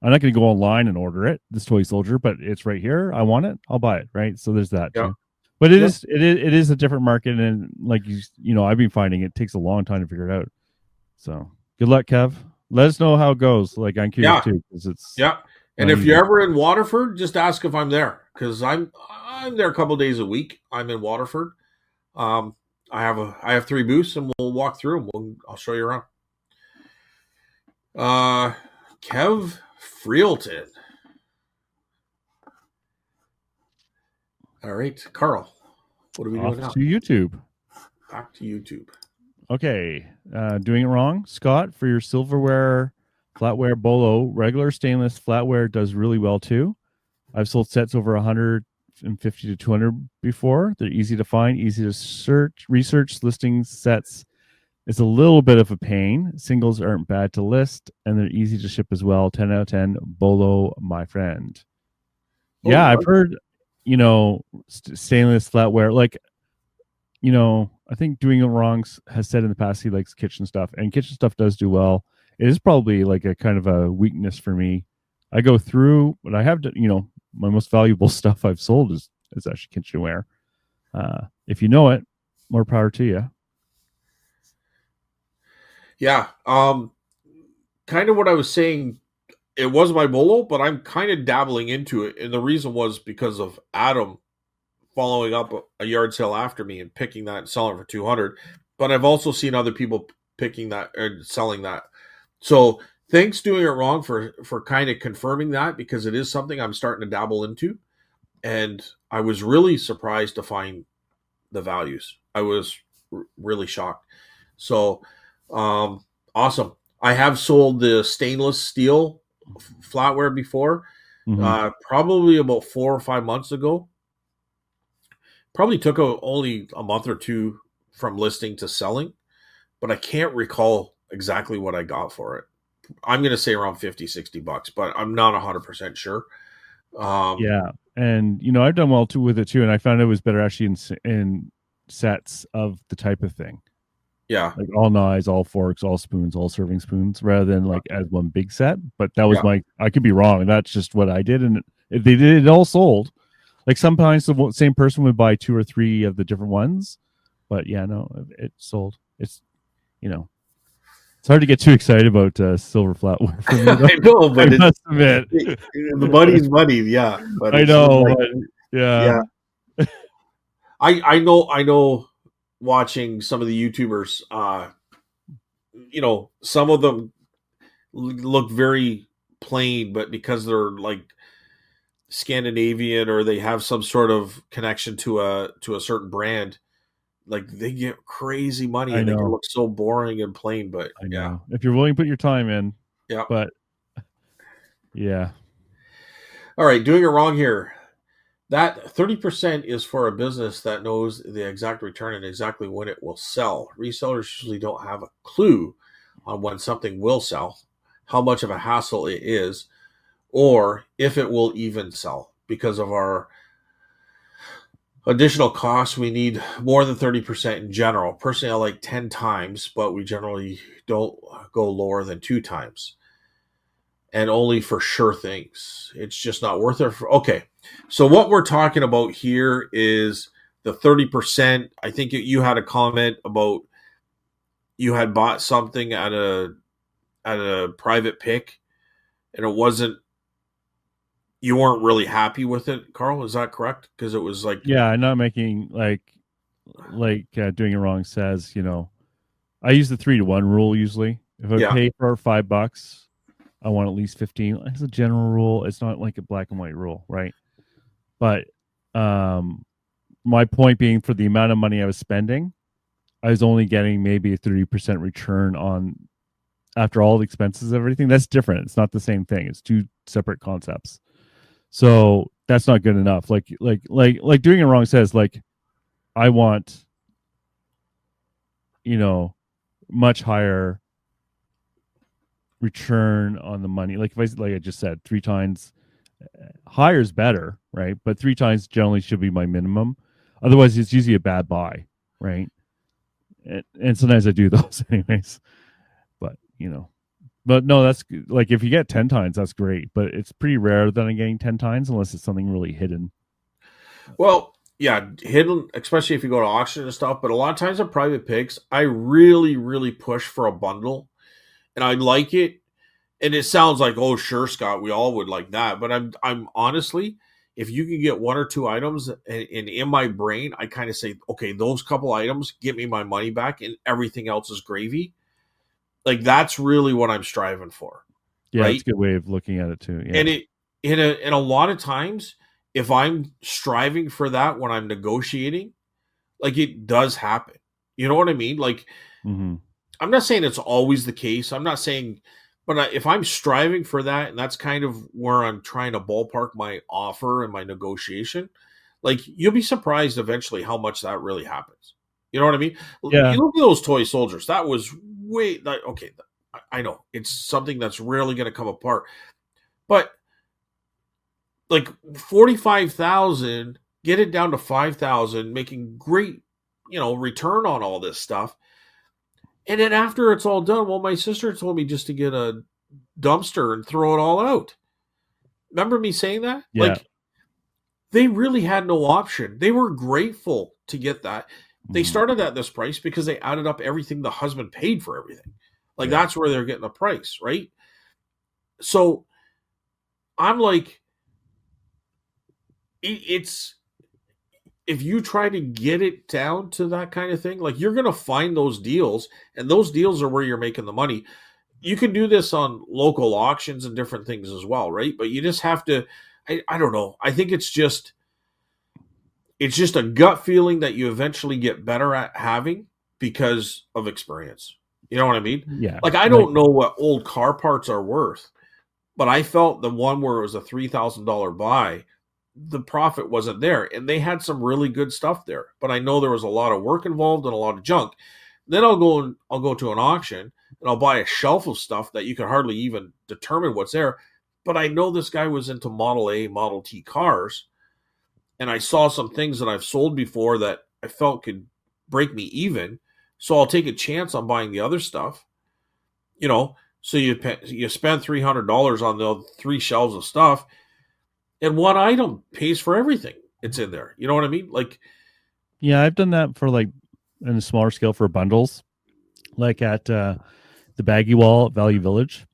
S2: I'm not going to go online and order it, this toy soldier, but it's right here. I want it. I'll buy it. Right. So there's that
S1: Yeah.
S2: too. But
S1: Yep.
S2: it is a different market, and like I've been finding it takes a long time to figure it out. So good luck, Kev. Let us know how it goes. Like I'm curious
S1: Yeah.
S2: too, because it's
S1: Yeah. And
S2: not
S1: if
S2: easy.
S1: you're ever in Waterford, just ask if I'm there, because I'm there a couple of days a week. I'm in Waterford. Um, I have 3 booths, and we'll walk through them. I'll show you around. Kev Freelton. All right, Carl. What are we doing
S2: Off
S1: now?
S2: to YouTube.
S1: Back to YouTube.
S2: Okay, doing it wrong, Scott. For your silverware, flatware, bolo, regular stainless flatware does really well too. I've sold sets over 150 to 200 before. They're easy to find, easy to search, research. Listing sets is a little bit of a pain. Singles aren't bad to list, and they're easy to ship as well. 10 out of 10, bolo, my friend. Yeah,
S1: Oh,
S2: I've heard, stainless flatware. Like, I think Doing It Wrong has said in the past he likes kitchen stuff, and kitchen stuff does do well. It is probably like a kind of a weakness for me. I go through, but I have, my most valuable stuff I've sold is actually kitchenware. If you know it, more power to you.
S1: yeah. Kind of what I was saying. It was my bolo, but I'm kind of dabbling into it, and the reason was because of Adam following up a yard sale after me and picking that and selling it for 200. But I've also seen other people picking that and selling that. So thanks Doing It Wrong for kind of confirming that, because it is something I'm starting to dabble into, and I was really surprised to find the values. I was really shocked. So awesome. I have sold the stainless steel flatware before,
S2: Mm-hmm.
S1: probably about 4 or 5 months ago. Probably took only a month or two from listing to selling, but I can't recall exactly what I got for it. I'm going to say around 50, $60, but I'm not 100% sure.
S2: Yeah, and I've done well too with it too, and I found it was better actually in sets of the type of thing,
S1: Yeah.
S2: like all knives, all forks, all spoons, all serving spoons, rather than like as one big set. But that was
S1: Yeah.
S2: I could be wrong. That's just what I did, and if they did it all sold. Like sometimes the same person would buy 2 or 3 of the different ones, but yeah, no, it sold. It's hard to get too excited about silver flatware for me, though.
S1: I know,
S2: I
S1: but
S2: must admit,
S1: the money's money. Yeah. But
S2: I
S1: it's just
S2: know,
S1: like,
S2: but yeah,
S1: yeah, I know watching some of the YouTubers, some of them look very plain, but because they're like Scandinavian or they have some sort of connection to a certain brand, like they get crazy money
S2: I
S1: and they can
S2: know,
S1: look so boring and plain. But
S2: I
S1: yeah,
S2: know. If you're willing to put your time in,
S1: yeah.
S2: but yeah,
S1: All right, doing it wrong here. That 30% is for a business that knows the exact return and exactly when it will sell. Resellers usually don't have a clue on when something will sell, how much of a hassle it is, or if it will even sell. Because of our additional costs, we need more than 30% in general. Personally, I like 10 times, but we generally don't go lower than 2 times. And only for sure things. It's just not worth it. Okay. So what we're talking about here is the 30%. I think you had a comment about you had bought something at a private pick and it wasn't, you weren't really happy with it, Carl. Is that correct? Because it was like,
S2: yeah, I'm not making Doing It Wrong says, I use the 3-to-1 rule usually. If I
S1: yeah,
S2: pay for $5, I want at least 15. It's a general rule. It's not like a black and white rule, right? But my point being, for the amount of money I was spending, I was only getting maybe a 30% return on after all the expenses, everything. That's different. It's not the same thing. It's two separate concepts. So that's not good enough. Like Doing It Wrong says, like, I want, much higher return on the money. Like if I just said 3 times higher is better, right? But 3 times generally should be my minimum. Otherwise, it's usually a bad buy, right? And sometimes I do those anyways. But But no, that's like if you get 10 times, that's great. But it's pretty rare that I'm getting 10 times unless it's something really hidden.
S1: Well, yeah, hidden, especially if you go to auction and stuff. But a lot of times on private picks, I really, really push for a bundle, and I like it. And it sounds like, oh, sure, Scott, we all would like that. But I'm honestly, if you can get one or two items, and in my brain, I kind of say, okay, those couple items, get me my money back, and everything else is gravy. Like that's really what I'm striving for,
S2: Yeah, it's
S1: right?
S2: a good way of looking at it too. Yeah.
S1: And it in a lot of times, if I'm striving for that when I'm negotiating, like it does happen. You know what I mean? Like
S2: Mm-hmm.
S1: I'm not saying it's always the case. I'm not saying, but if I'm striving for that, and that's kind of where I'm trying to ballpark my offer and my negotiation, like you'll be surprised eventually how much that really happens. You know what I mean?
S2: Yeah.
S1: You look at those toy soldiers. That was way okay. I know it's something that's rarely going to come apart, but like 45,000, get it down to 5,000, making great, return on all this stuff. And then after it's all done, well, my sister told me just to get a dumpster and throw it all out. Remember me saying that?
S2: Yeah.
S1: Like they really had no option. They were grateful to get that. They
S2: Mm-hmm.
S1: started at this price because they added up everything the husband paid for everything. Like
S2: Yeah.
S1: that's where they're getting the price, right? So I'm like, it's if you try to get it down to that kind of thing, like you're going to find those deals, and those deals are where you're making the money. You can do this on local auctions and different things as well, right? But you just have to. I don't know. I think it's just a gut feeling that you eventually get better at having because of experience. You know what I mean?
S2: Yeah.
S1: Like I
S2: Like
S1: don't know what old car parts are worth, but I felt the one where it was a $3,000 buy, the profit wasn't there, and they had some really good stuff there. But I know there was a lot of work involved and a lot of junk. Then I'll go to an auction and I'll buy a shelf of stuff that you can hardly even determine what's there. But I know this guy was into Model A, Model T cars, and I saw some things that I've sold before that I felt could break me even. So I'll take a chance on buying the other stuff. You know, so you spend $300 on the three shelves of stuff, and one item pays for everything. It's in there. You know what I mean? Like,
S2: yeah, I've done that for like in a smaller scale for bundles, like at the Baggy Wall at Value Village.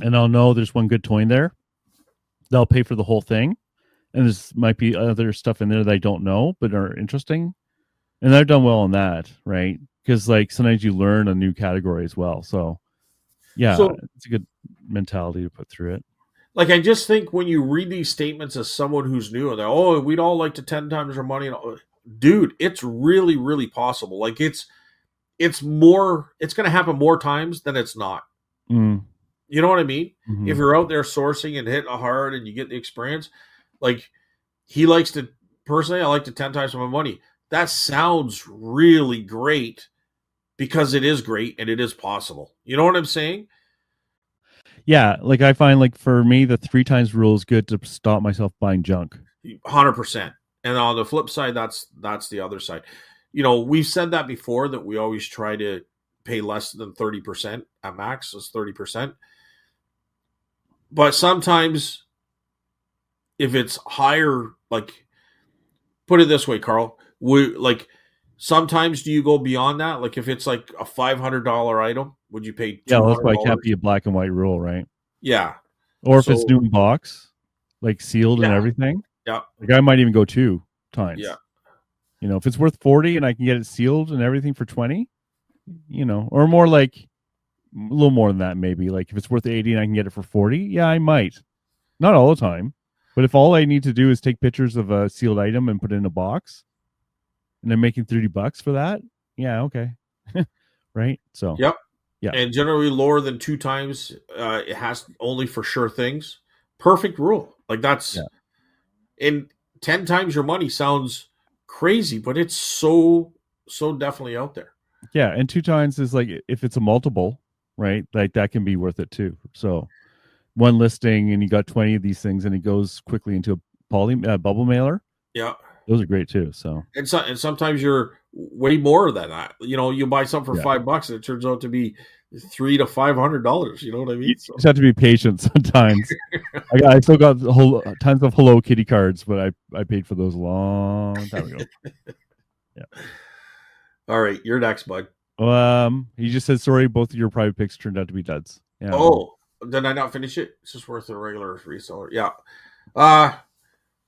S2: And I'll know there's one good toy in there. They'll pay for the whole thing. And there's might be other stuff in there that I don't know but are interesting. And I've done well on that, right? Because like sometimes you learn a new category as well. So yeah,
S1: so
S2: it's a good mentality to put through it.
S1: like I just think when you read these statements as someone who's new and they're, oh, we'd all like to 10 times our money, and dude, it's really, really possible. Like it's more, it's going to happen more times than it's not.
S2: Mm,
S1: You know what I mean? If
S2: hmm.
S1: you're out there sourcing and hitting a hard and you get the experience, like he likes to, personally, I like to 10 times my money. That sounds really great because it is great and it is possible. You know what I'm saying?
S2: Yeah, like I find like for me the three times rule is good to stop myself buying junk.
S1: 100%. And on the flip side, that's the other side. You know, we've said that before that we always try to pay less than 30% at max is 30%. But sometimes if it's higher, like put it this way, Carl, we like sometimes do you go beyond that? Like if it's like a $500 item, would you pay
S2: Yeah, well, that's why it can't
S1: $200?
S2: be a black and white rule, right?
S1: Yeah.
S2: Or if it's
S1: So
S2: new in box, like sealed and
S1: yeah,
S2: everything,
S1: yeah,
S2: like I might even go two
S1: yeah,
S2: times. You know, if it's worth 40 and I can get it sealed and everything for 20, or more like a little more than that, maybe. Like if it's worth 80 and I can get it for 40, yeah, I might. Not all the time. But if all I need to do is take pictures of a sealed item and put it in a box and I'm making $30 for that, yeah, okay. Right? So,
S1: yep.
S2: yeah.
S1: And generally lower than two times, it has only for sure things. Perfect rule. Like that's
S2: Yeah.
S1: and 10 times your money sounds crazy, but it's so definitely out there.
S2: Yeah. And two times is like if it's a multiple, right? Like that can be worth it too. So, one listing and you got 20 of these things and it goes quickly into a bubble mailer.
S1: Yeah.
S2: Those are great too. So
S1: And sometimes you're way more than that. You know, you buy something for
S2: Yeah.
S1: $5 and it turns out to be $300 to $500. You know what I
S2: You
S1: mean? So
S2: just have to be patient sometimes. I still got tons of Hello Kitty cards, but I paid for those a long time ago. Yeah.
S1: all right, you're next, bud.
S2: He just said sorry. Both of your private picks turned out to be duds. Yeah. Well,
S1: Oh, did I not finish it? It's just worth a regular reseller. Yeah. Uh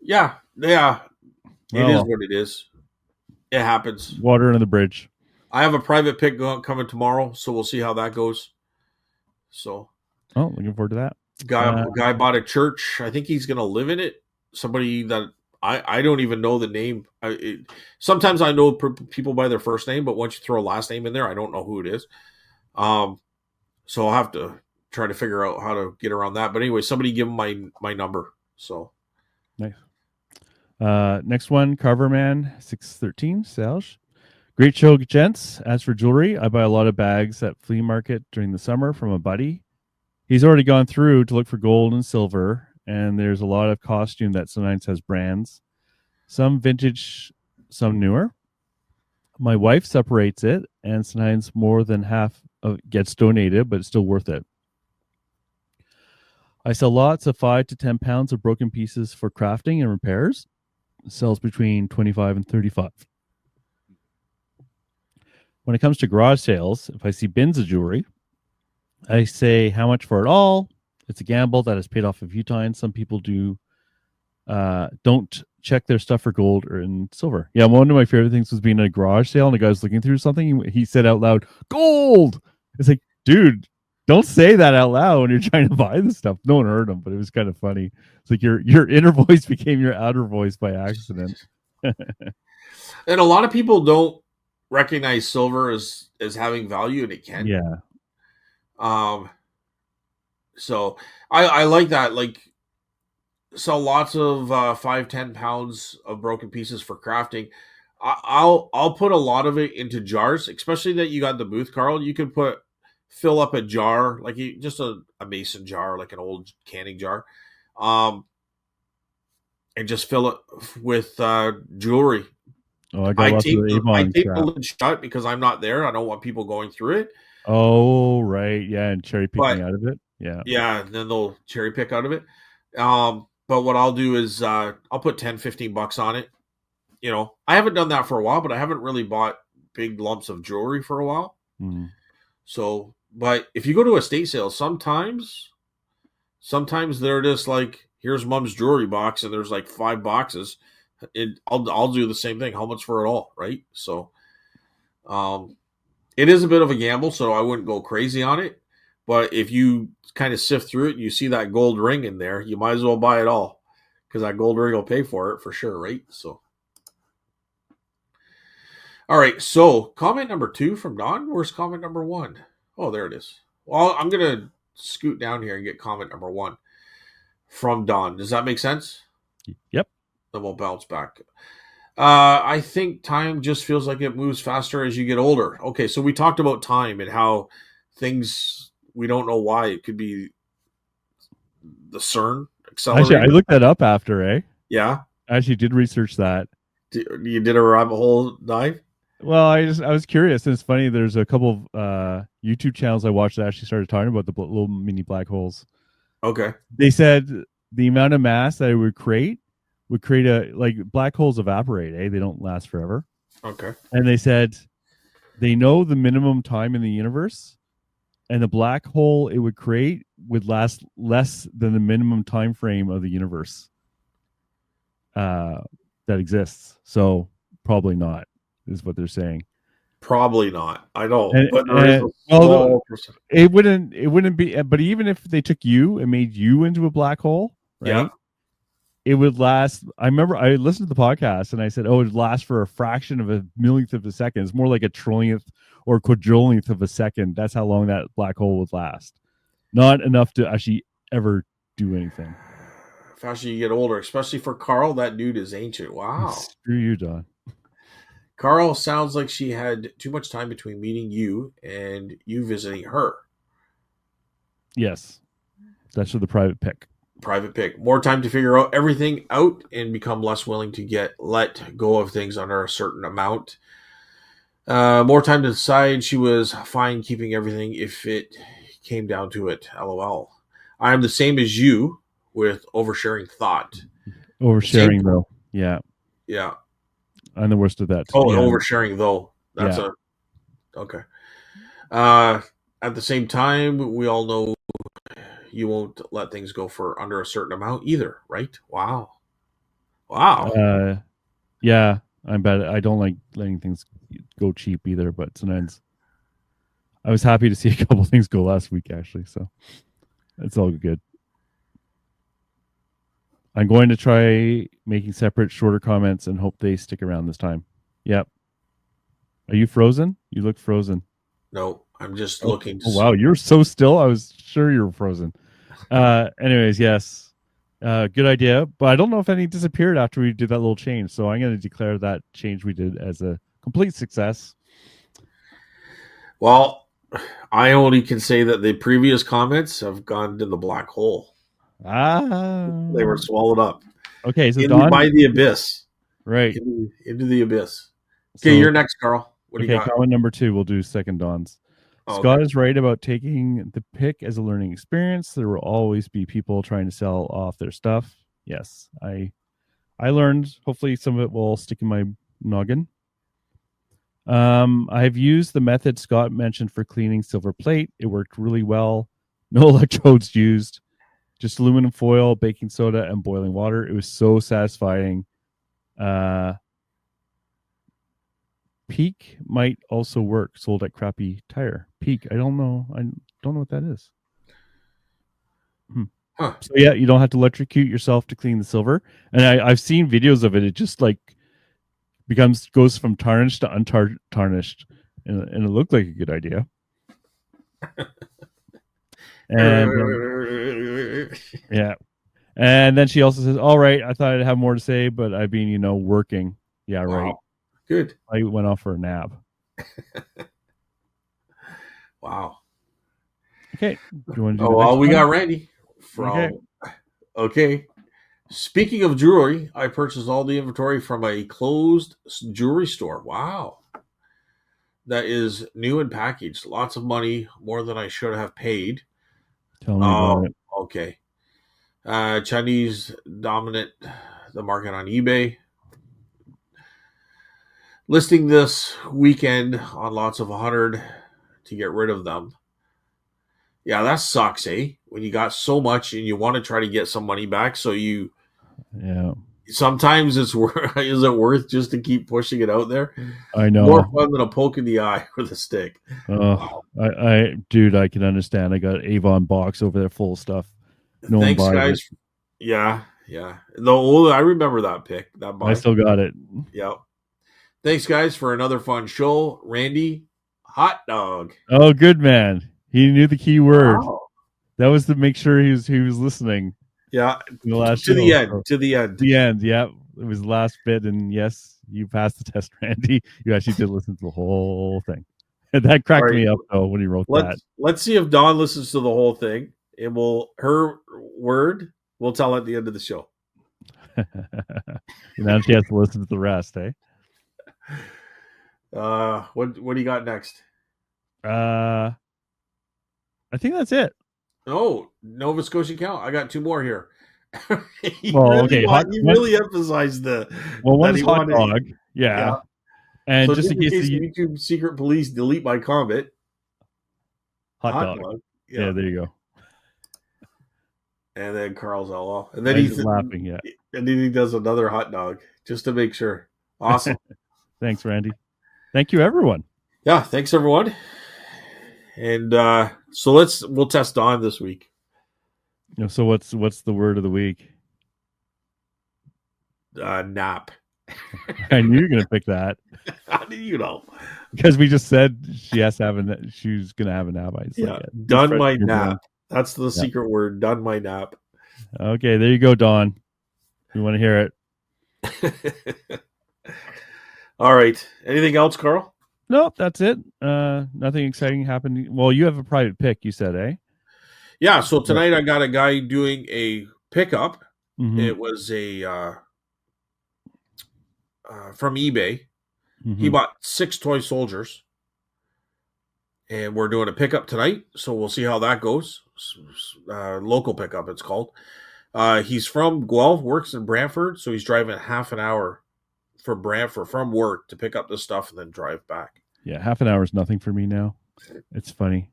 S1: yeah. It is
S2: well,
S1: what it is. It happens.
S2: water under the bridge.
S1: I have a private pick coming tomorrow, so we'll see how that goes. So,
S2: Oh, looking forward to that.
S1: guy bought a church. I think he's going to live in it. Somebody that I don't even know the name. Sometimes I know people by their first name, but once you throw a last name in there, I don't know who it is. So I'll have to try to figure out how to get around that. But anyway, somebody give him my number. So
S2: nice. Next one, Carverman 613 Serge. Great show, gents. As for jewelry, I buy a lot of bags at flea market during the summer from a buddy. He's already gone through to look for gold and silver, and there's a lot of costume that sometimes has brands, some vintage, some newer. My wife separates it, and sometimes more than half of it gets donated, but it's still worth it. I sell lots of 5 to 10 pounds of broken pieces for crafting and repairs. It sells between 25 and 35. When it comes to garage sales, if I see bins of jewelry, I say how much for it all. It's a gamble that has paid off a few times. Some people don't check their stuff for gold or in silver. Yeah, one of my favorite things was being at a garage sale and the guy was looking through something. He said out loud, "Gold." It's like, dude, don't say that out loud when you're trying to buy this stuff. No one heard him, but it was kind of funny. It's like your inner voice became your outer voice by accident.
S1: and a lot of people don't recognize silver as having value, and it can.
S2: Yeah.
S1: So I like that. Like, so lots of 5-10 pounds of broken pieces for crafting. I'll put a lot of it into jars, especially that you got the booth, Carl. You could fill up a jar, like just a mason jar, like an old canning jar, and just fill it with jewelry.
S2: Oh, I got lots of
S1: I
S2: Avon
S1: tape the
S2: crap.
S1: lid shut because I'm not there. I don't want people going through it.
S2: Oh, right. Yeah, and cherry picking
S1: But
S2: out of it. Yeah.
S1: yeah, then they'll cherry pick out of it. But what I'll do is I'll put 10-15 bucks on it. You know, I haven't done that for a while, but I haven't really bought big lumps of jewelry for a while.
S2: Mm.
S1: So, but if you go to estate sales, sometimes they're just like, here's mom's jewelry box, and there's like 5 boxes. I'll do the same thing. How much for it all, right? So, it is a bit of a gamble, so I wouldn't go crazy on it. But if you kind of sift through it and you see that gold ring in there, you might as well buy it all because that gold ring will pay for it for sure, right? So, all right. So, comment number 2 from Don. Where's comment number 1? Oh, there it is. Well, I'm gonna scoot down here and get comment number 1 from Don. Does that make sense?
S2: Yep.
S1: Then we'll bounce back. I think time just feels like it moves faster as you get older. Okay, so we talked about time and how things, we don't know why. It could be the CERN accelerator.
S2: Actually, I looked that up after, eh?
S1: Yeah.
S2: I actually did research that.
S1: You did a rabbit hole dive?
S2: Well, I was curious. And it's funny. There's a couple of YouTube channels I watched that actually started talking about the little mini black holes.
S1: Okay.
S2: They said the amount of mass that it would create a, like, black holes evaporate, eh? They don't last forever.
S1: Okay.
S2: And they said they know the minimum time in the universe, and the black hole it would create would last less than the minimum time frame of the universe that exists. So probably not, is what they're saying.
S1: Probably not. I know,
S2: And,
S1: but there is a small percent.
S2: it wouldn't be. But even if they took you and made you into a black hole, right?
S1: Yeah.
S2: It would last. I remember I listened to the podcast and I said, "Oh, it would last for a fraction of a millionth of a second. It's more like a trillionth or quadrillionth of a second. That's how long that black hole would last. Not enough to actually ever do anything."
S1: Faster you get older, especially for Carl, that dude is ancient. Wow.
S2: Screw you, Don.
S1: Carl sounds like she had too much time between meeting you and you visiting her.
S2: Yes, that's for the private pick.
S1: Private pick. More time to figure out everything out and become less willing to let go of things under a certain amount. More time to decide. She was fine keeping everything if it came down to it. LOL. I am the same as you with oversharing thought. Same.
S2: Oversharing though. Yeah.
S1: Yeah.
S2: I'm the worst of that.
S1: Oh,
S2: Yeah.
S1: oversharing though. That's
S2: Yeah.
S1: a okay. Uh, at the same time, we all know you won't let things go for under a certain amount either, right? Wow. Wow.
S2: Yeah. I'm bad. I don't like letting things go cheap either, but sometimes I was happy to see a couple things go last week actually, so it's all good. I'm going to try making separate, shorter comments and hope they stick around this time. Yep. Are you frozen? You look frozen.
S1: No, I'm just looking.
S2: Oh wow, you're so still. I was sure you were frozen. Anyways, yes. Good idea. But I don't know if any disappeared after we did that little change. So I'm going to declare that change we did as a complete success.
S1: Well, I only can say that the previous comments have gone to the black hole. They were swallowed up.
S2: Okay, so Don,
S1: by the abyss.
S2: Right.
S1: Into the abyss. Okay, you're next, Carl. What do you got?
S2: Comment number 2. We'll do second Don's. Scott is right about taking the pick as a learning experience. There will always be people trying to sell off their stuff. Yes, I learned. Hopefully, some of it will stick in my noggin. I've used the method Scott mentioned for cleaning silver plate. It worked really well. No electrodes used. Just aluminum foil, baking soda, and boiling water. It was so satisfying. Peak might also work. Sold at Crappy Tire. Peak. I don't know. I don't know what that is.
S1: Huh.
S2: So yeah, you don't have to electrocute yourself to clean the silver. And I've seen videos of it. It just like goes from tarnished to untarnished, and it looked like a good idea. And yeah. And then she also says, "All right, I thought I'd have more to say, but I've been, working." Yeah, wow. Right.
S1: Good.
S2: I went off for a nap.
S1: Wow.
S2: Okay. Do you want to do
S1: well, we got Randy from. Okay. Speaking of jewelry, I purchased all the inventory from a closed jewelry store. Wow. That is new and packaged. Lots of money, more than I should have paid.
S2: Tell me about it.
S1: Okay. Chinese dominate the market on eBay. Listing this weekend on lots of 100 to get rid of them. Yeah, that sucks, eh? When you got so much and you want to try to get some money back, so you.
S2: Yeah.
S1: Sometimes is it worth just to keep pushing it out there?
S2: I know.
S1: More fun than a poke in the eye with a stick.
S2: Oh, dude, I can understand. I got Avon box over there full of stuff.
S1: No Thanks, guys. It. Yeah. I remember that pick. That buy.
S2: I still got it.
S1: Yep. Thanks, guys, for another fun show. Randy, hot dog.
S2: Oh, good man. He knew the key word. Wow. That was to make sure he was listening.
S1: Yeah.
S2: The last
S1: to the end. To the end.
S2: The end. Yeah. It was the last bit, and yes, you passed the test, Randy. You actually did listen to the whole thing. And that cracked me up though when he wrote that.
S1: Let's see if Dawn listens to the whole thing, and her word we'll tell at the end of the show.
S2: Now she has to listen to the rest, eh?
S1: What do you got next?
S2: I think that's it.
S1: Oh, Nova Scotia count. I got 2 more here.
S2: You really
S1: emphasized the.
S2: One is hot dog. Yeah. And
S1: so
S2: just in case the
S1: YouTube secret police delete my comment.
S2: Hot dog. Yeah, there you go.
S1: And then Carl's LOL. And then he's
S2: laughing, yeah.
S1: And then he does another hot dog just to make sure. Awesome.
S2: Thanks, Randy. Thank you, everyone.
S1: Yeah, thanks everyone. And so we'll test Dawn this week.
S2: So what's the word of the week?
S1: Nap.
S2: I knew you were gonna pick that.
S1: How did you know?
S2: Because we just said she has to she's gonna have a nap.
S1: Done my nap. That's the secret word. Done my nap.
S2: Okay, there you go, Dawn. We want to hear
S1: it. All right. Anything else, Carl?
S2: Nope, that's it. Nothing exciting happened. Well, you have a private pick, you said, eh?
S1: Yeah. So tonight I got a guy doing a pickup. Mm-hmm. It was a from eBay. He
S2: Mm-hmm.
S1: bought 6 toy soldiers, and we're doing a pickup tonight. So we'll see how that goes. Local pickup, it's called. He's from Guelph, works in Brantford, so he's driving half an hour for Brantford from work to pick up the stuff and then drive back.
S2: Yeah, half an hour is nothing for me now. It's funny.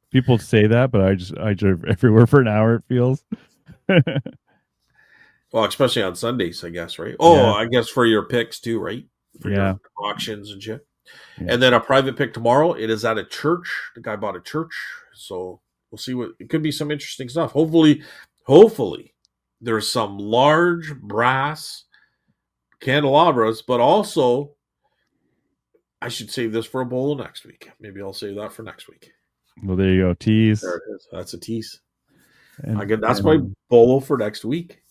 S2: People say that, but I drive everywhere for an hour. It feels.
S1: Well, especially on Sundays, I guess, right? Oh,
S2: Yeah,
S1: I guess for your picks too, right? For
S2: yeah,
S1: your auctions and shit.
S2: yeah.
S1: And then a private pick tomorrow. It is at a church. The guy bought a church, so we'll see what it could be. Some interesting stuff. Hopefully, there's some large brass candelabras, but also I should save this for a bowl next week. Maybe I'll save that for next week.
S2: Well, there you go.
S1: There
S2: Tease.
S1: it is. That's a tease. I
S2: And
S1: get that's my
S2: and
S1: bolo for next week.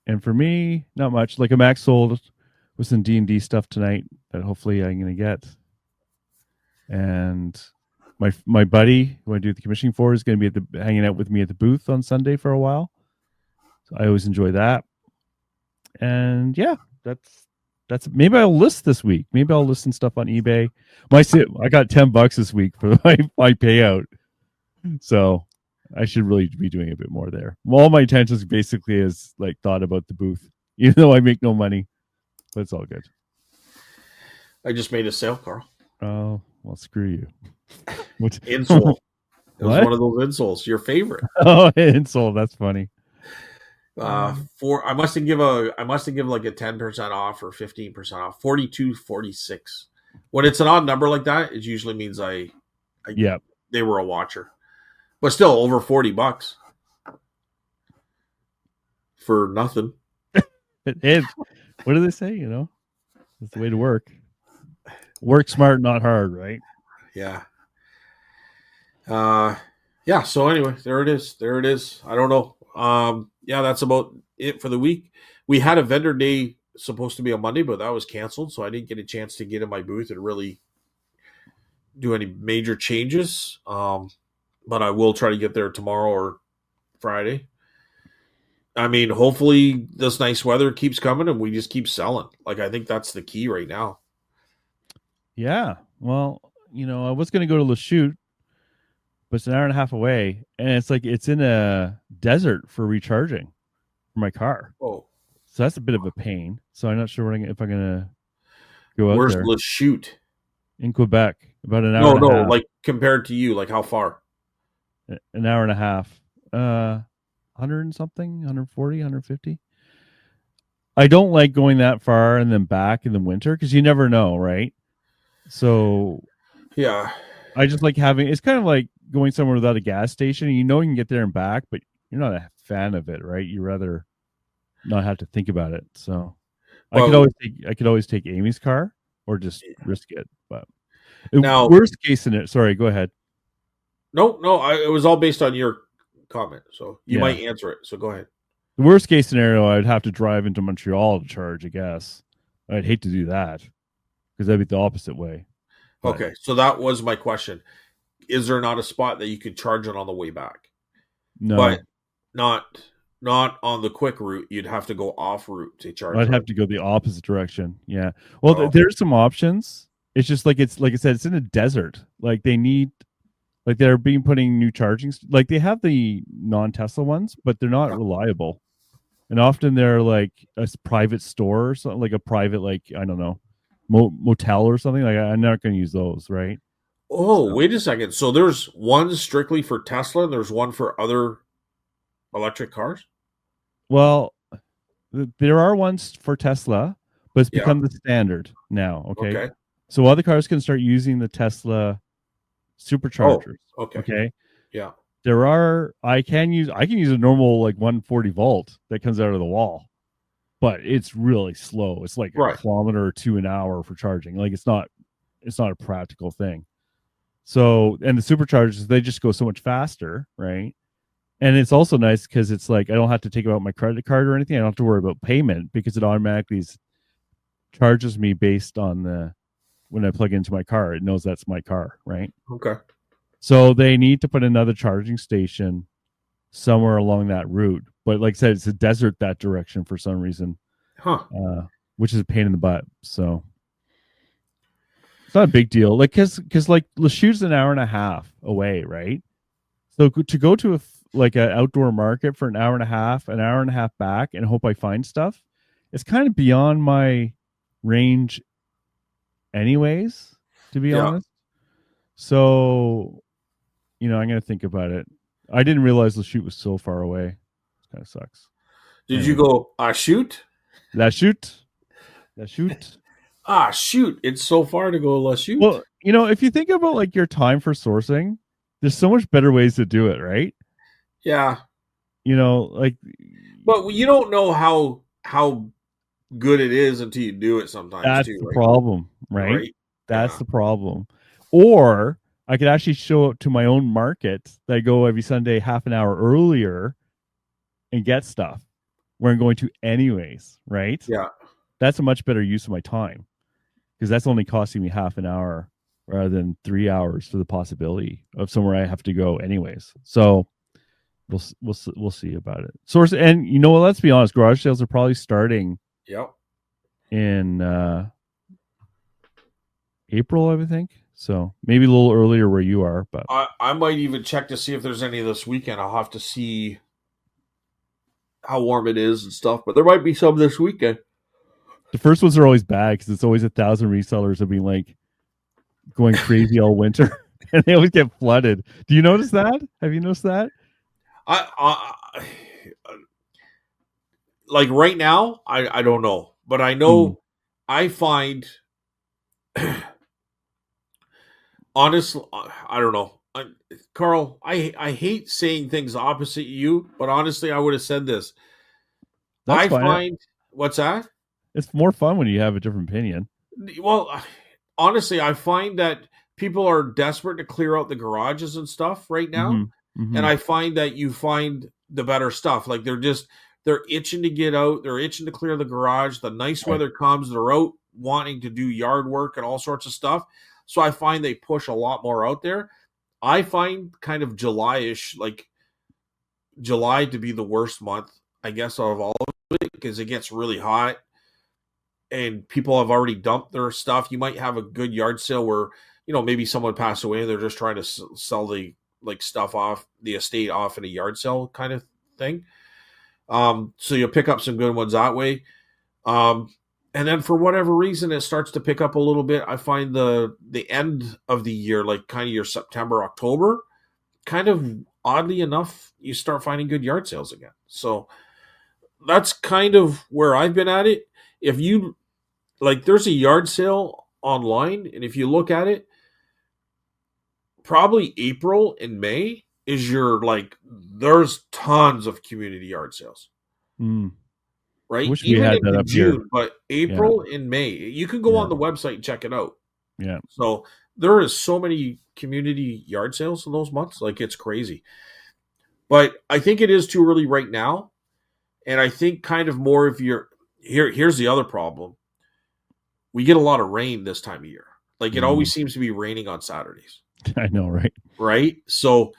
S2: and for me, not much. Like a max sold with some D&D stuff tonight that hopefully I'm gonna get. And my buddy who I do the commissioning for is gonna be hanging out with me at the booth on Sunday for a while. So I always enjoy that. And yeah, that's maybe I'll list this week. Maybe I'll list some stuff on eBay. I got $10 this week for my payout. So I should really be doing a bit more there. All my intentions basically is like thought about the booth, even though I make no money, but it's all good.
S1: I just made a sale, Carl.
S2: Oh, well, screw you. What?
S1: Insole. It was
S2: What?
S1: one of those insoles. Your favorite.
S2: Oh, insult. That's funny.
S1: I must have give like a 10% off or 15% off. 42.46. When it's an odd number like that, it usually means
S2: Yeah.
S1: they were a watcher. But still over $40 for nothing.
S2: It, what do they say? You know, that's the way to work. Work smart, not hard, right?
S1: Yeah. Yeah, so anyway, there it is. I don't know. Yeah, that's about it for the week. We had a vendor day supposed to be on Monday, but that was canceled, so I didn't get a chance to get in my booth and really do any major changes. But I will try to get there tomorrow or Friday. I mean, hopefully this nice weather keeps coming and we just keep selling. Like, I think that's the key right now.
S2: Yeah. Well, I was going to go to Lachute, but it's an hour and a half away, and it's in a desert for recharging for my car.
S1: Oh,
S2: So that's a bit of a pain. So I'm not sure if I'm going to go out
S1: where's
S2: there.
S1: Lachute?
S2: In Quebec, about an hour and a half.
S1: Like compared to you, like how far?
S2: An hour and a half. 100 and something, 140, 150. I don't like going that far and then back in the winter because you never know, right? So
S1: Yeah.
S2: I just like it's kind of like going somewhere without a gas station. You can get there and back, but you're not a fan of it, right? You rather not have to think about it. So I could always take Amy's car or just risk it. But
S1: now,
S2: worst case scenario. Sorry, go ahead.
S1: No, it was all based on your comment, so you might answer it. So go ahead.
S2: The worst case scenario, I'd have to drive into Montreal to charge. I guess I'd hate to do that because that'd be the opposite way.
S1: But, okay, so that was my question. Is there not a spot that you could charge it on the way back?
S2: No,
S1: but not on the quick route. You'd have to go off route to charge.
S2: I'd have to go the opposite direction. Yeah. Well, there's some options. It's just like I said, it's in a desert. Like they're putting new charging. Like they have the non-Tesla ones, but they're not reliable. And often they're like a private store or something, like a private, like, I don't know, motel or something. Like I'm not going to use those, right?
S1: Oh, wait a second. So there's one strictly for Tesla and there's one for other electric cars?
S2: Well, there are ones for Tesla, but it's become the standard now. Okay. So other cars can start using the Tesla superchargers.
S1: Oh, okay.
S2: Okay.
S1: Yeah.
S2: I can use a normal like 140 volt that comes out of the wall, but it's really slow. It's like a kilometer or 2 an hour for charging. Like it's not a practical thing. So, and the superchargers, they just go so much faster, right? And it's also nice because it's like I don't have to take out my credit card or anything. I don't have to worry about payment because it automatically charges me based on when I plug into my car. It knows that's my car, right?
S1: Okay.
S2: So they need to put another charging station somewhere along that route. But like I said, it's a desert that direction for some reason, which is a pain in the butt. So It's not a big deal. Like, cause like Lashute's an hour and a half away, right? So to go to like an outdoor market for an hour and a half back, and hope I find stuff, it's kind of beyond my range, anyways. To be
S1: Yeah.
S2: honest, so I'm gonna think about it. I didn't realize Lachute was so far away. It kind of sucks.
S1: Did you
S2: Anyway,
S1: go, shoot?
S2: Lachute, Lachute.
S1: Shoot. It's so far to go, shoot.
S2: Well, if you think about like your time for sourcing, there's so much better ways to do it, right?
S1: Yeah.
S2: Like
S1: But you don't know how good it is until you do it sometimes
S2: that's
S1: too,
S2: the
S1: right?
S2: problem, right?
S1: Right.
S2: That's
S1: Yeah.
S2: the problem. Or I could actually show up to my own market that I go every Sunday half an hour earlier and get stuff where I'm going to anyways, right?
S1: Yeah.
S2: That's a much better use of my time because that's only costing me half an hour rather than 3 hours for the possibility of somewhere I have to go anyways. So we'll see about it. Source, and let's be honest, garage sales are probably starting
S1: Yep.
S2: in April, I would think. So maybe a little earlier where you are, but
S1: I might even check to see if there's any this weekend. I'll have to see how warm it is and stuff, but there might be some this weekend.
S2: the first ones are always bad because it's always 1,000 resellers have been like going crazy all winter, and they always get flooded. Do you notice that? Have you noticed that?
S1: I like right now, I don't know, but I
S2: Mm.
S1: know I find honestly, I don't know. Carl, I hate saying things opposite you, but honestly, I would have said this.
S2: That's
S1: I
S2: fine.
S1: find what's that?
S2: It's more fun when you have a different opinion.
S1: Well, honestly, I find that people are desperate to clear out the garages and stuff right now,
S2: Mm-hmm.
S1: and
S2: Mm-hmm.
S1: I find that you find the better stuff. Like they're itching to get out, they're itching to clear the garage. The nice
S2: Right.
S1: weather comes, they're out wanting to do yard work and all sorts of stuff. So I find they push a lot more out there. I find kind of July-ish, like July to be the worst month, I guess, out of all of it because it gets really hot and people have already dumped their stuff. You might have a good yard sale where maybe someone passed away and they're just trying to sell the like stuff off the estate off in a yard sale kind of thing. So you'll pick up some good ones that way. Um, and then for whatever reason, it starts to pick up a little bit. I find the end of the year, like kind of your September, October, kind of oddly enough, you start finding good yard sales again. So that's kind of where I've been at it. If you like, there's a yard sale online, and if you look at it, probably April and May is your like, there's tons of community yard sales,
S2: Mm. I
S1: right?
S2: wish we
S1: Even
S2: had that
S1: into
S2: up here.
S1: June, but
S2: Yeah.
S1: April and May, you can go
S2: Yeah.
S1: on the website and check it out.
S2: Yeah.
S1: So there is so many community yard sales in those months, like it's crazy. But I think it is too early right now, and I think kind of more if you're here. Here's the other problem: we get a lot of rain this time of year. Like it
S2: Mm.
S1: always seems to be raining on Saturdays,
S2: I know, right?
S1: right? So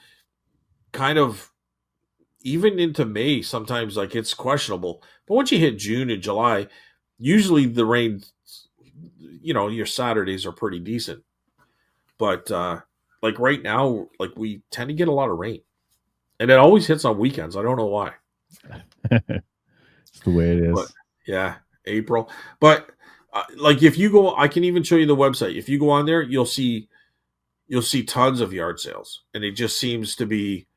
S1: kind of even into May, sometimes like it's questionable. But once you hit June and July, usually the rain, your Saturdays are pretty decent. But like right now, like we tend to get a lot of rain, and it always hits on weekends. I don't know why,
S2: It's the way it
S1: but
S2: is.
S1: yeah, April. But like if you go, I can even show you the website. If you go on there, you'll see tons of yard sales, and it just seems to be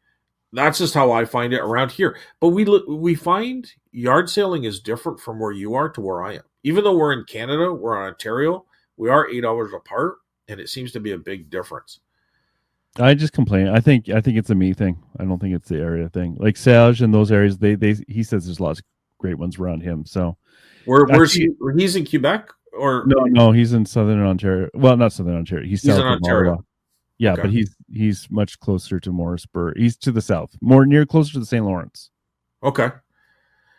S1: that's just how I find it around here. But we find yard selling is different from where you are to where I am. Even though we're in Canada, we're in Ontario, we are 8 hours apart, and it seems to be a big difference.
S2: I just complain. I think it's a me thing. I don't think it's the area thing. Like Sage and those areas, they he says there's lots of great ones around him. So
S1: Where's
S2: actually,
S1: he? He's in Quebec, or
S2: no, he's in Southern Ontario. Well, not Southern Ontario. He's
S1: he's in
S2: south of Ottawa.
S1: Ontario?
S2: Yeah,
S1: Okay,
S2: but he's much closer to Morrisburg. He's to the south, more near closer to the St. Lawrence.
S1: okay,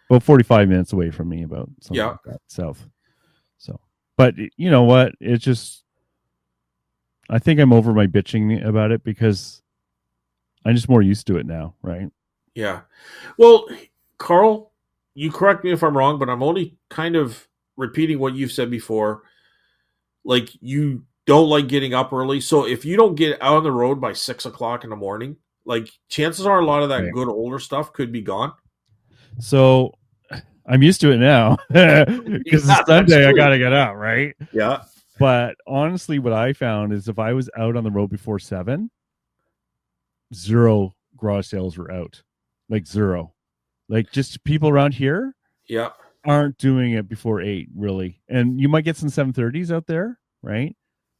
S2: About 45 minutes away from me, about something
S1: yeah,
S2: like that, south. So, but you know what? It's just I think I'm over my bitching about it because I'm just more used to it now, right?
S1: yeah. Well, Carl, you correct me if I'm wrong, but I'm only kind of repeating what you've said before. Like don't like getting up early. So if you don't get out on the road by 6 o'clock in the morning, like chances are a lot of that
S2: Right.
S1: good older stuff could be gone.
S2: So I'm used to it now because it's
S1: Yeah, that's
S2: Sunday. I
S1: true.
S2: gotta get out, right?
S1: Yeah,
S2: But honestly, what I found is if I was out on the road before 7, zero garage sales were out, like zero. Like just people around here
S1: yeah,
S2: aren't doing it before 8, really. And you might get some 7:30s out there, right?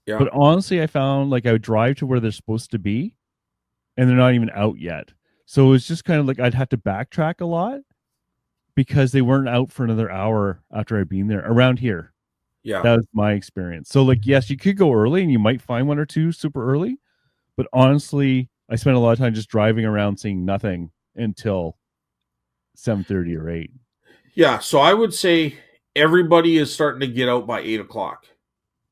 S1: yeah,
S2: But honestly, I found like I would drive to where they're supposed to be, and they're not even out yet. So it's just kind of like I'd have to backtrack a lot because they weren't out for another hour after I'd been there around here.
S1: yeah.
S2: That was my experience. So like, yes, you could go early and you might find one or two super early, but honestly, I spent a lot of time just driving around seeing nothing until 7:30 or 8.
S1: Yeah, so I would say everybody is starting to get out by 8 o'clock,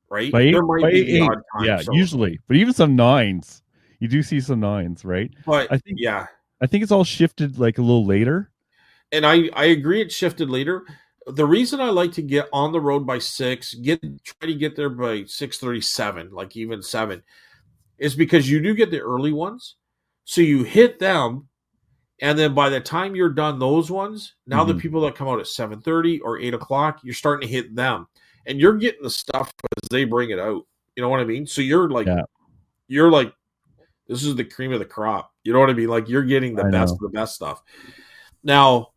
S1: right?
S2: By eight,
S1: There might
S2: by
S1: be the
S2: 8,
S1: odd time.
S2: yeah,
S1: So,
S2: usually, but even some 9s, you do see some 9s, right?
S1: but
S2: I think
S1: yeah,
S2: I think it's all shifted like a little later.
S1: and I agree it shifted later. The reason I like to get on the road by 6, try to get there by 6:37, like even 7, is because you do get the early ones. So you hit them, and then by the time you're done those ones, now the
S2: Mhm.
S1: people that come out at 7:30 or 8 o'clock, you're starting to hit them. And you're getting the stuff as they bring it out. You know what I mean? So
S2: Yeah,
S1: you're like, this is the cream of the crop. You know what I mean? Like you're getting the
S2: I
S1: best
S2: know.
S1: of the best stuff. Now,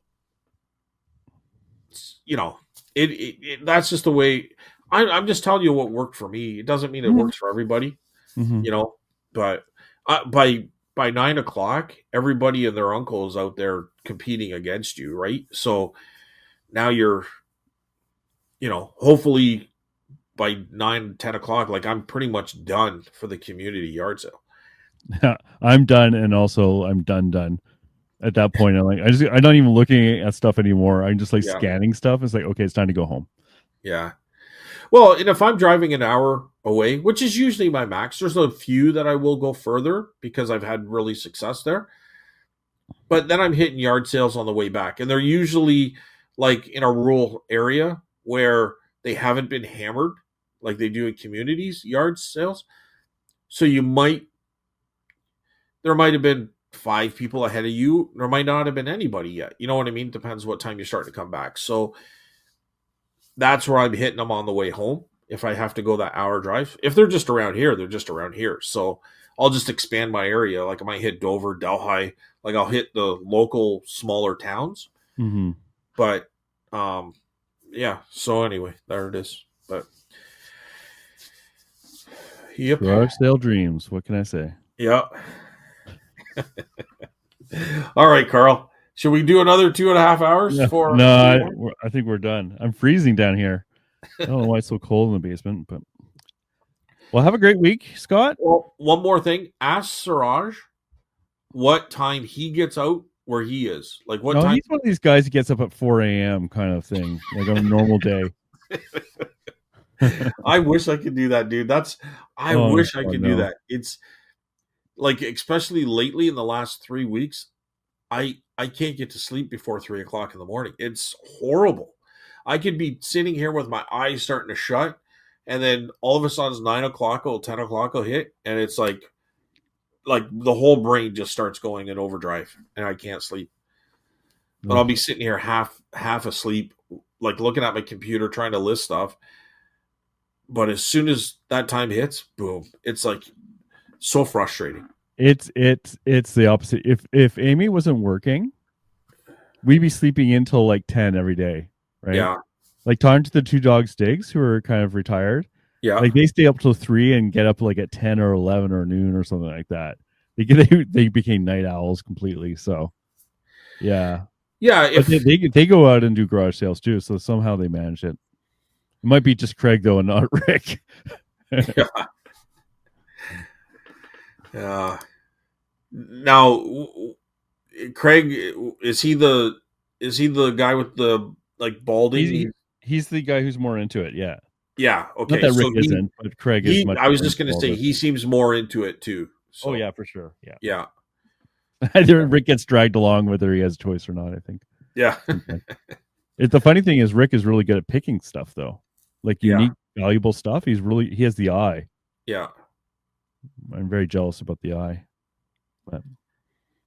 S1: you know, that's just the way. I'm just telling you what worked for me. It doesn't mean it
S2: Mhm.
S1: works for everybody,
S2: Mhm.
S1: you know. But by 9 o'clock, everybody and their uncle is out there competing against you, right? So now you're, hopefully by 9, 10 o'clock, like I'm pretty much done for the community yard sale.
S2: I'm done, and also I'm done. At that point, I'm not even looking at stuff anymore. I'm just like
S1: Yeah,
S2: scanning stuff. It's like, okay, it's time to go home.
S1: yeah. Well, and if I'm driving an hour away, which is usually my max, there's a few that I will go further because I've had really success there. But then I'm hitting yard sales on the way back, and they're usually like in a rural area where they haven't been hammered like they do in communities yard sales. So there might have been 5 people ahead of you. There might not have been anybody yet. You know what I mean? Depends what time you start to come back. So that's where I'm hitting them on the way home. If I have to go that hour drive, if they're just around here, they're just around here. So I'll just expand my area. Like I might hit Dover, Delhi. Like I'll hit the local smaller towns.
S2: Mm-hmm.
S1: But yeah. So anyway, there it is. But yep,
S2: Garage sale dreams. What can I say?
S1: yeah. All right, Carl. Should we do another 2.5 hours
S2: No,
S1: for
S2: no,
S1: the morning?
S2: I think we're done. I'm freezing down here. I don't know why it's so cold in the basement, but well, have a great week, Scott.
S1: Well, one more thing. Ask Siraj what time he gets out where he is. Like what
S2: No,
S1: time?
S2: he's one of these guys who gets up at 4 a.m. kind of thing, like on a normal day.
S1: I wish I could do that, dude. I
S2: Oh,
S1: wish I
S2: God,
S1: could do
S2: no.
S1: that. It's like, especially lately in the last 3 weeks, I can't get to sleep before 3 o'clock in the morning. It's horrible. I could be sitting here with my eyes starting to shut, and then all of a sudden 9 o'clock or 10 o'clock will hit, and it's like the whole brain just starts going in overdrive, and I can't sleep. But I'll
S2: Ugh.
S1: be sitting here half asleep, like looking at my computer trying to list stuff. But as soon as that time hits, boom! It's like so frustrating.
S2: It's the opposite. If Amy wasn't working, we'd be sleeping in till like 10 every day, right?
S1: Yeah,
S2: Like talking to the two dogs Diggs who are kind of retired,
S1: yeah.
S2: like they stay up till 3 and get up like at 10 or 11 or noon or something like that. They became night owls completely. So yeah,
S1: Yeah,
S2: but
S1: if
S2: they go out and do garage sales too. So somehow they manage it. It might be just Craig though and not Rick.
S1: yeah, now Craig, is he the guy with the like balding?
S2: he's he's the guy who's more into it. Yeah,
S1: Yeah,
S2: not
S1: okay.
S2: that Rick
S1: So he
S2: isn't, but Craig is
S1: he
S2: much
S1: I was
S2: more
S1: just
S2: into
S1: gonna
S2: all
S1: say
S2: this.
S1: he seems more into it too.
S2: Oh
S1: So
S2: yeah, for sure. Yeah.
S1: yeah,
S2: Either Rick gets dragged along whether he has a choice or not, I think.
S1: yeah,
S2: Sometimes. The funny thing is Rick is really good at picking stuff though. Like
S1: yeah,
S2: unique, valuable stuff. He has the eye.
S1: Yeah.
S2: I'm very jealous about the eye. But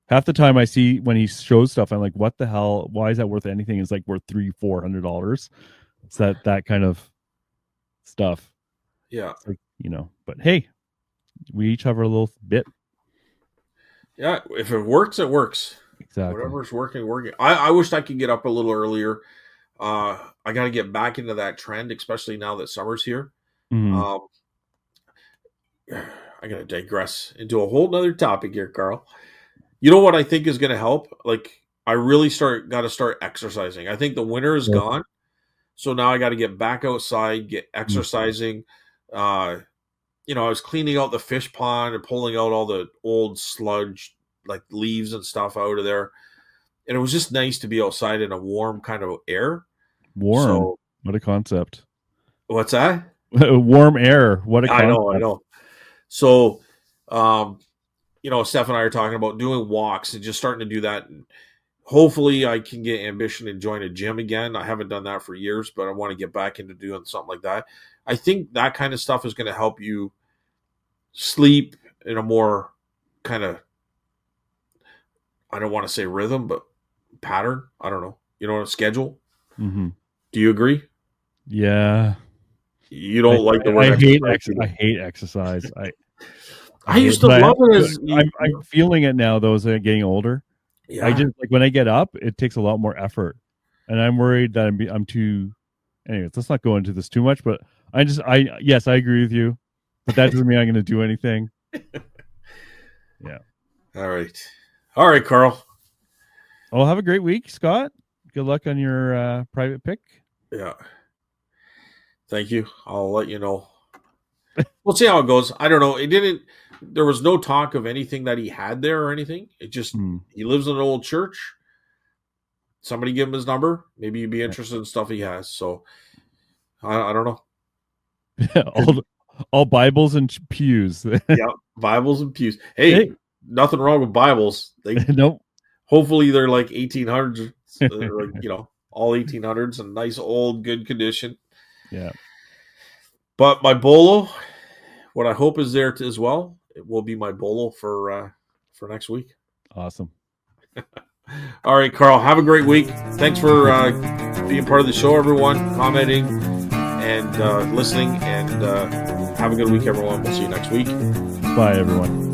S2: half the time I see when he shows stuff, I'm like, what the hell? Why is that worth anything? It's like worth $300-$400. It's that kind of stuff.
S1: Yeah.
S2: It's like, but hey, we each have our little bit.
S1: Yeah. If it works, it works.
S2: Exactly.
S1: Whatever's working. I wished I could get up a little earlier. I got to get back into that trend, especially now that summer's here.
S2: Mhm.
S1: I got to digress into a whole nother topic here, Carl. You know what I think is going to help? Like, I really got to start exercising. I think the winter is
S2: Sure.
S1: gone. So now I got to get back outside, get exercising. I was cleaning out the fish pond and pulling out all the old sludge, like leaves and stuff out of there. And it was just nice to be outside in a warm kind of air.
S2: Warm.
S1: So,
S2: What a concept.
S1: what's that?
S2: Warm air. What a concept.
S1: I know. So, Steph and I are talking about doing walks and just starting to do that. And hopefully, I can get ambition and join a gym again. I haven't done that for years, but I want to get back into doing something like that. I think that kind of stuff is going to help you sleep in a more kind of, I don't want to say rhythm, but pattern. I don't know. A schedule.
S2: Mm-hmm.
S1: Do you agree?
S2: Yeah.
S1: You don't like the word
S2: I
S1: exercise.
S2: I hate exercise.
S1: I used to love it as
S2: I'm feeling it now though as I'm getting older.
S1: Yeah.
S2: I just like when I get up, it takes a lot more effort. And I'm worried that I'm too anyways, let's not go into this too much, but yes, I agree with you. But that doesn't mean I'm gonna do anything. Yeah.
S1: All right, Carl.
S2: Well, have a great week, Scott. Good luck on your private pick.
S1: Yeah. Thank you. I'll let you know. We'll see how it goes. I don't know. There was no talk of anything that he had there or anything. It just, he lives in an old church. Somebody give him his number. Maybe you'd be interested in stuff he has. So I don't
S2: know. all Bibles and pews.
S1: Yeah. Bibles and pews. Hey, nothing wrong with Bibles.
S2: Nope.
S1: Hopefully they're like 1800s, all 1800s and nice old good condition.
S2: Yeah.
S1: But my bolo, what I hope is there as well, it will be my bolo for next week.
S2: Awesome.
S1: All right, Carl, have a great week. Thanks for being part of the show, everyone, commenting and listening. And have a good week, everyone. We'll see you next week.
S2: Bye, everyone.